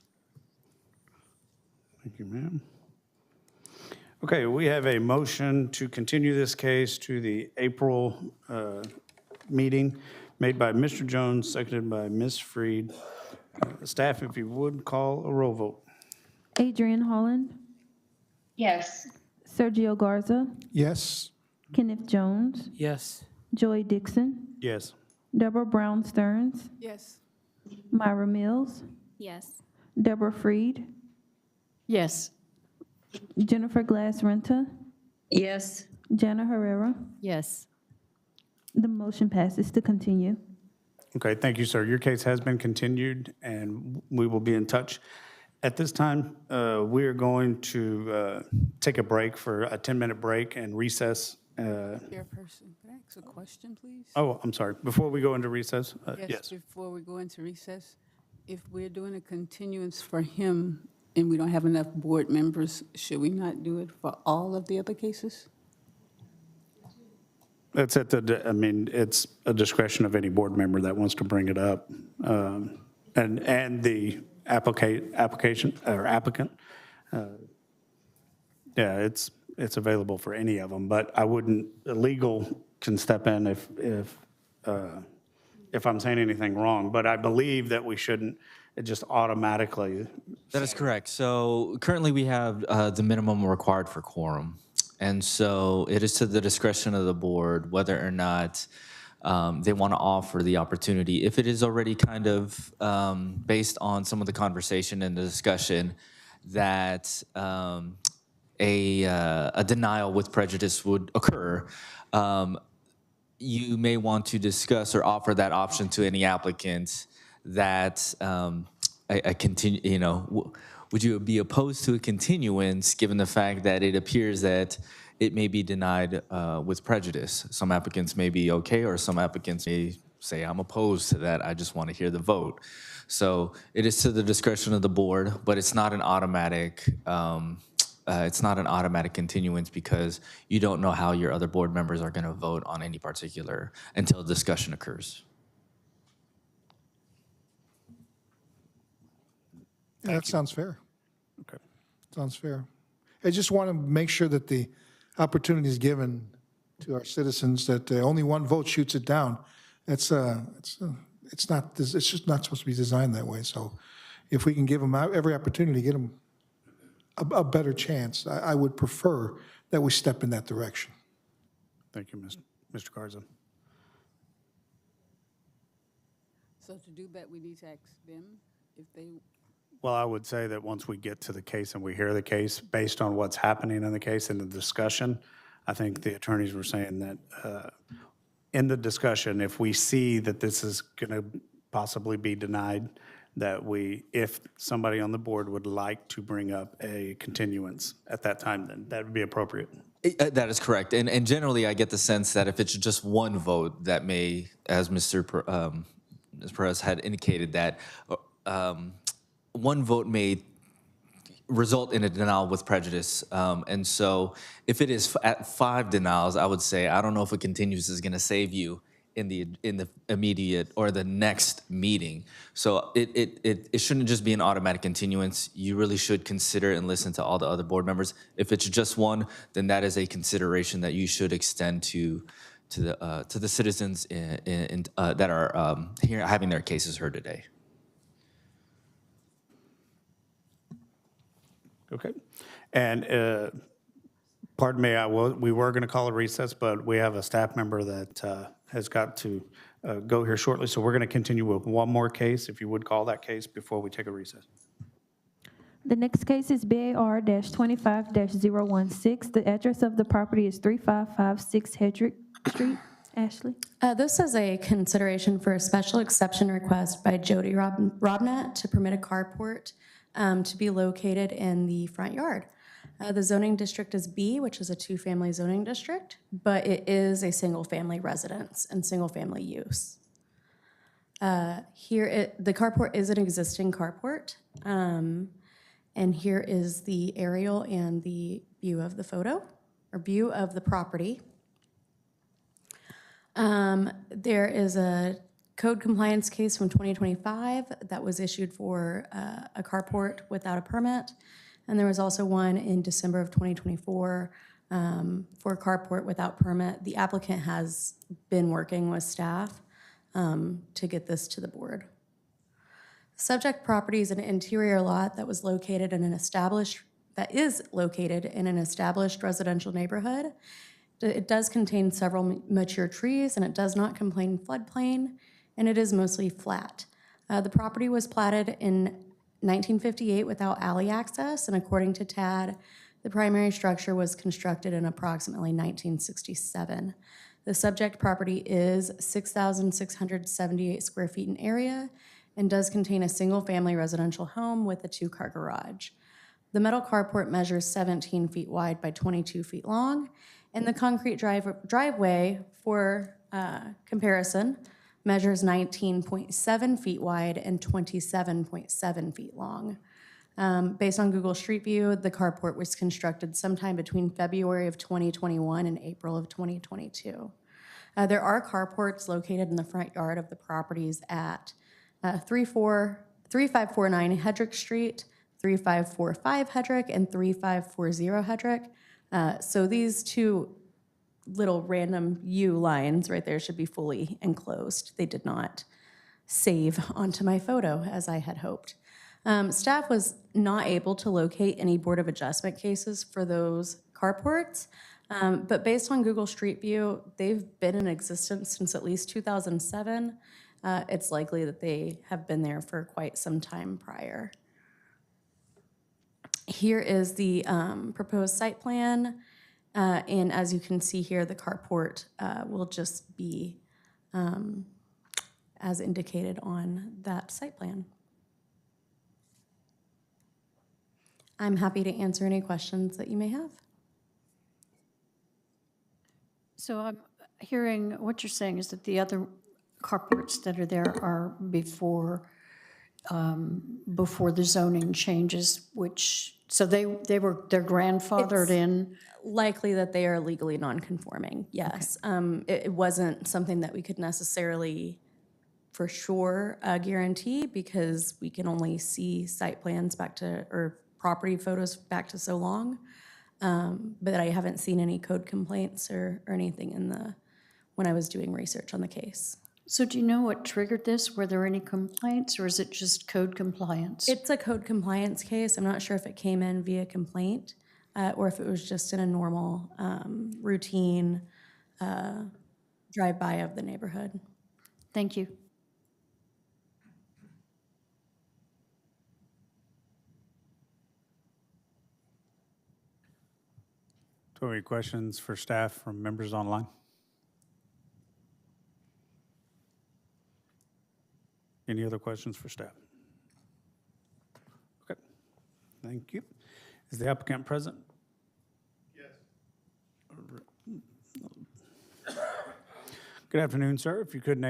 Thank you, ma'am. Okay, we have a motion to continue this case to the April meeting made by Mr. Jones, seconded by Ms. Freed. Staff, if you would, call a roll vote. Adrian Holland, Yes. Sergio Garza, Yes. Kenneth Jones, Yes. Joy Dixon, Yes. Deborah Brown Stearns, Yes. Myra Mills, Yes. Deborah Freed, Yes. Jennifer Glass Renta, Yes. Jana Herrera. Yes. The motion passes to continue. Okay, thank you, sir. Your case has been continued, and we will be in touch. At this time, we are going to take a break for a 10-minute break and recess. Chairperson, could I ask a question, please? Oh, I'm sorry. Before we go into recess? Yes. Before we go into recess, if we're doing a continuance for him and we don't have enough board members, should we not do it for all of the other cases? That's at I mean, it's a discretion of any board member that wants to bring it up. And the application or applicant. Yeah, it's available for any of them, but I wouldn't, legal can step in if I'm saying anything wrong, but I believe that we shouldn't just automatically. That is correct. So currently we have the minimum required for quorum. And so it is to the discretion of the board whether or not they want to offer the opportunity. If it is already kind of based on some of the conversation and the discussion that a denial with prejudice would occur, you may want to discuss or offer that option to any applicant that a continue, you know, would you be opposed to a continuance given the fact that it appears that it may be denied with prejudice? Some applicants may be okay, or some applicants may say, I'm opposed to that, I just want to hear the vote. So it is to the discretion of the board, but it's not an automatic continuance because you don't know how your other board members are going to vote on any particular until discussion occurs. Yeah, that sounds fair. Okay. Sounds fair. I just want to make sure that the opportunity is given to our citizens, that only one vote shoots it down. It's just not supposed to be designed that way. So if we can give them every opportunity, get them a better chance, I would prefer that we step in that direction. Thank you, Mr. Garza. So to do that, we need to ask them if they. Well, I would say that once we get to the case and we hear the case, based on what's happening in the case and the discussion, I think the attorneys were saying that in the discussion, if we see that this is going to possibly be denied, that if somebody on the board would like to bring up a continuance at that time, then that would be appropriate. That is correct. And generally, I get the sense that if it's just one vote, that may, as Mr. Perez had indicated, that one vote may result in a denial with prejudice. And so if it is at 5 denials, I would say, I don't know if a continuance is going to save you in the immediate or the next meeting. So it shouldn't just be an automatic continuance. You really should consider and listen to all the other board members. If it's just one, then that is a consideration that you should extend to the citizens that are here having their cases heard today. Okay. And pardon me, we were going to call a recess, but we have a staff member that has got to go here shortly. So we're going to continue with one more case, if you would call that case before we take a recess. The next case is BAR-25-016. The address of the property is 3556 Hedrick Street. Ashley? This is a consideration for a special exception request by Jody Robnett to permit a carport to be located in the front yard. The zoning district is B, which is a 2-family zoning district, but it is a single-family residence and single-family use. The carport is an existing carport, and here is the aerial and the view of the photo, or view of the property. There is a code compliance case from 2025 that was issued for a carport without a permit. And there was also one in December of 2024 for a carport without permit. The applicant has been working with staff to get this to the board. Subject property is an interior lot that is located in an established residential neighborhood. It does contain several mature trees, and it does not contain floodplain, and it is mostly flat. The property was platted in 1958 without alley access, and according to TAD, the primary structure was constructed in approximately 1967. The subject property is 6,678 square feet in area and does contain a single-family residential home with a 2-car garage. The metal carport measures 17 feet wide by 22 feet long, and the concrete driveway, for comparison, measures 19.7 feet wide and 27.7 feet long. Based on Google Street View, the carport was constructed sometime between February of 2021 and April of 2022. There are carports located in the front yard of the properties at 3549 Hedrick Street, 3545 Hedrick, and 3540 Hedrick. So these two little random U lines right there should be fully enclosed. They did not save onto my photo as I had hoped. Staff was not able to locate any Board of Adjustment cases for those carports, but based on Google Street View, they've been in existence since at least 2007. It's likely that they have been there for quite some time prior. Here is the proposed site plan, and as you can see here, the carport will just be as indicated on that site plan. I'm happy to answer any questions that you may have. So I'm hearing what you're saying is that the other carports that are there are before the zoning changes, so they're grandfathered in? Likely that they are legally non-conforming, yes. Okay. It wasn't something that we could necessarily for sure guarantee, because we can only see site plans back to, or property photos back to so long. But I haven't seen any code complaints or anything when I was doing research on the case. So do you know what triggered this? Were there any complaints, or is it just code compliance? It's a code compliance case. I'm not sure if it came in via complaint or if it was just in a normal routine drive-by of the neighborhood. Thank you. Do we have any questions for staff from members online? Any other questions for staff? Okay, thank you. Is the applicant present? Yes. Good afternoon, sir. If you could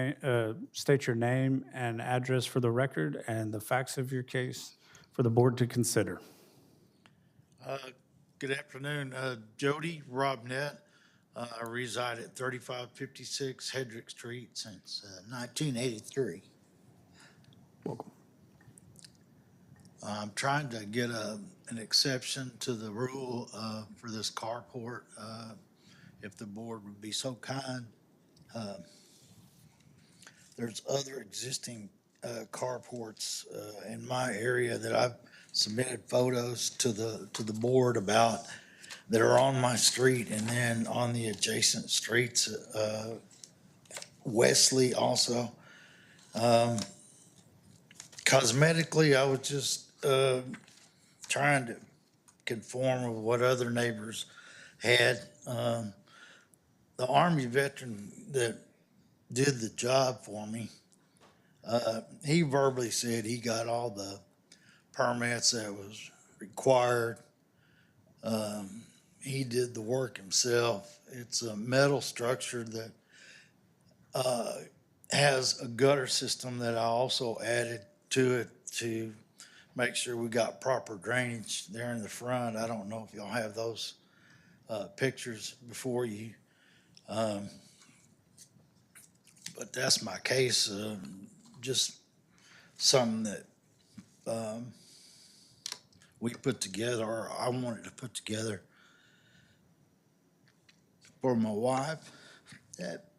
state your name and address for the record and the facts of your case for the board to consider. Good afternoon, Jody Robnett. I reside at 3556 Hedrick Street since 1983. Welcome. I'm trying to get an exception to the rule for this carport, if the board would be so kind. There's other existing carports in my area that I've submitted photos to the board about that are on my street, and then on the adjacent streets, Wesley also. Cosmetically, I was just trying to conform with what other neighbors had. The Army veteran that did the job for me, he verbally said he got all the permits that was required. He did the work himself. It's a metal structure that has a gutter system that I also added to it to make sure we got proper drainage there in the front. I don't know if y'all have those pictures before you. But that's my case, just something that we put together, or I wanted to put together for my wife, that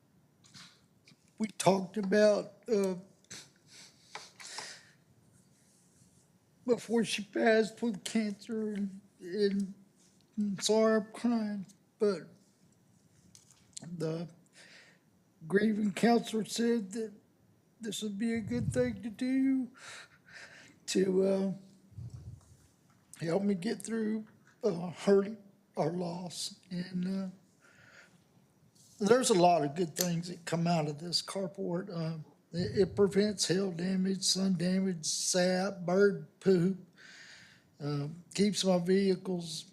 we talked about before she passed with cancer, and sorry I'm crying, but the grieving counselor said that this would be a good thing to do to help me get through our loss. And there's a lot of good things that come out of this carport. It prevents hail damage, sun damage, sap, bird poop, keeps my vehicles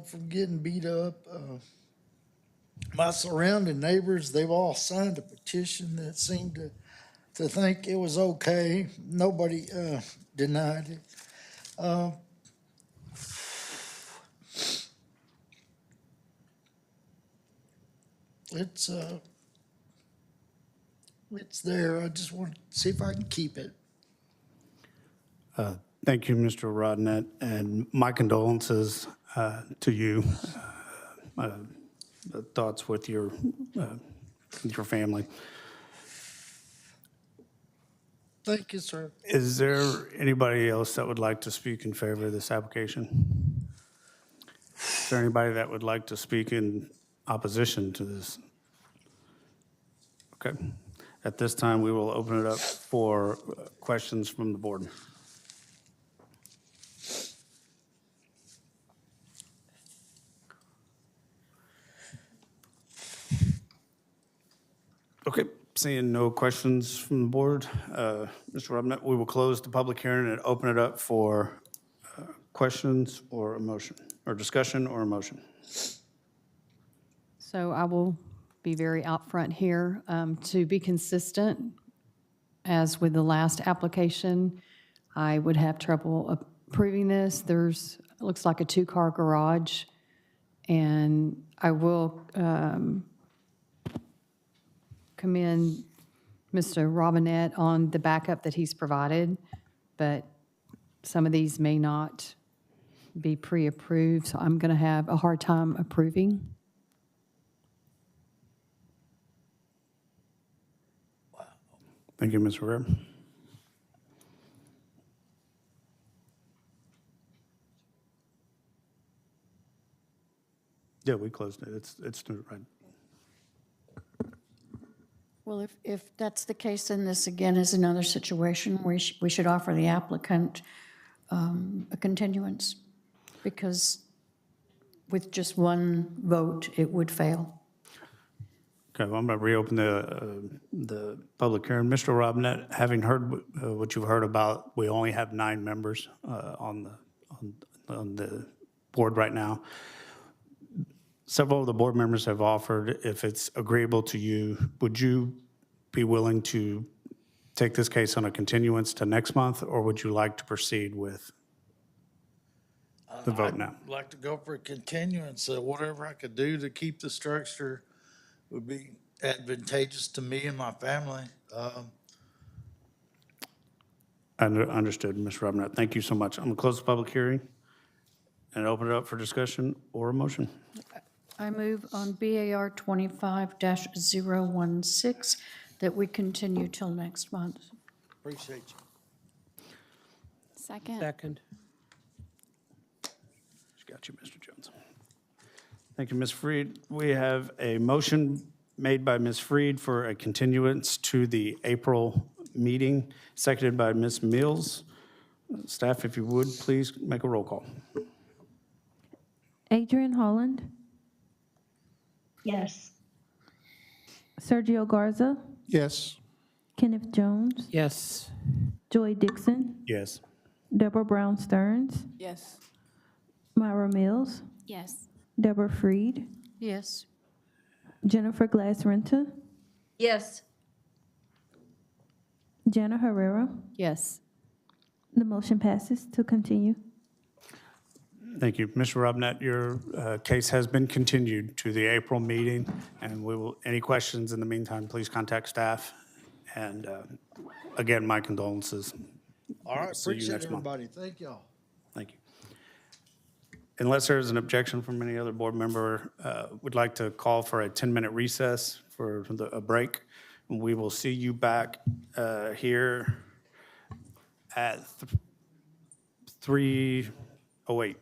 from getting beat up. My surrounding neighbors, they've all signed a petition that seemed to think it was okay. Nobody denied it. It's there. I just want to see if I can keep it. Thank you, Mr. Rodnett, and my condolences to you. Thoughts with your family. Thank you, sir. Is there anybody else that would like to speak in favor of this application? Is there anybody that would like to speak in opposition to this? Okay. At this time, we will open it up for questions from the board. Okay, seeing no questions from the board, Mr. Robinette, we will close the public hearing and open it up for questions or a motion, or discussion or a motion. So I will be very out front here. To be consistent, as with the last application, I would have trouble approving this. There's, looks like a two-car garage, and I will commend Mr. Robinette on the backup that he's provided, but some of these may not be pre-approved, so I'm going to have a hard time approving. Thank you, Ms. Rivera. Yeah, we closed it. It's right. Well, if that's the case, then this again is another situation where we should offer the applicant a continuance, because with just one vote, it would fail. Okay, well, I'm going to reopen the public hearing. Mr. Robinette, having heard what you've heard about, we only have 9 members on the board right now. Several of the board members have offered, if it's agreeable to you, would you be willing to take this case on a continuance to next month, or would you like to proceed with the vote now? I'd like to go for a continuance. Whatever I could do to keep the structure would be advantageous to me and my family. Understood, Ms. Robinette. Thank you so much. I'm going to close the public hearing and open it up for discussion or a motion. I move on BAR 25-016 that we continue till next month. Appreciate you. Second. Second. Got you, Mr. Jones. Thank you, Ms. Freed. We have a motion made by Ms. Freed for a continuance to the April meeting, seconded by Ms. Mills. Staff, if you would, please make a roll call. Adrian Holland, Yes. Sergio Garza, Yes. Kenneth Jones, Yes. Joy Dixon, Yes. Deborah Brown Stearns, Yes. Myra Mills, Yes. Deborah Freed, Yes. Jennifer Glass-Renta, Yes. Jana Herrera. Yes. The motion passes to continue. Thank you. Mr. Robinette, your case has been continued to the April meeting, and we will, any questions in the meantime, please contact staff. And again, my condolences. All right, See you appreciate next month. everybody. Thank y'all. Thank you. Unless there is an objection from any other board member, would like to call for a 10-minute recess for a break. We will see you back here at 3:08.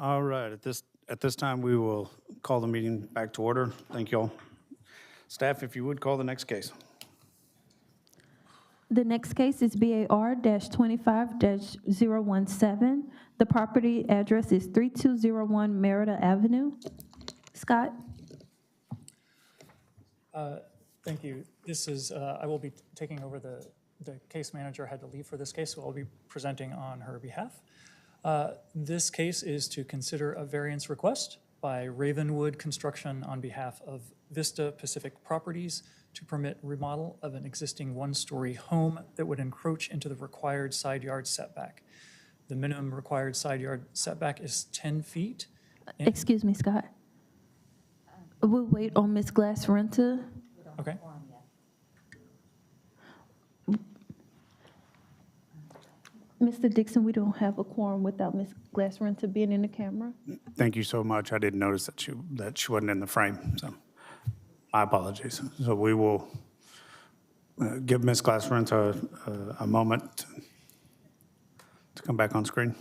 All right, at this time, we will call the meeting back to order. Thank you all. Staff, if you would call the next case. The next case is BAR-25-017. The property address is 3201 Merida Avenue. Scott? Thank you. This is, I will be taking over the case manager had to leave for this case, so I'll be presenting on her behalf. This case is to consider a variance request by Ravenwood Construction on behalf of Vista Pacific Properties to permit remodel of an existing one-story home that would encroach into the required side yard setback. The minimum required side yard setback is 10 feet. Excuse me, Scott. We'll wait on Ms. Glass-Renta. Okay. Mr. Dixon, we don't have a quorum without Ms. Glass-Renta being in the camera. Thank you so much. I didn't notice that she wasn't in the frame, so my apologies. So we will give Ms. Glass-Renta a moment to come back on screen.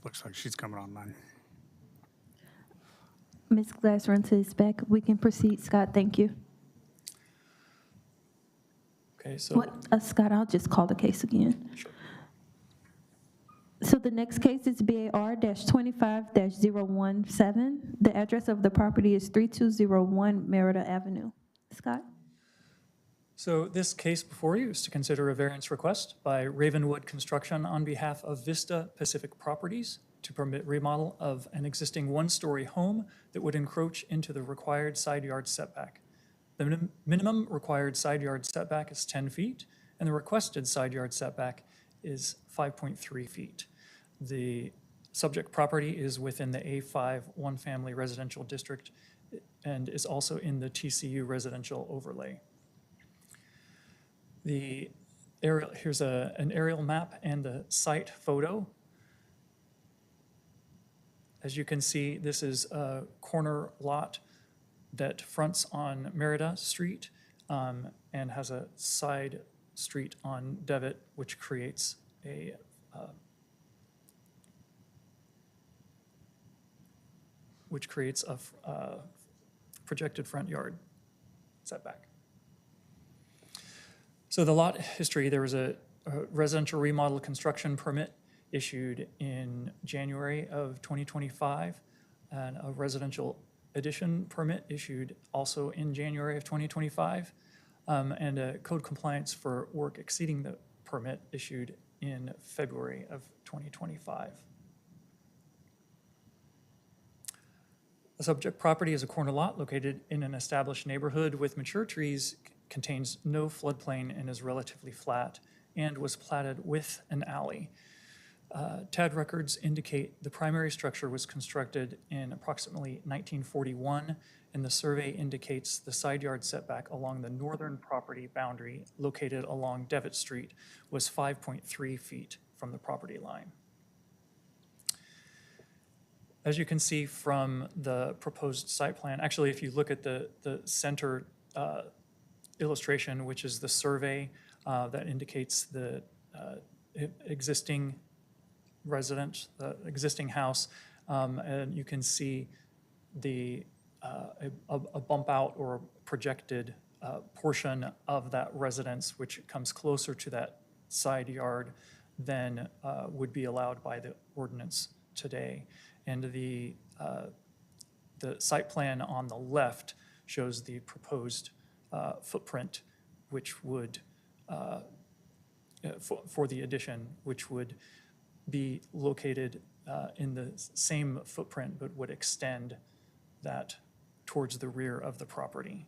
Looks like she's coming online. Ms. Glass-Renta is back. We can proceed, Scott. Thank you. Okay, so. What, Scott, I'll just call the case again. Sure. So the next case is BAR-25-017. The address of the property is 3201 Merida Avenue. Scott? So this case before you is to consider a variance request by Ravenwood Construction on behalf of Vista Pacific Properties to permit remodel of an existing one-story home that would encroach into the required side yard setback. The minimum required side yard setback is 10 feet, and the requested side yard setback is 5.3 feet. The subject property is within the A5 one-family residential district and is also in the TCU residential overlay. Here's an aerial map and a site photo. As you can see, this is a corner lot that fronts on Merida Street and has a side street on Devitt, which creates a projected front yard setback. So the lot history, there was a residential remodel construction permit issued in January of 2025, and a residential addition permit issued also in January of 2025, and a code compliance for work exceeding the permit issued in February of 2025. The subject property is a corner lot located in an established neighborhood with mature trees, contains no floodplain and is relatively flat, and was platted with an alley. TAD records indicate the primary structure was constructed in approximately 1941, and the survey indicates the side yard setback along the northern property boundary located along Devitt Street was 5.3 feet from the property line. As you can see from the proposed site plan, actually, if you look at the center illustration, which is the survey that indicates the existing resident, the existing house, and you can see the a bump out or projected portion of that residence, which comes closer to that side yard than would be allowed by the ordinance today. And the site plan on the left shows the proposed footprint, which would, for the addition, which would be located in the same footprint, but would extend that towards the rear of the property.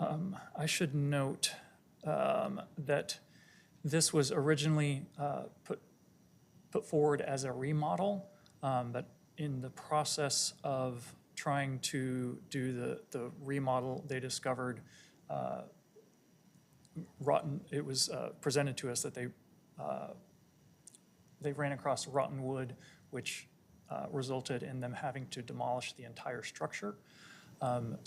I should note that this was originally put put forward as a remodel, but in the process of trying to do the remodel, they discovered it was presented to us that they ran across rotten wood, which resulted in them having to demolish the entire structure. But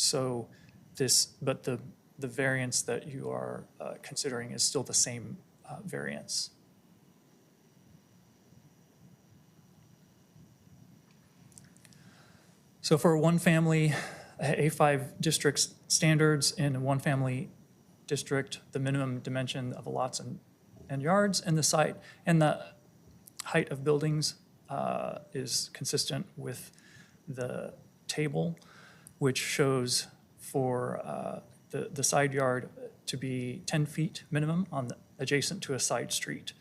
the variance that you are considering is still the same variance. So for one family, A5 district standards in a one-family district, the minimum dimension of lots and yards and the site and the height of buildings is consistent with the table, which shows for the side yard to be 10 feet minimum adjacent to a side street.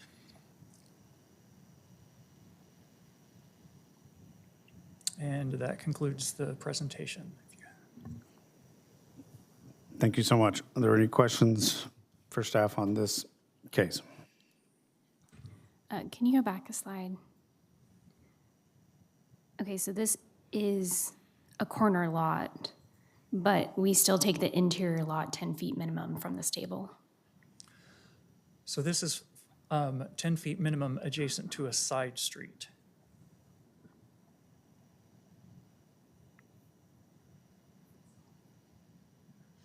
And that concludes the presentation. Thank you so much. Are there any questions for staff on this case? Can you go back a slide? Okay, so this is a corner lot, but we still take the interior lot 10 feet minimum from this table. So this is 10 feet minimum adjacent to a side street.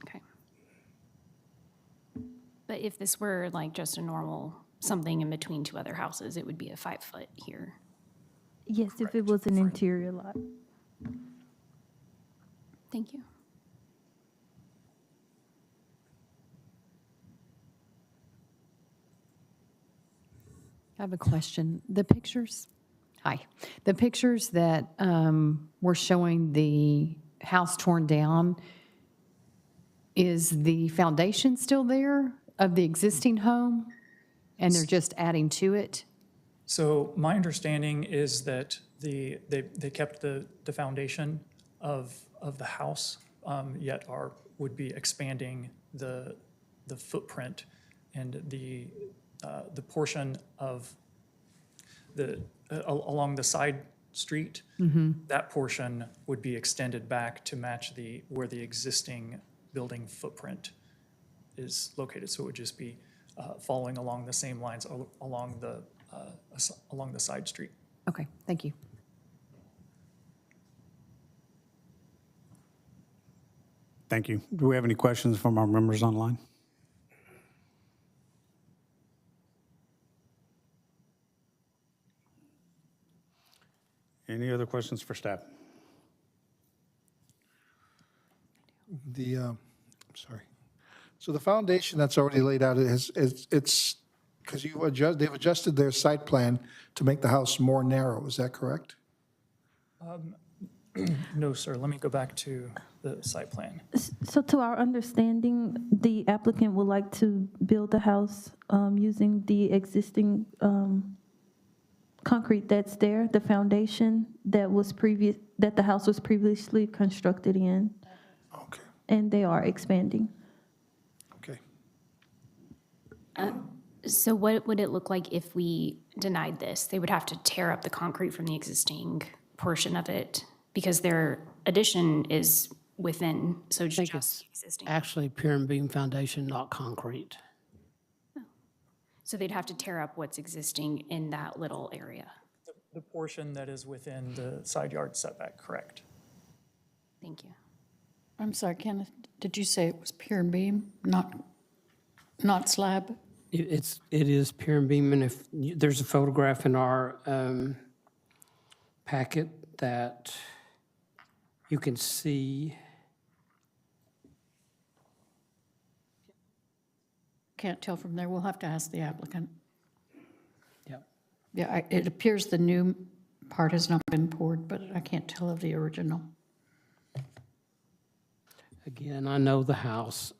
Okay. But if this were like just a normal, something in between two other houses, it would be a 5 foot here. Yes, if it was an interior lot. Thank you. I have a question. The pictures that were showing the house torn down, is the foundation still there of the existing home? And they're just adding to it? So my understanding is that they kept the foundation of the house, yet would be expanding the footprint and the portion of along the side street. That portion would be extended back to match where the existing building footprint is located. So it would just be following along the same lines along the side street. Okay, thank you. Thank you. Do we have any questions from our members online? Any other questions for staff? I'm sorry. So the foundation that's already laid out, it's because they've adjusted their site plan to make the house more narrow, is that correct? No, sir. Let me go back to the site plan. So to our understanding, the applicant would like to build the house using the existing concrete that's there, the foundation that the house was previously constructed in. Okay. And they are expanding. Okay. So what would it look like if we denied this? They would have to tear up the concrete from the existing portion of it because their addition is within, so I think just it's existing. actually pier and beam foundation, not concrete. So they'd have to tear up what's existing in that little area. The portion that is within the side yard setback, correct? Thank you. I'm sorry, Kenneth, did you say it was pier and beam, not slab? It is pier and beam, and if there's a photograph in our packet that you can see. Can't tell from there. We'll have to ask the applicant. Yep. Yeah, it appears the new part has not been poured, but I can't tell of the original. Again, I know the house.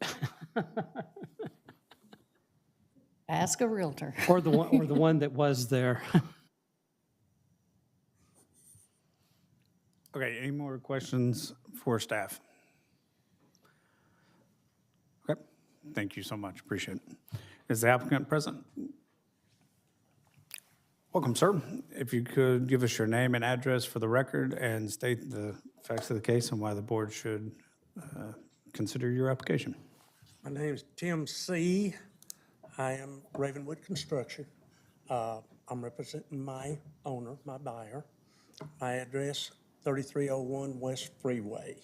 Ask a realtor. Or the one that was there. Okay, any more questions for staff? Okay, thank you so much, appreciate it. Is the applicant present? Welcome, sir. If you could give us your name and address for the record and state the facts of the case and why the board should consider your application. My name is Tim C. I am Ravenwood Construction. I'm representing my owner, my buyer. My address, 3301 West Freeway.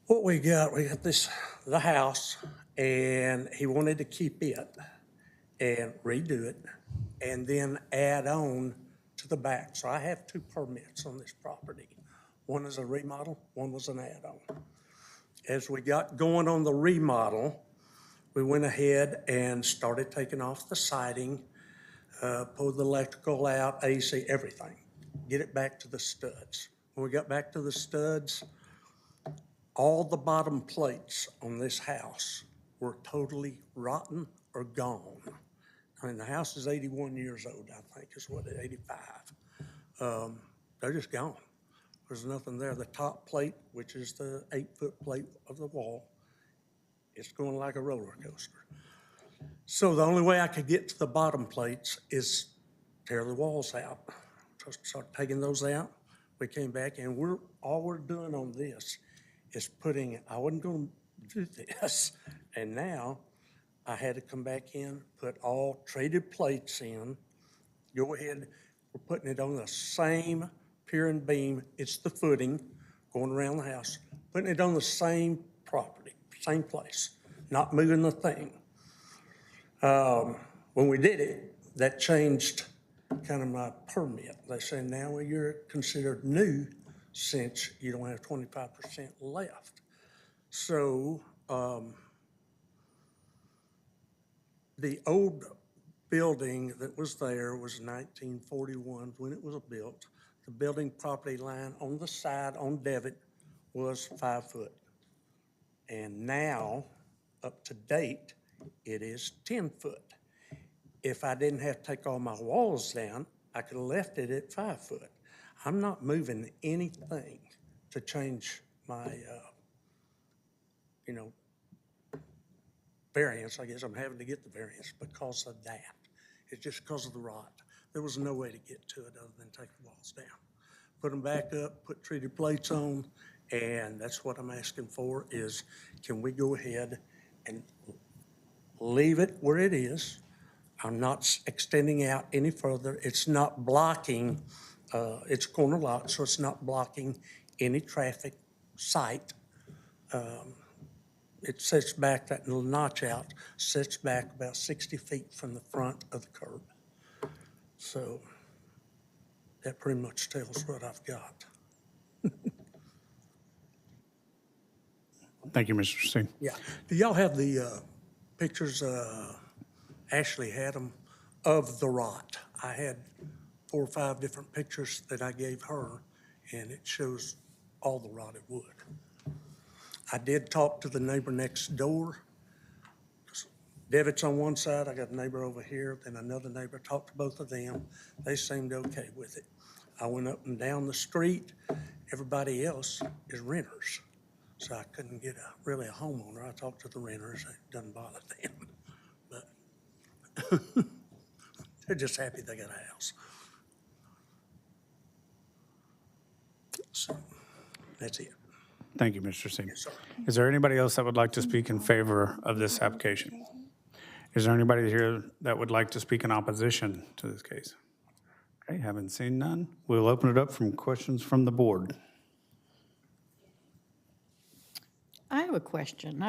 What we got the house, and he wanted to keep it and redo it, and then add on to the back. So I have 2 permits on this property. One is a remodel, one was an add-on. As we got going on the remodel, we went ahead and started taking off the siding, pulled the electrical out, AC, everything. Get it back to the studs. When we got back to the studs, all the bottom plates on this house were totally rotten or gone. I mean, the house is 81 years old, I think, is what, 85. They're just gone. There's nothing there. The top plate, which is the 8-foot plate of the wall, it's going like a roller coaster. So the only way I could get to the bottom plates is tear the walls out. So start taking those out. We came back, and all we're doing on this is I wasn't going to do this, and now I had to come back in, put all traded plates in. Go ahead, we're putting it on the same pier and beam. It's the footing going around the house, putting it on the same property, same place, not moving the thing. When we did it, that changed kind of my permit. They say now you're considered new since you don't have 25% left. So the old building that was there was 1941 when it was built. The building property line on the side on Devitt was 5 foot. And now, up to date, it is 10 foot. If I didn't have to take all my walls down, I could have left it at 5 foot. I'm not moving anything to change my, variance. I guess I'm having to get the variance because of that. It's just because of the rot. There was no way to get to it other than take the walls down. Put them back up, put treated plates on, and that's what I'm asking for is, can we go ahead and leave it where it is? I'm not extending out any further. It's not blocking, it's corner lot, so it's not blocking any traffic sight. It sets back, that little notch out, sets back about 60 feet from the front of the curb. So that pretty much tells what I've got. Thank you, Mr. Steen. Yeah. Do y'all have the pictures, Ashley had them, of the rot? I had 4 or 5 different pictures that I gave her, and it shows all the rotted wood. I did talk to the neighbor next door. Devitt's on one side, I got a neighbor over here, then another neighbor. Talked to both of them. They seemed okay with it. I went up and down the street. Everybody else is renters. So I couldn't get really a homeowner. I talked to the renters. It doesn't bother them. But they're just happy they got a house. So that's it. Thank you, Mr. Steen. Is there anybody else that would like to speak in favor of this application? Is there anybody here that would like to speak in opposition to this case? Okay, haven't seen none. We'll open it up from questions from the board. I have a question.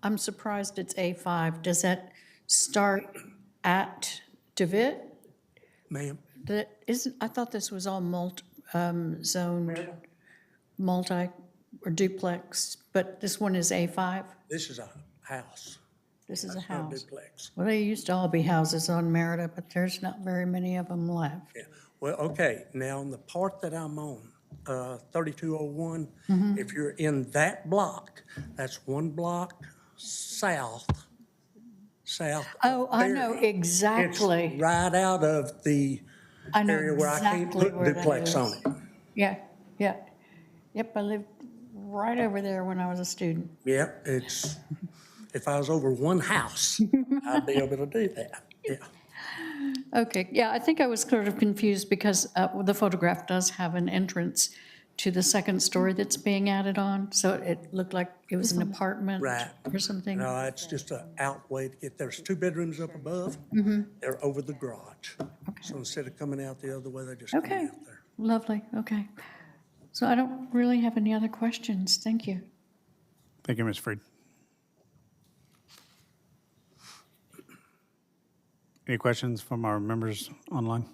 I'm surprised it's A5. Does that start at DeWitt? Ma'am? I thought this was all zoned multi or duplex, but this one is A5? This is a house. This is a That's not house. duplex. Well, they used to all be houses on Merida, but there's not very many of them left. Yeah. Well, okay, now on the part that I'm on, 3201, if you're in that block, that's one block south. Oh, I know exactly. It's right out of the I know area where I can't exactly put where that duplex is. on it. Yeah, yeah. Yep, I lived right over there when I was a student. Yeah, it's, if I was over one house, I'd be able to do that, yeah. Okay, yeah, I think I was sort of confused because the photograph does have an entrance to the second story that's being added on, so it looked like it was an apartment Right. or something. No, it's just an outway to get, there's 2 bedrooms up above. They're over the garage. So instead of coming out the other way, they're just coming Okay, out there. lovely, okay. So I don't really have any other questions, thank you. Thank you, Ms. Freed. Any questions from our members online?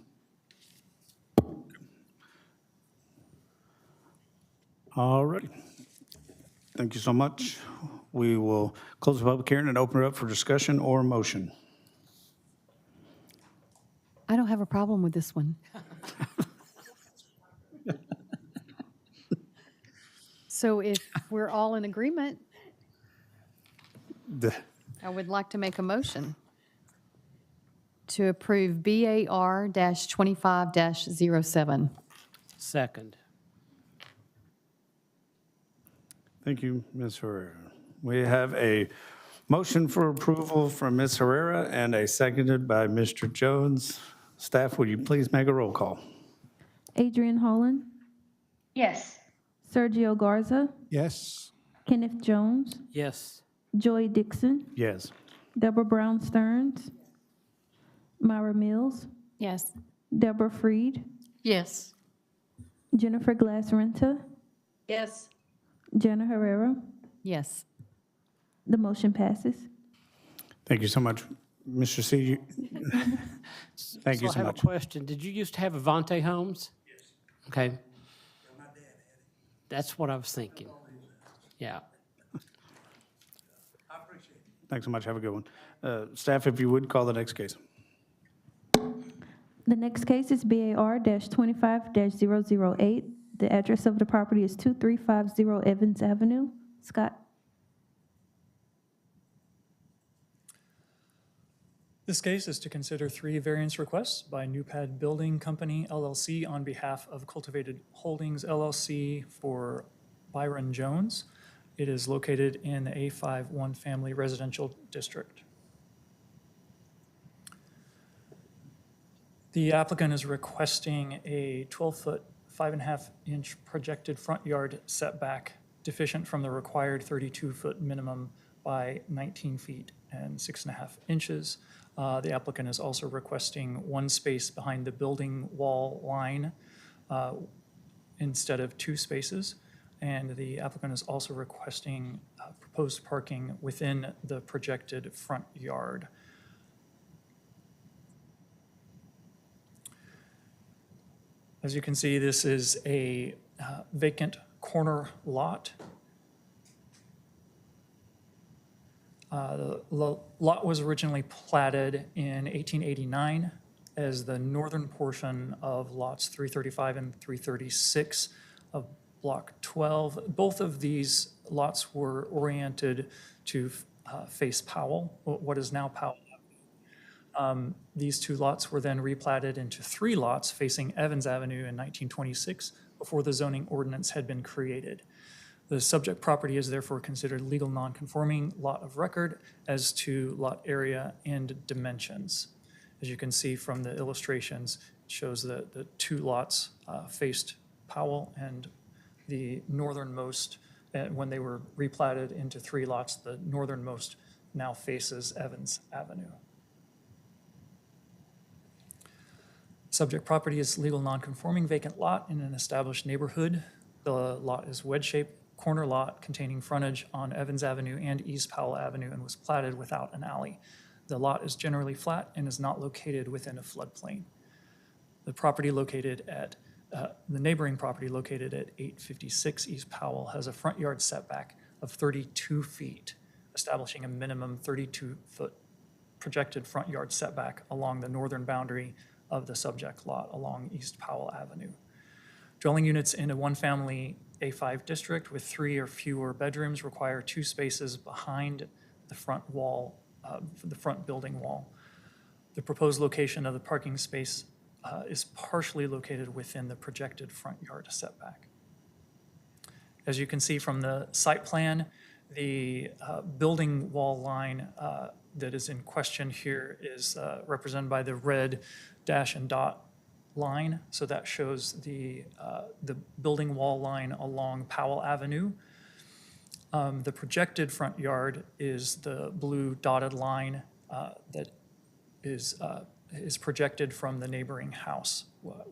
All right. Thank you so much. We will close the public hearing and open it up for discussion or motion. I don't have a problem with this one. So if we're all in agreement, I would like to make a motion to approve BAR-25-07. Second. Thank you, Ms. Herrera. We have a motion for approval from Ms. Herrera and a seconded by Mr. Jones. Staff, would you please make a roll call? Adrian Holland, Yes. Sergio Garza, Yes. Kenneth Jones, Yes. Joy Dixon, Yes. Deborah Brown Stearns, Myra Mills, Yes. Deborah Freed, Yes. Jennifer Glass-Renta, Yes. Jana Herrera. Yes. The motion passes. Thank you so much. Mr. C, thank you I so have much. a question. Did you used to have Avante Homes? Yes. Okay. That's what I was thinking. Yeah. Thanks so much. Have a good one. Staff, if you would, call the next case. The next case is BAR-25-008. The address of the property is 2350 Evans Avenue. Scott? This case is to consider 3 variance requests by Newpad Building Company LLC on behalf of Cultivated Holdings LLC for Byron Jones. It is located in the A5 one-family residential district. The applicant is requesting a 12-foot, 5.5-inch projected front yard setback deficient from the required 32-foot minimum by 19 feet and 6.5 inches. The applicant is also requesting 1 space behind the building wall line instead of 2 spaces. And the applicant is also requesting proposed parking within the projected front yard. As you can see, this is a vacant corner lot. The lot was originally platted in 1889 as the northern portion of lots 335 and 336 of Block 12. Both of these lots were oriented to face Powell, what is now Powell. These 2 lots were then replatted into 3 lots facing Evans Avenue in 1926 before the zoning ordinance had been created. The subject property is therefore considered legal non-conforming lot of record as to lot area and dimensions. As you can see from the illustrations, it shows that the 2 lots faced Powell, and the northernmost, when they were replatted into 3 lots, the northernmost now faces Evans Avenue. Subject property is legal non-conforming vacant lot in an established neighborhood. The lot is wedge-shaped corner lot containing frontage on Evans Avenue and East Powell Avenue and was platted without an alley. The lot is generally flat and is not located within a floodplain. The property located at, the neighboring property located at 856 East Powell has a front yard setback of 32 feet, establishing a minimum 32-foot projected front yard setback along the northern boundary of the subject lot along East Powell Avenue. Dwelling units in a one-family A5 district with 3 or fewer bedrooms require 2 spaces behind the front wall, the front building wall. The proposed location of the parking space is partially located within the projected front yard setback. As you can see from the site plan, the building wall line that is in question here is represented by the red dash and dot line. So that shows the building wall line along Powell Avenue. The projected front yard is the blue dotted line that is projected from the neighboring house,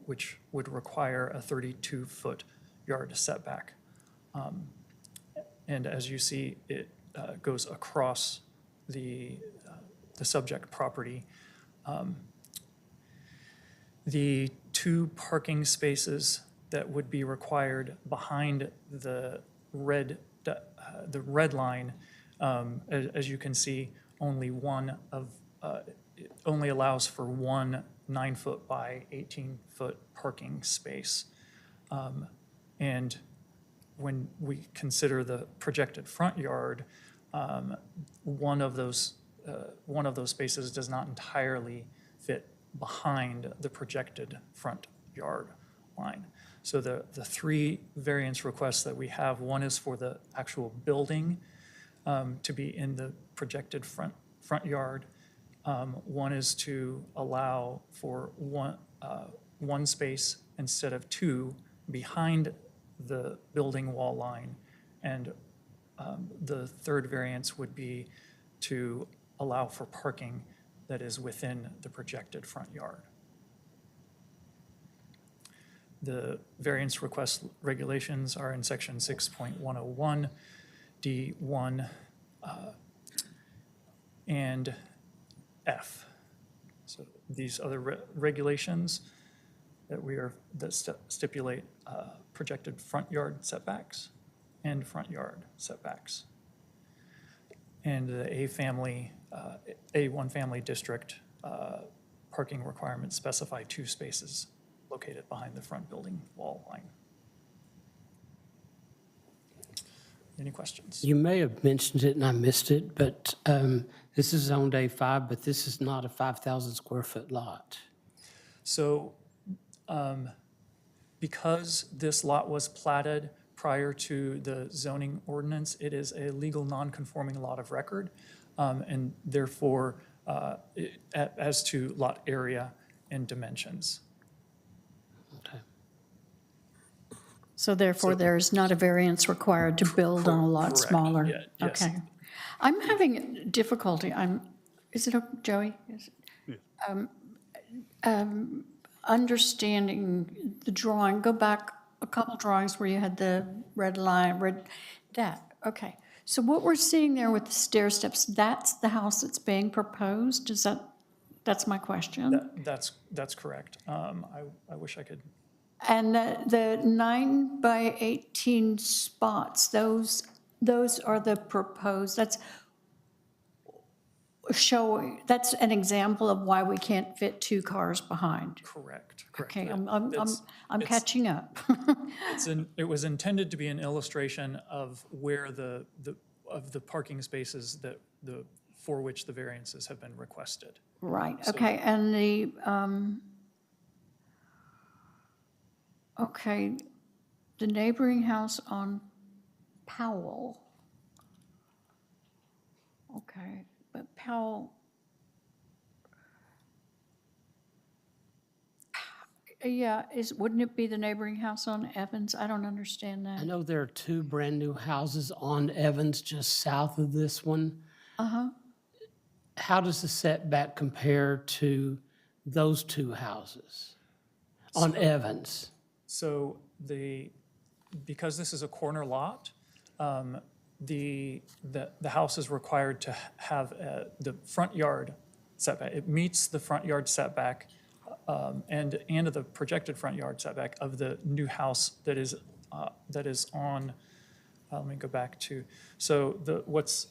which would require a 32-foot yard setback. And as you see, it goes across the subject property. The 2 parking spaces that would be required behind the red line, as you can see, only it only allows for one 9-foot by 18-foot parking space. And when we consider the projected front yard, one of those spaces does not entirely fit behind the projected front yard line. So the 3 variance requests that we have, one is for the actual building to be in the projected front yard. One is to allow for one space instead of 2 behind the building wall line. And the third variance would be to allow for parking that is within the projected front yard. The variance request regulations are in section 6.101, D1, and F. So these other regulations that stipulate projected front yard setbacks and front yard setbacks. And the A1 family district parking requirements specify 2 spaces located behind the front building wall line. Any questions? You may have mentioned it and I missed it, but this is zoned A5, but this is not a 5,000 square foot lot. So because this lot was platted prior to the zoning ordinance, it is a legal non-conforming lot of record, and therefore, as to lot area and dimensions. So therefore, there is not a variance required to build on a lot Correct. smaller? Yeah, yes. Okay. I'm having difficulty, is it, Joey? Understanding the drawing, go back a couple drawings where you had the red line, okay. So what we're seeing there with the stair steps, that's the house that's being proposed? That's my question? That's correct. I wish I could. And the 9 by 18 spots, those are the proposed, that's an example of why we can't fit 2 cars behind. Correct. Okay, I'm catching up. It was intended to be an illustration of where the parking spaces for which the variances have been requested. Right, So- okay, and the neighboring house on Powell. Okay, but Powell, yeah, wouldn't it be the neighboring house on Evans? I don't understand I that. know there are 2 brand-new houses on Evans just south of this one. Uh-huh. How does the setback compare to those 2 houses on Evans? So because this is a corner lot, the house is required to have the front yard setback. It meets the front yard setback and the projected front yard setback of the new house that is on. Let me go back to, so what's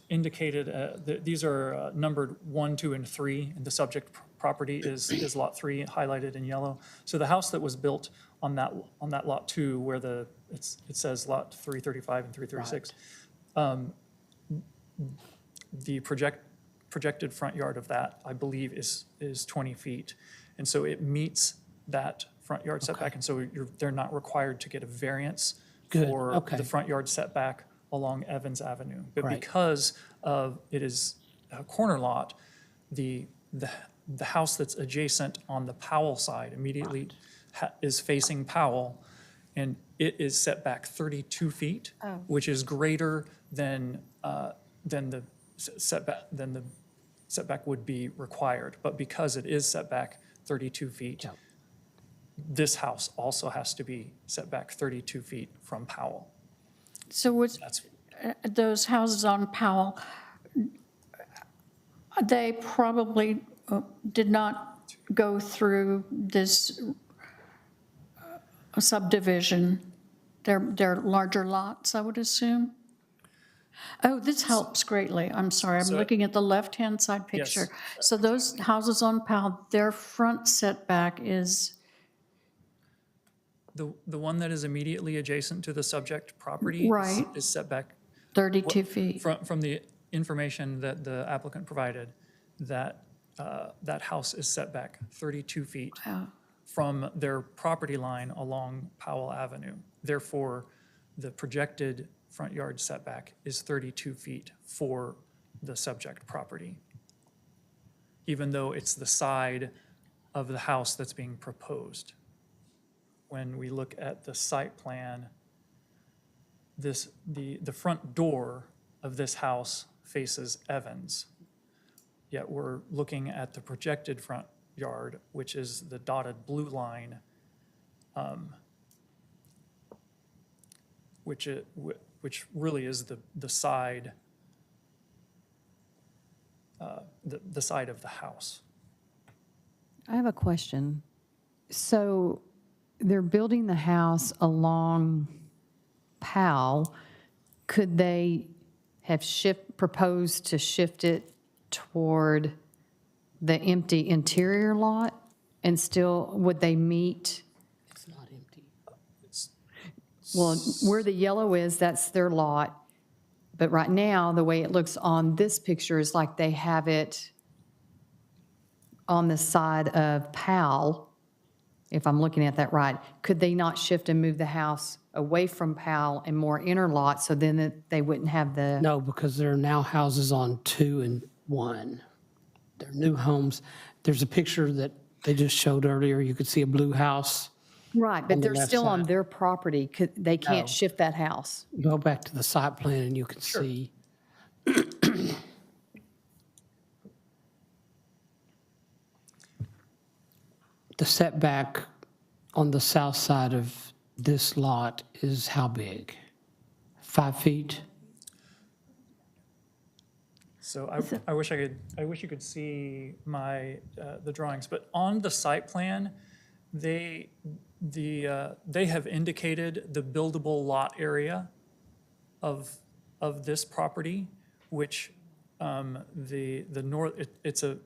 indicated, these are numbered 1, 2, and 3, and the subject property is lot 3 highlighted in yellow. So the house that was built on that lot 2, where it says lot 335 and 336, the projected front yard of that, I believe, is 20 feet, and so it meets that front yard setback, and so they're not required to get a variance Good, for okay. the front yard setback along Evans Avenue. But Right. because it is corner lot, the house that's adjacent on the Powell side immediately is facing Powell, and it is set back 32 feet, which is greater than the setback would be required. But because it is set back 32 feet, this house also has to be set back 32 feet from Powell. So what's, those houses on Powell, they probably did not go through this subdivision. They're larger lots, I would assume? Oh, this helps greatly. I'm sorry, I'm looking at the left-hand side picture. So those houses on Powell, their front setback is? The one that is immediately adjacent to the subject property Right. is set back 32 feet. from the information that the applicant provided, that that house is set back 32 feet from their property line along Powell Avenue. Therefore, the projected front yard setback is 32 feet for the subject property, even though it's the side of the house that's being proposed. When we look at the site plan, the front door of this house faces Evans, yet we're looking at the projected front yard, which is the dotted blue line, which really is the side, the side of the house. I have a question. So they're building the house along Powell. Could they have proposed to shift it toward the empty interior lot? And still, would they meet? It's not empty. Well, where the yellow is, that's their lot. But right now, the way it looks on this picture is like they have it on the side of Powell, if I'm looking at that right. Could they not shift and move the house away from Powell and more inner lot, so then they wouldn't have the? No, because there are now houses on 2 and 1. They're new homes. There's a picture that they just showed earlier. You could see a blue house. Right, on but the they're left still on side. their property. They can't No. shift that house. Go back to the site plan and you can see. The setback on the south side of this lot is how big? 5 feet? So I wish you could see the drawings, but on the site plan, they have indicated the buildable lot area of this property, which the north, it's a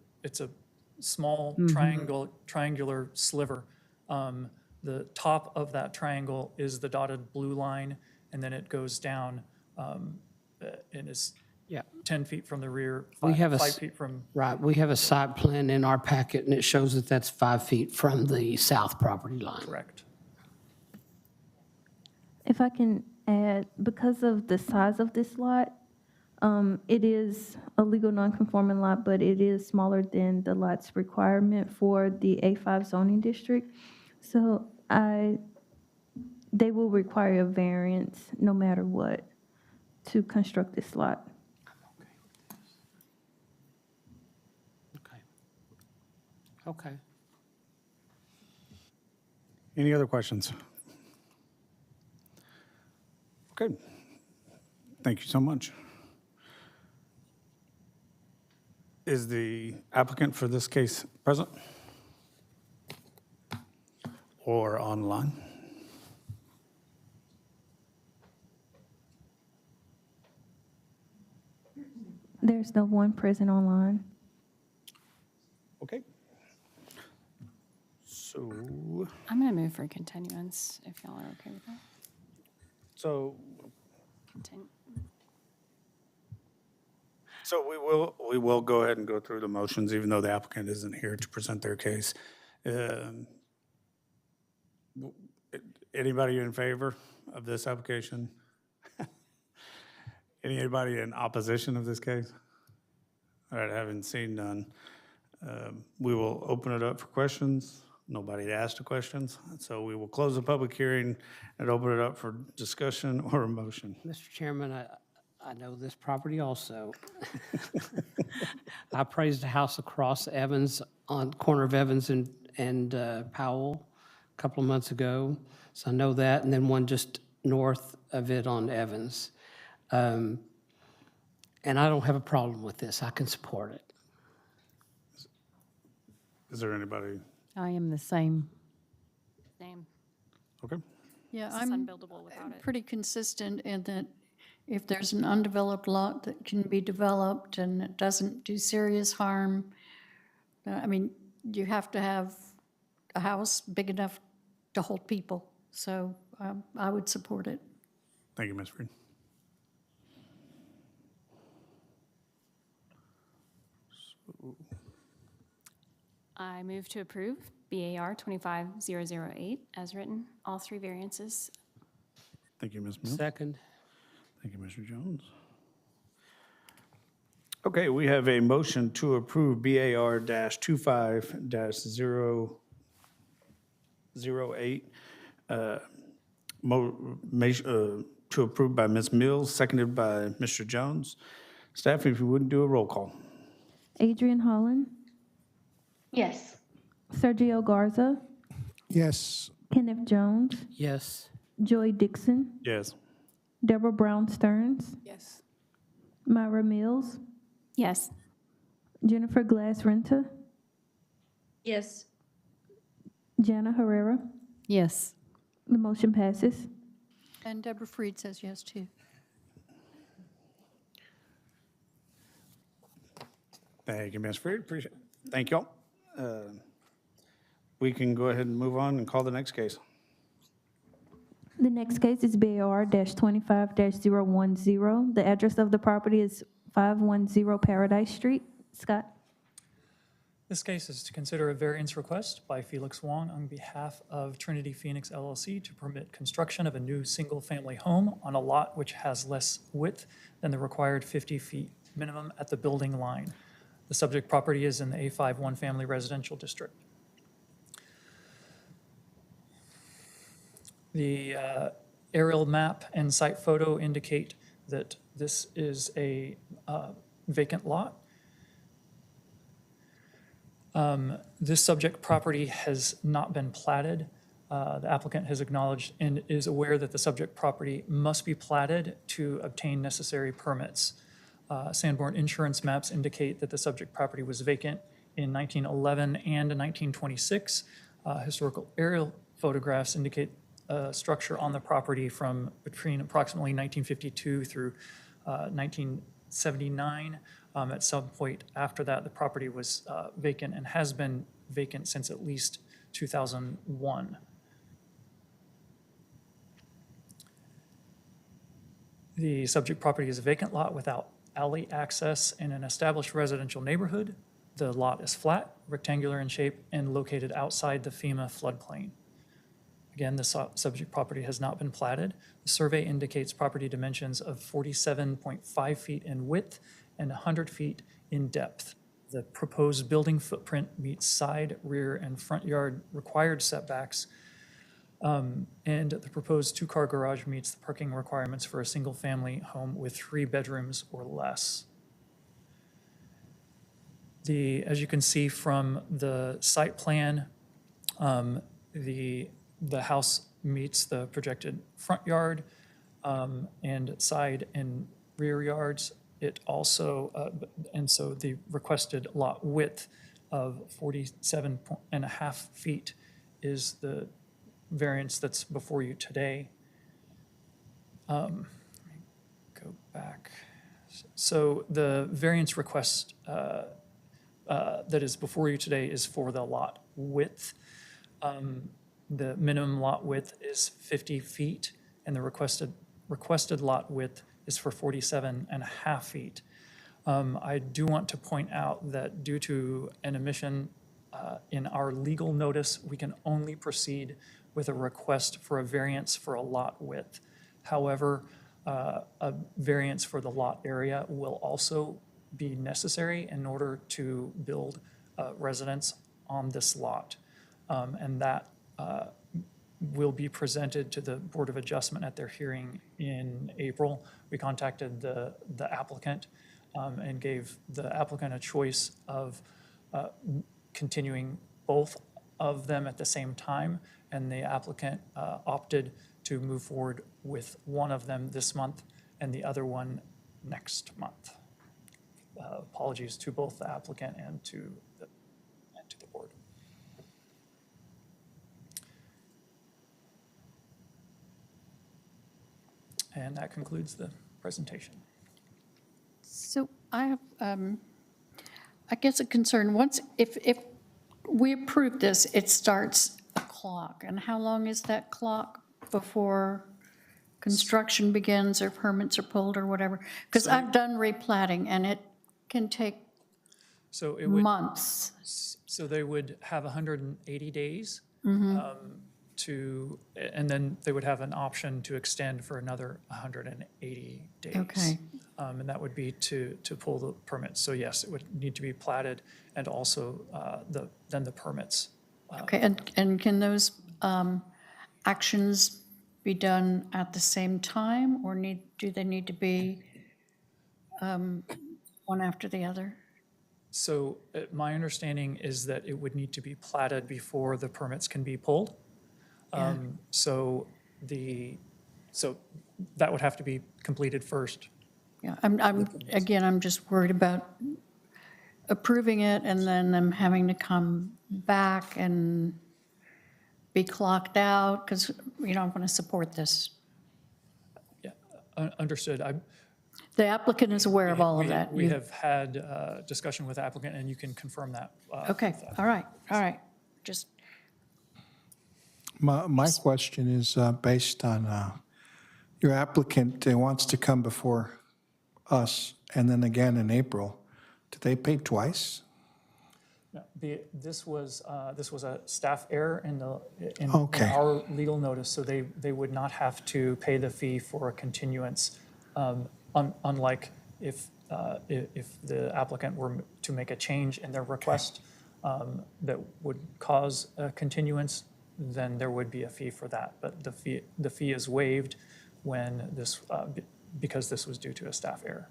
small triangular sliver. The top of that triangle is the dotted blue line, and then it goes down and is 10 feet from the rear, We have 5 feet from. Right, we have a site plan in our packet and it shows that that's 5 feet from the south property line. Correct. If I can add, because of the size of this lot, it is a legal non-conforming lot, but it is smaller than the lot's requirement for the A5 zoning district. So they will require a variance no matter what to construct this lot. Okay. Any other questions? Okay. Thank you so much. Is the applicant for this case present? Or online? There's no one present online. Okay. So, I'm going to move for continuance, if y'all are okay with that. so Continue. we will go ahead and go through the motions, even though the applicant isn't here to present their case. Anybody in favor of this application? Anybody in opposition of this case? All right, having seen none, we will open it up for questions. Nobody asked the questions, so we will close the public hearing and open it up for discussion or a motion. Mr. Chairman, I know this property also. I appraised a house across Evans, on the corner of Evans and Powell a couple of months ago, so I know that, and then one just north of it on Evans. And I don't have a problem with this. I can support it. Is there anybody? I am the same. Same. Okay. Yeah, It's I'm unbuildable without it. pretty consistent in that if there's an undeveloped lot that can be developed and it doesn't do serious harm, I mean, you have to have a house big enough to hold people. So I would support it. Thank you, Ms. Freed. I move to approve BAR 25008 as written, all three variances. Thank you, Ms. Mills. Second. Thank you, Mr. Jones. Okay, we have a motion to approve BAR-25-008, to approve by Ms. Mills, seconded by Mr. Jones. Staff, if you wouldn't do a roll call. Adrian Holland, Yes. Sergio Garza, Yes. Kenneth Jones, Yes. Joy Dixon, Yes. Deborah Brown Stearns, Yes. Myra Mills, Yes. Jennifer Glass Renta, Yes. Jana Herrera. Yes. The motion passes. And Deborah Freed says yes, too. Thank you, Ms. Freed. Appreciate it. Thank y'all. We can go ahead and move on and call the next case. The next case is BAR-25-010. The address of the property is 510 Paradise Street. Scott? This case is to consider a variance request by Felix Wong on behalf of Trinity Phoenix LLC to permit construction of a new single-family home on a lot which has less width than the required 50 feet minimum at the building line. The subject property is in the A5 one-family residential district. The aerial map and site photo indicate that this is a vacant lot. This subject property has not been platted. The applicant has acknowledged and is aware that the subject property must be platted to obtain necessary permits. Sanborn insurance maps indicate that the subject property was vacant in 1911 and 1926. Historical aerial photographs indicate a structure on the property from between approximately 1952 through 1979. At some point after that, the property was vacant and has been vacant since at least 2001. The subject property is a vacant lot without alley access in an established residential neighborhood. The lot is flat, rectangular in shape, and located outside the FEMA floodplain. Again, the subject property has not been platted. The survey indicates property dimensions of 47.5 feet in width and 100 feet in depth. The proposed building footprint meets side, rear, and front yard required setbacks, and the proposed two-car garage meets the parking requirements for a single-family home with 3 bedrooms or less. As you can see from the site plan, the house meets the projected front yard and side and rear yards. It also, and so the requested lot width of 47.5 feet is the variance that's before you today. Let me go back. So the variance request that is before you today is for the lot width. The minimum lot width is 50 feet, and the requested lot width is for 47.5 feet. I do want to point out that due to an omission in our legal notice, we can only proceed with a request for a variance for a lot width. However, a variance for the lot area will also be necessary in order to build residence on this lot. And that will be presented to the Board of Adjustment at their hearing in April. We contacted the applicant and gave the applicant a choice of continuing both of them at the same time, and the applicant opted to move forward with one of them this month and the other one next month. Apologies to both the applicant and to the board. And that concludes the presentation. So I have, I guess, a concern. Once, if we approve this, it starts a clock. And how long is that clock before construction begins or permits are pulled or whatever? Because I've done replatting, and it can take So it would, months. so they would have 180 days Mhm. to, and then they would have an option to extend for another 180 days. Okay. And that would be to pull the permits. So yes, it would need to be platted and also then the permits. Okay, and can those actions be done at the same time, or do they need to be one after the other? So my understanding is that it would need to be platted before the permits can be pulled. So that would have to be completed first. Yeah, I'm just worried about approving it and then them having to come back and be clocked out, because, I want to support this. Yeah, understood. The applicant is aware of all of that. We have had discussion with the applicant, and you can confirm that. Okay, all right. Just, My question is based on your applicant wants to come before us and then again in April. Did they pay twice? No, this was a staff error in Okay. our legal notice, so they would not have to pay the fee for a continuance, unlike if the applicant were to make a change in their request that would cause a continuance, then there would be a fee for that. But the fee is waived when this, because this was due to a staff error.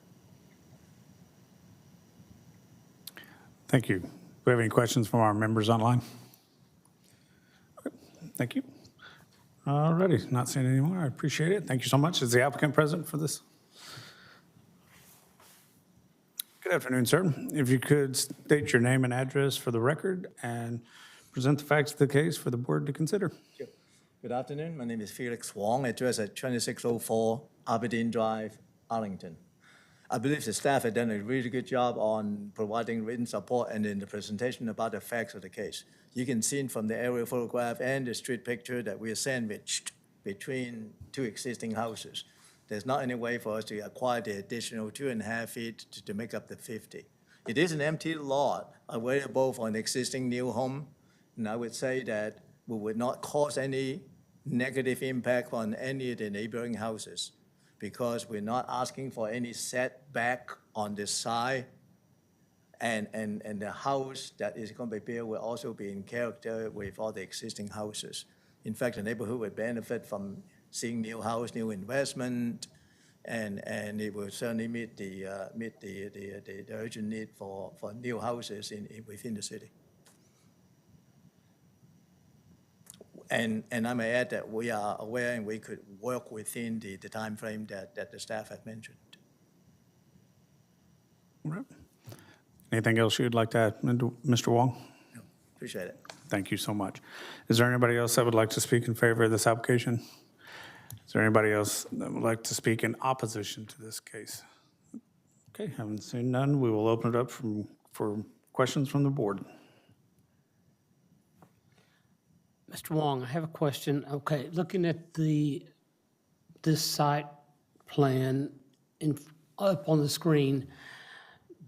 Thank you. Do we have any questions from our members online? Thank you. All righty, not seeing any more. I appreciate it. Thank you so much. Is the applicant present for this? Good afternoon, sir. If you could state your name and address for the record and present the facts of the case for the board to consider. Sure. Good afternoon. My name is Felix Wong, address at 2604 Aberdeen Drive, Arlington. I believe the staff have done a really good job on providing written support and in the presentation about the facts of the case. You can see from the aerial photograph and the street picture that we are sandwiched between two existing houses. There's not any way for us to acquire the additional 2.5 feet to make up the 50. It is an empty lot available for an existing new home, and I would say that we would not cause any negative impact on any of the neighboring houses, because we're not asking for any setback on the side, and the house that is going to be built will also be in character with all the existing houses. In fact, the neighborhood will benefit from seeing new house, new investment, and it will certainly meet the urgent need for new houses within the city. And I may add that we are aware and we could work within the time frame that the staff have mentioned. All right. Anything else you'd like to add, Mr. Wong? No, appreciate it. Thank you so much. Is there anybody else that would like to speak in favor of this application? Is there anybody else that would like to speak in opposition to this case? Okay, haven't seen none. We will open it up for questions from the board. Mr. Wong, I have a question. Okay, looking at this site plan up on the screen,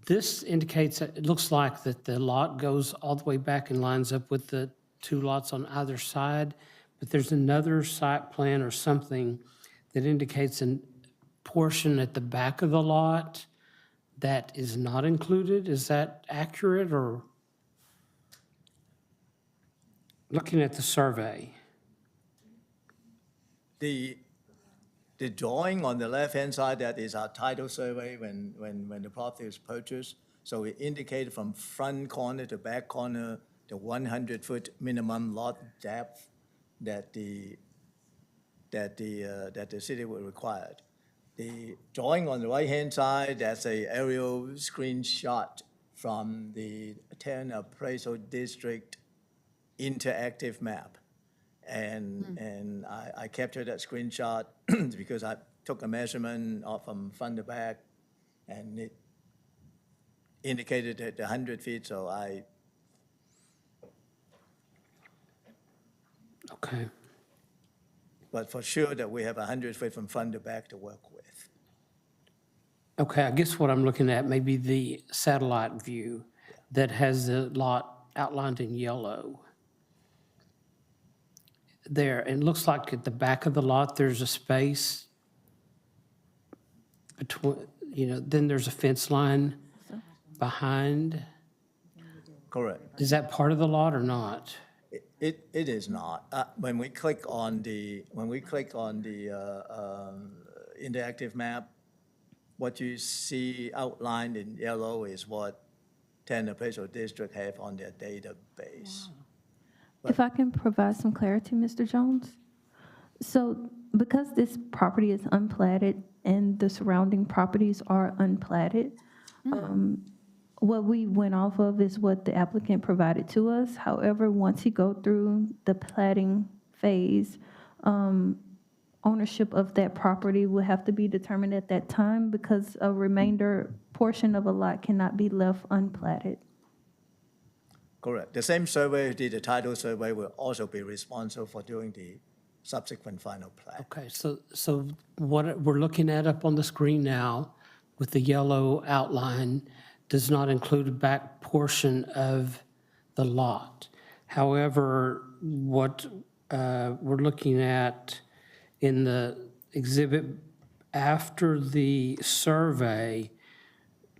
this indicates that it looks like that the lot goes all the way back and lines up with the two lots on either side, but there's another site plan or something that indicates a portion at the back of the lot that is not included. Is that accurate, or looking at the survey? The drawing on the left-hand side, that is our title survey when the property was purchased. So it indicated from front corner to back corner, the 100-foot minimum lot depth that the city would require. The drawing on the right-hand side, that's a aerial screenshot from the Tarrant Appraisal District interactive map. And I captured that screenshot because I took a measurement from front to back, and it indicated that 100 feet, so I... Okay. But for sure that we have 100 feet from front to back to work with. Okay, I guess what I'm looking at may be the satellite view that has the lot outlined in yellow there. And it looks like at the back of the lot, there's a space between, then there's a fence line behind. Correct. Is that part of the lot or not? It is not. When we click on the interactive map, what you see outlined in yellow is what Tarrant Appraisal District have on their database. If I can provide some clarity, Mr. Jones. So because this property is unplatted and the surrounding properties are unplatted, what we went off of is what the applicant provided to us. However, once he go through the platting phase, ownership of that property will have to be determined at that time because a remainder portion of a lot cannot be left unplatted. Correct. The same survey who did the title survey will also be responsible for doing the subsequent final plat. Okay, so what we're looking at up on the screen now with the yellow outline does not include a back portion of the lot. However, what we're looking at in the exhibit after the survey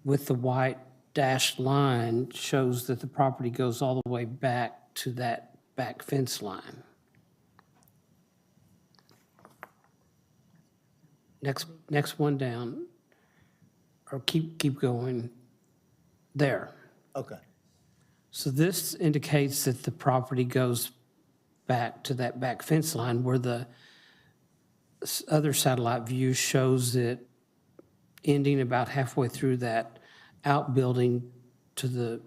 with the white dashed line shows that the property goes all the way back to that back fence line. Next one down, or keep going. There. Okay. So this indicates that the property goes back to that back fence line where the other satellite view shows it ending about halfway through that outbuilding to the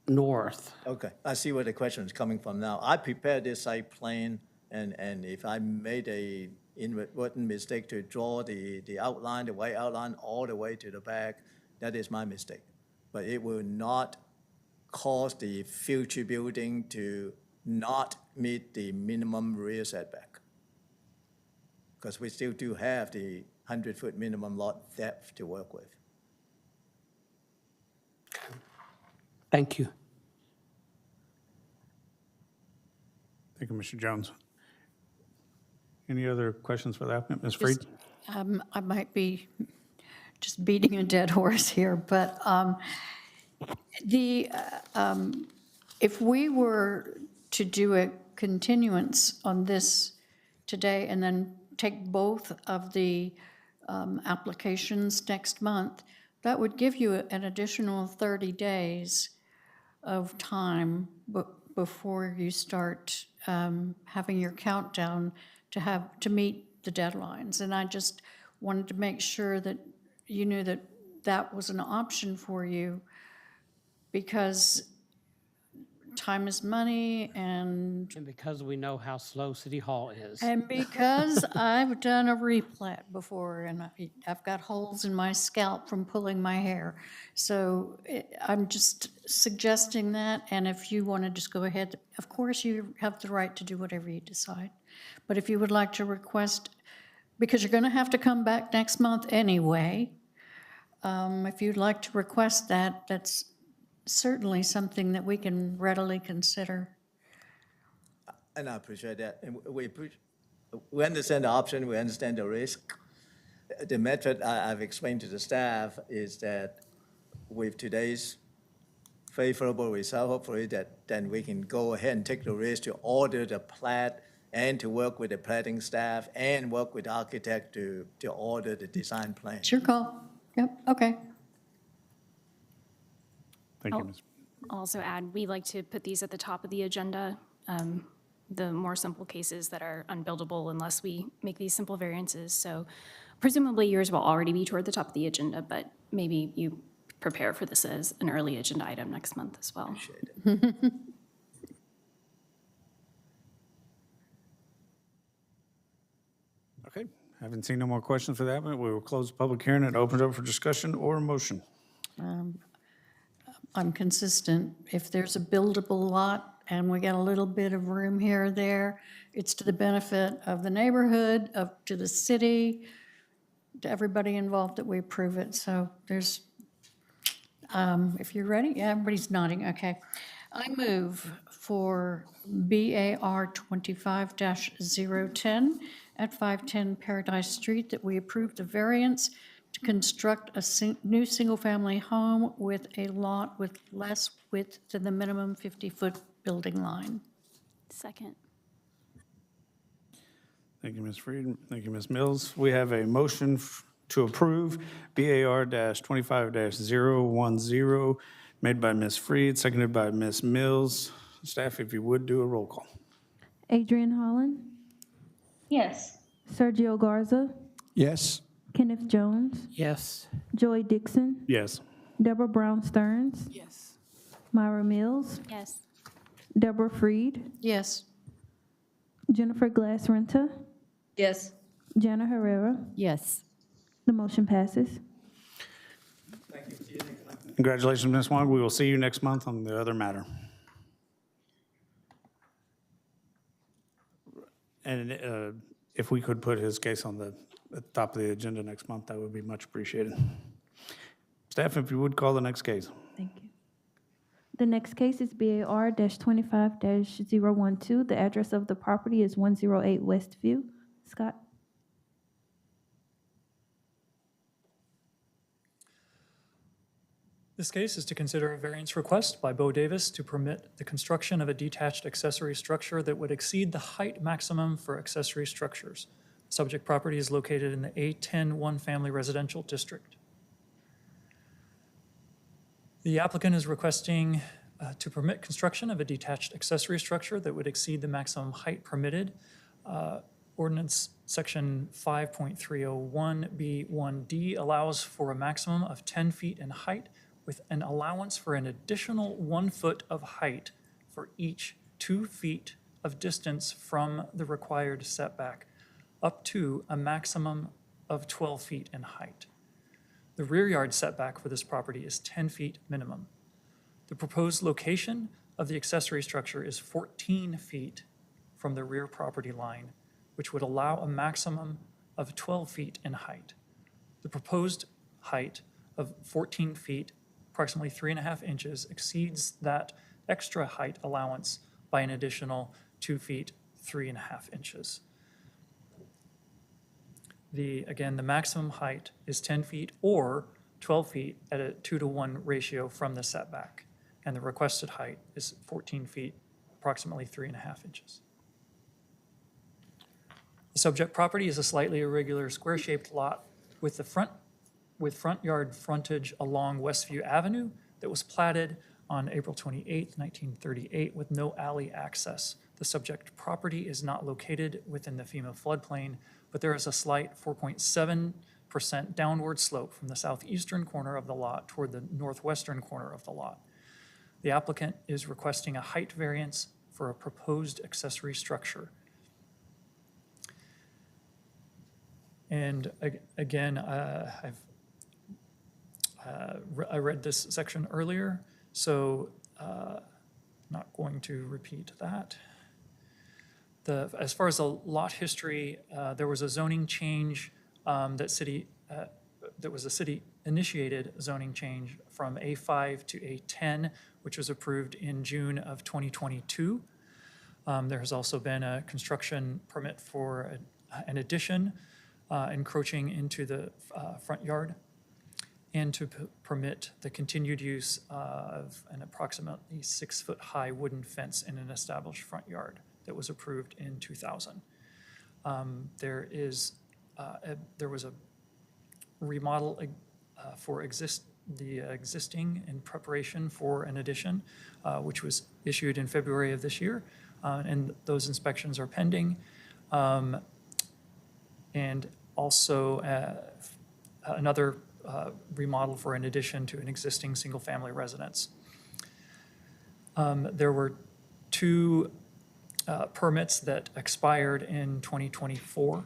north. Okay, I see where the question is coming from now. I prepared this site plan, and if I made a inadvertent mistake to draw the outline, the white outline all the way to the back, that is my mistake. But it will not cause the future building to not meet the minimum rear setback. Because we still do have the 100-foot minimum lot depth to work with. Thank you. Thank you, Mr. Jones. Any other questions for the applicant? Ms. Freed? I might be just beating a dead horse here, but if we were to do a continuance on this today and then take both of the applications next month, that would give you an additional 30 days of time before you start having your countdown to meet the deadlines. And I just wanted to make sure that you knew that that was an option for you, because time is money, and because we know how slow City Hall is. And because I've done a replat before, and I've got holes in my scalp from pulling my hair. So I'm just suggesting that, and if you want to just go ahead, of course you have the right to do whatever you decide. But if you would like to request, because you're going to have to come back next month anyway, if you'd like to request that, that's certainly something that we can readily consider. And I appreciate that. And we understand the option, we understand the risk. The method I've explained to the staff is that with today's favorable result, hopefully that then we can go ahead and take the risk to order the plat and to work with the platting staff and work with the architect to order the design plan. It's your call. Yep, okay. Thank you, Ms. I'll also add, we like to put these at the top of the agenda, the more simple cases that are unbuildable unless we make these simple variances. So presumably yours will already be toward the top of the agenda, but maybe you prepare for this as an early agenda item next month as well. Okay, haven't seen no more questions for that, but we will close the public hearing and open it up for discussion or motion. I'm consistent. If there's a buildable lot and we got a little bit of room here or there, it's to the benefit of the neighborhood, to the city, to everybody involved that we approve it. So there's, if you're ready, yeah, everybody's nodding, okay. I move for BAR 25-010 at 510 Paradise Street that we approve the variance to construct a new single-family home with a lot with less width than the minimum 50-foot building line. Second. Thank you, Ms. Freed. Thank you, Ms. Mills. We have a motion to approve BAR-25-010 made by Ms. Freed, seconded by Ms. Mills. Staff, if you would, do a roll call. Adrian Holland, Yes. Sergio Garza, Yes. Kenneth Jones, Yes. Joy Dixon, Yes. Deborah Brown Stearns, Yes. Myra Mills, Yes. Deborah Freed, Yes. Jennifer Glass Renta, Yes. Jana Herrera. Yes. The motion passes. Congratulations, Ms. Wong. We will see you next month on the other matter. And if we could put his case on the at the top of the agenda next month, that would be much appreciated. Staff, if you would call the next case. Thank you. The next case is BAR-25-012. The address of the property is 108 Westview. Scott? This case is to consider a variance request by Bo Davis to permit the construction of a detached accessory structure that would exceed the height maximum for accessory structures. Subject property is located in the A10 one-family residential district. The applicant is requesting to permit construction of a detached accessory structure that would exceed the maximum height permitted. Ordinance Section 5.301B1D allows for a maximum of 10 feet in height with an allowance for an additional 1 foot of height for each 2 feet of distance from the required setback, up to a maximum of 12 feet in height. The rear yard setback for this property is 10 feet minimum. The proposed location of the accessory structure is 14 feet from the rear property line, which would allow a maximum of 12 feet in height. The proposed height of 14 feet, approximately 3.5 inches, exceeds that extra height allowance by an additional 2 feet, 3.5 inches. Again, the maximum height is 10 feet or 12 feet at a 2-to-1 ratio from the setback. And the requested height is 14 feet, approximately 3.5 inches. The subject property is a slightly irregular square-shaped lot with front yard frontage along Westview Avenue that was platted on April 28, 1938 with no alley access. The subject property is not located within the FEMA floodplain, but there is a slight 4.7% downward slope from the southeastern corner of the lot toward the northwestern corner of the lot. The applicant is requesting a height variance for a proposed accessory structure. And again, I read this section earlier, so not going to repeat that. As far as the lot history, there was a zoning change that was a city-initiated zoning change from A5 to A10, which was approved in June of 2022. There has also been a construction permit for an addition encroaching into the front yard. and to permit the continued use of an approximately 6-foot-high wooden fence in an established front yard that was approved in 2000. There was a remodel for the existing in preparation for an addition, which was issued in February of this year, and those inspections are pending. And also another remodel for an addition to an existing single-family residence. There were 2 permits that expired in 2024.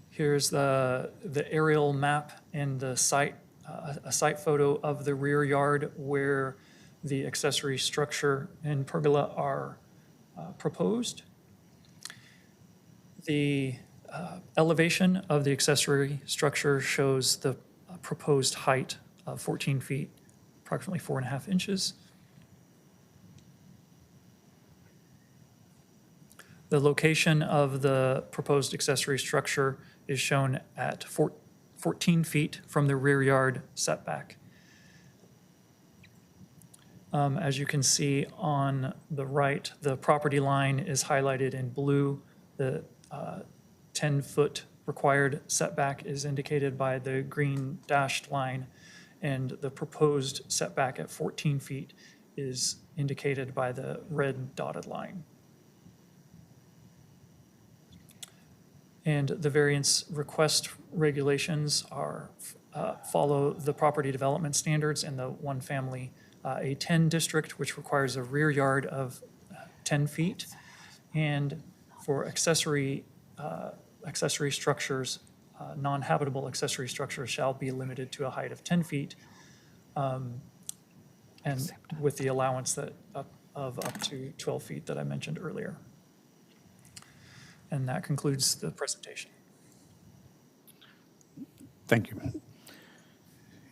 Here's the aerial map and the site, a site photo of the rear yard where the accessory structure and pergola are proposed. The elevation of the accessory structure shows the proposed height of 14 feet, approximately 4.5 inches. The location of the proposed accessory structure is shown at 14 feet from the rear yard setback. As you can see on the right, the property line is highlighted in blue. The 10-foot required setback is indicated by the green dashed line, and the proposed setback at 14 feet is indicated by the red dotted line. And the variance request regulations are follow the property development standards in the one-family A10 district, which requires a rear yard of 10 feet. And for accessory structures, non-habitable accessory structures shall be limited to a height of 10 feet, and with the allowance of up to 12 feet that I mentioned earlier. And that concludes the presentation. Thank you.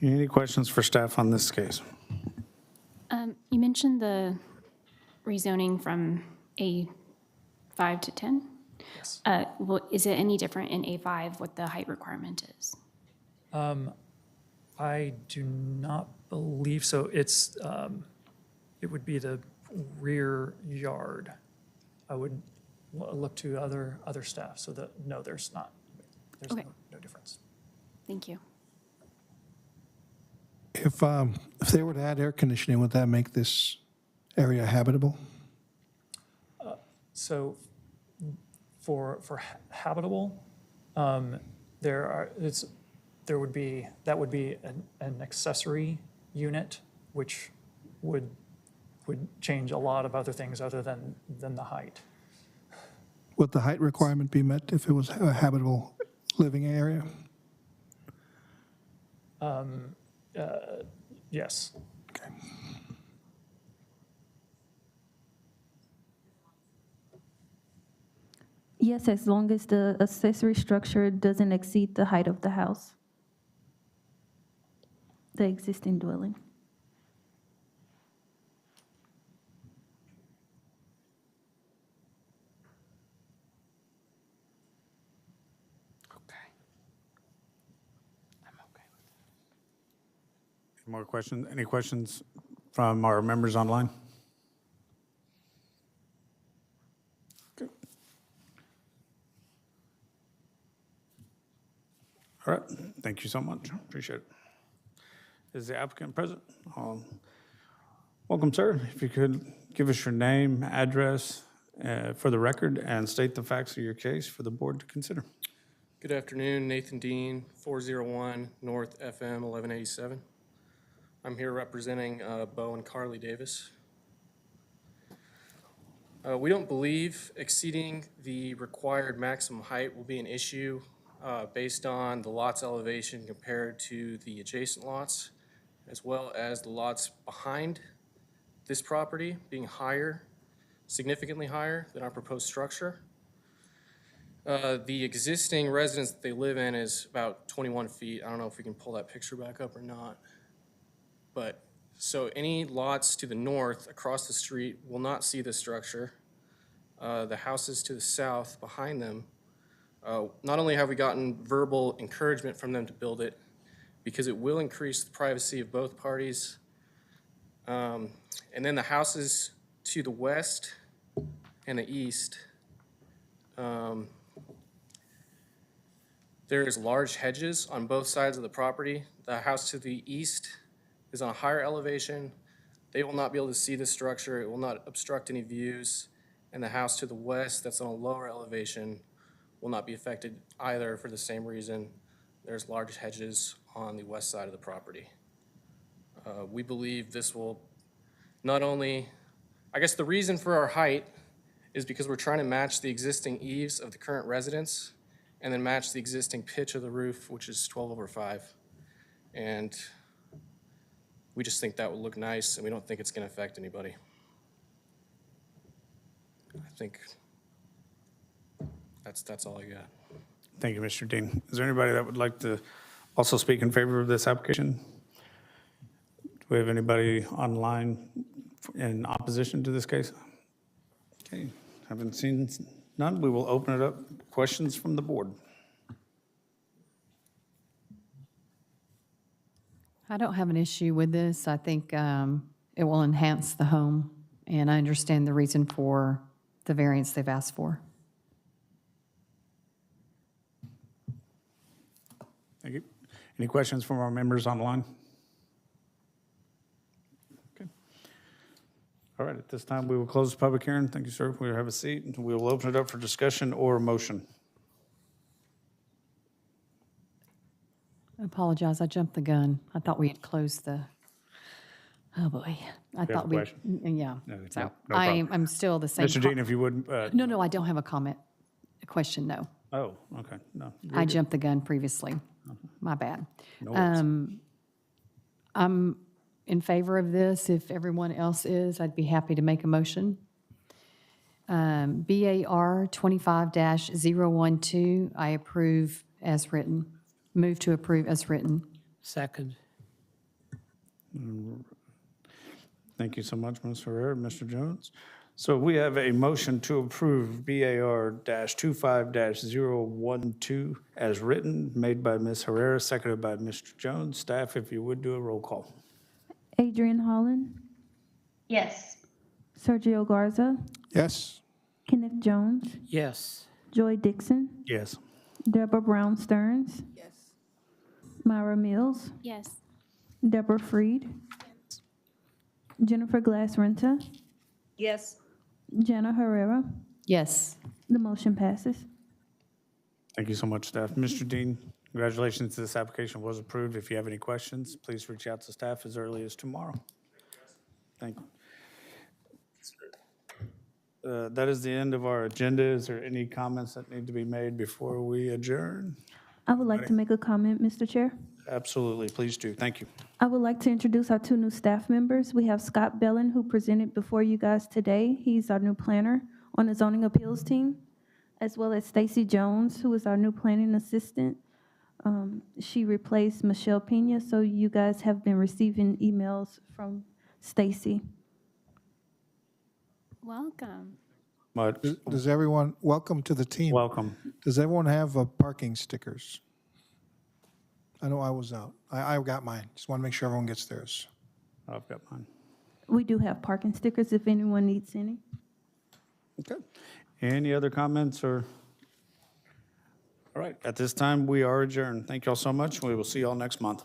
Any questions for staff on this case? You mentioned the rezoning from A5 to 10? Yes. Well, is it any different in A5 what the height requirement is? I do not believe so. It's, it would be the rear yard. I would look to other staff, so that, no, there's not. There's Okay. no difference. Thank you. If they were to add air conditioning, would that make this area habitable? So for habitable, that would be an accessory unit, which would change a lot of other things other than the height. Would the height requirement be met if it was a habitable living area? Yes. Yes, as long as the accessory structure doesn't exceed the height of the house, the existing dwelling. Any more questions? Any questions from our members online? Okay. All right, thank you so much. Appreciate it. Is the applicant present? Welcome, sir. If you could give us your name, address for the record, and state the facts of your case for the board to consider. Good afternoon, Nathan Dean, 401 North FM 1187. I'm here representing Bo and Carly Davis. We don't believe exceeding the required maximum height will be an issue based on the lot's elevation compared to the adjacent lots, as well as the lots behind this property being higher, significantly higher than our proposed structure. The existing residence that they live in is about 21 feet. I don't know if we can pull that picture back up or not. But so any lots to the north across the street will not see this structure. The houses to the south behind them Not only have we gotten verbal encouragement from them to build it, because it will increase the privacy of both parties. And then the houses to the west and the east, there is large hedges on both sides of the property. The house to the east is on a higher elevation. They will not be able to see the structure. It will not obstruct any views. And the house to the west that's on a lower elevation will not be affected either for the same reason. There's large hedges on the west side of the property. We believe this will not only, I guess the reason for our height is because we're trying to match the existing eaves of the current residence and then match the existing pitch of the roof, which is 12/5. And we just think that would look nice, and we don't think it's going to affect anybody. I think that's all I got. Thank you, Mr. Dean. Is there anybody that would like to also speak in favor of this application? Do we have anybody online in opposition to this case? Okay, haven't seen none. We will open it up. Questions from the board? I don't have an issue with this. I think it will enhance the home, and I understand the reason for the variance they've asked for. Thank you. Any questions from our members online? Okay. All right, at this time, we will close the public hearing. Thank you, sir. We'll have a seat, and we will open it up for discussion or a motion. I apologize, I jumped the gun. I thought we had closed the, oh boy. I have a thought we, question? yeah. No, So no problem. I'm still the same. Mr. Dean, if you would. No, I don't have a comment, a question, no. Oh, okay, no. I jumped the gun previously. My bad. No worries. I'm in favor of this. If everyone else is, I'd be happy to make a motion. BAR 25-012, I approve as written. Move to approve as written. Second. Thank you so much, Ms. Herrera. Mr. Jones? So we have a motion to approve BAR-25-012 as written, made by Ms. Herrera, seconded by Mr. Jones. Staff, if you would do a roll call. Adrian Holland, Yes. Sergio Garza, Yes? Kenneth Jones, Yes. Joy Dixon, Yes. Deborah Brown Stearns, Yes. Myra Mills, Yes. Deborah Freed, Jennifer Glass Renta, Yes. Jana Herrera. Yes. The motion passes. Thank you so much, staff. Mr. Dean, congratulations. This application was approved. If you have any questions, please reach out to staff as early as tomorrow. Thank you. That is the end of our agenda. Is there any comments that need to be made before we adjourn? I would like to make a comment, Mr. Chair. Absolutely, please do. Thank you. I would like to introduce our two new staff members. We have Scott Bellin, who presented before you guys today. He's our new planner on the zoning appeals team, as well as Stacy Jones, who is our new planning assistant. She replaced Michelle Pena, so you guys have been receiving emails from Stacy. Welcome. But Does everyone, welcome to the team. welcome. Does everyone have parking stickers? I know I was out. I got mine. Just want to make sure everyone gets theirs. I've got mine. We do have parking stickers if anyone needs any. Okay. Any other comments or? All right, at this time, we are adjourned. Thank you all so much. We will see you all next month.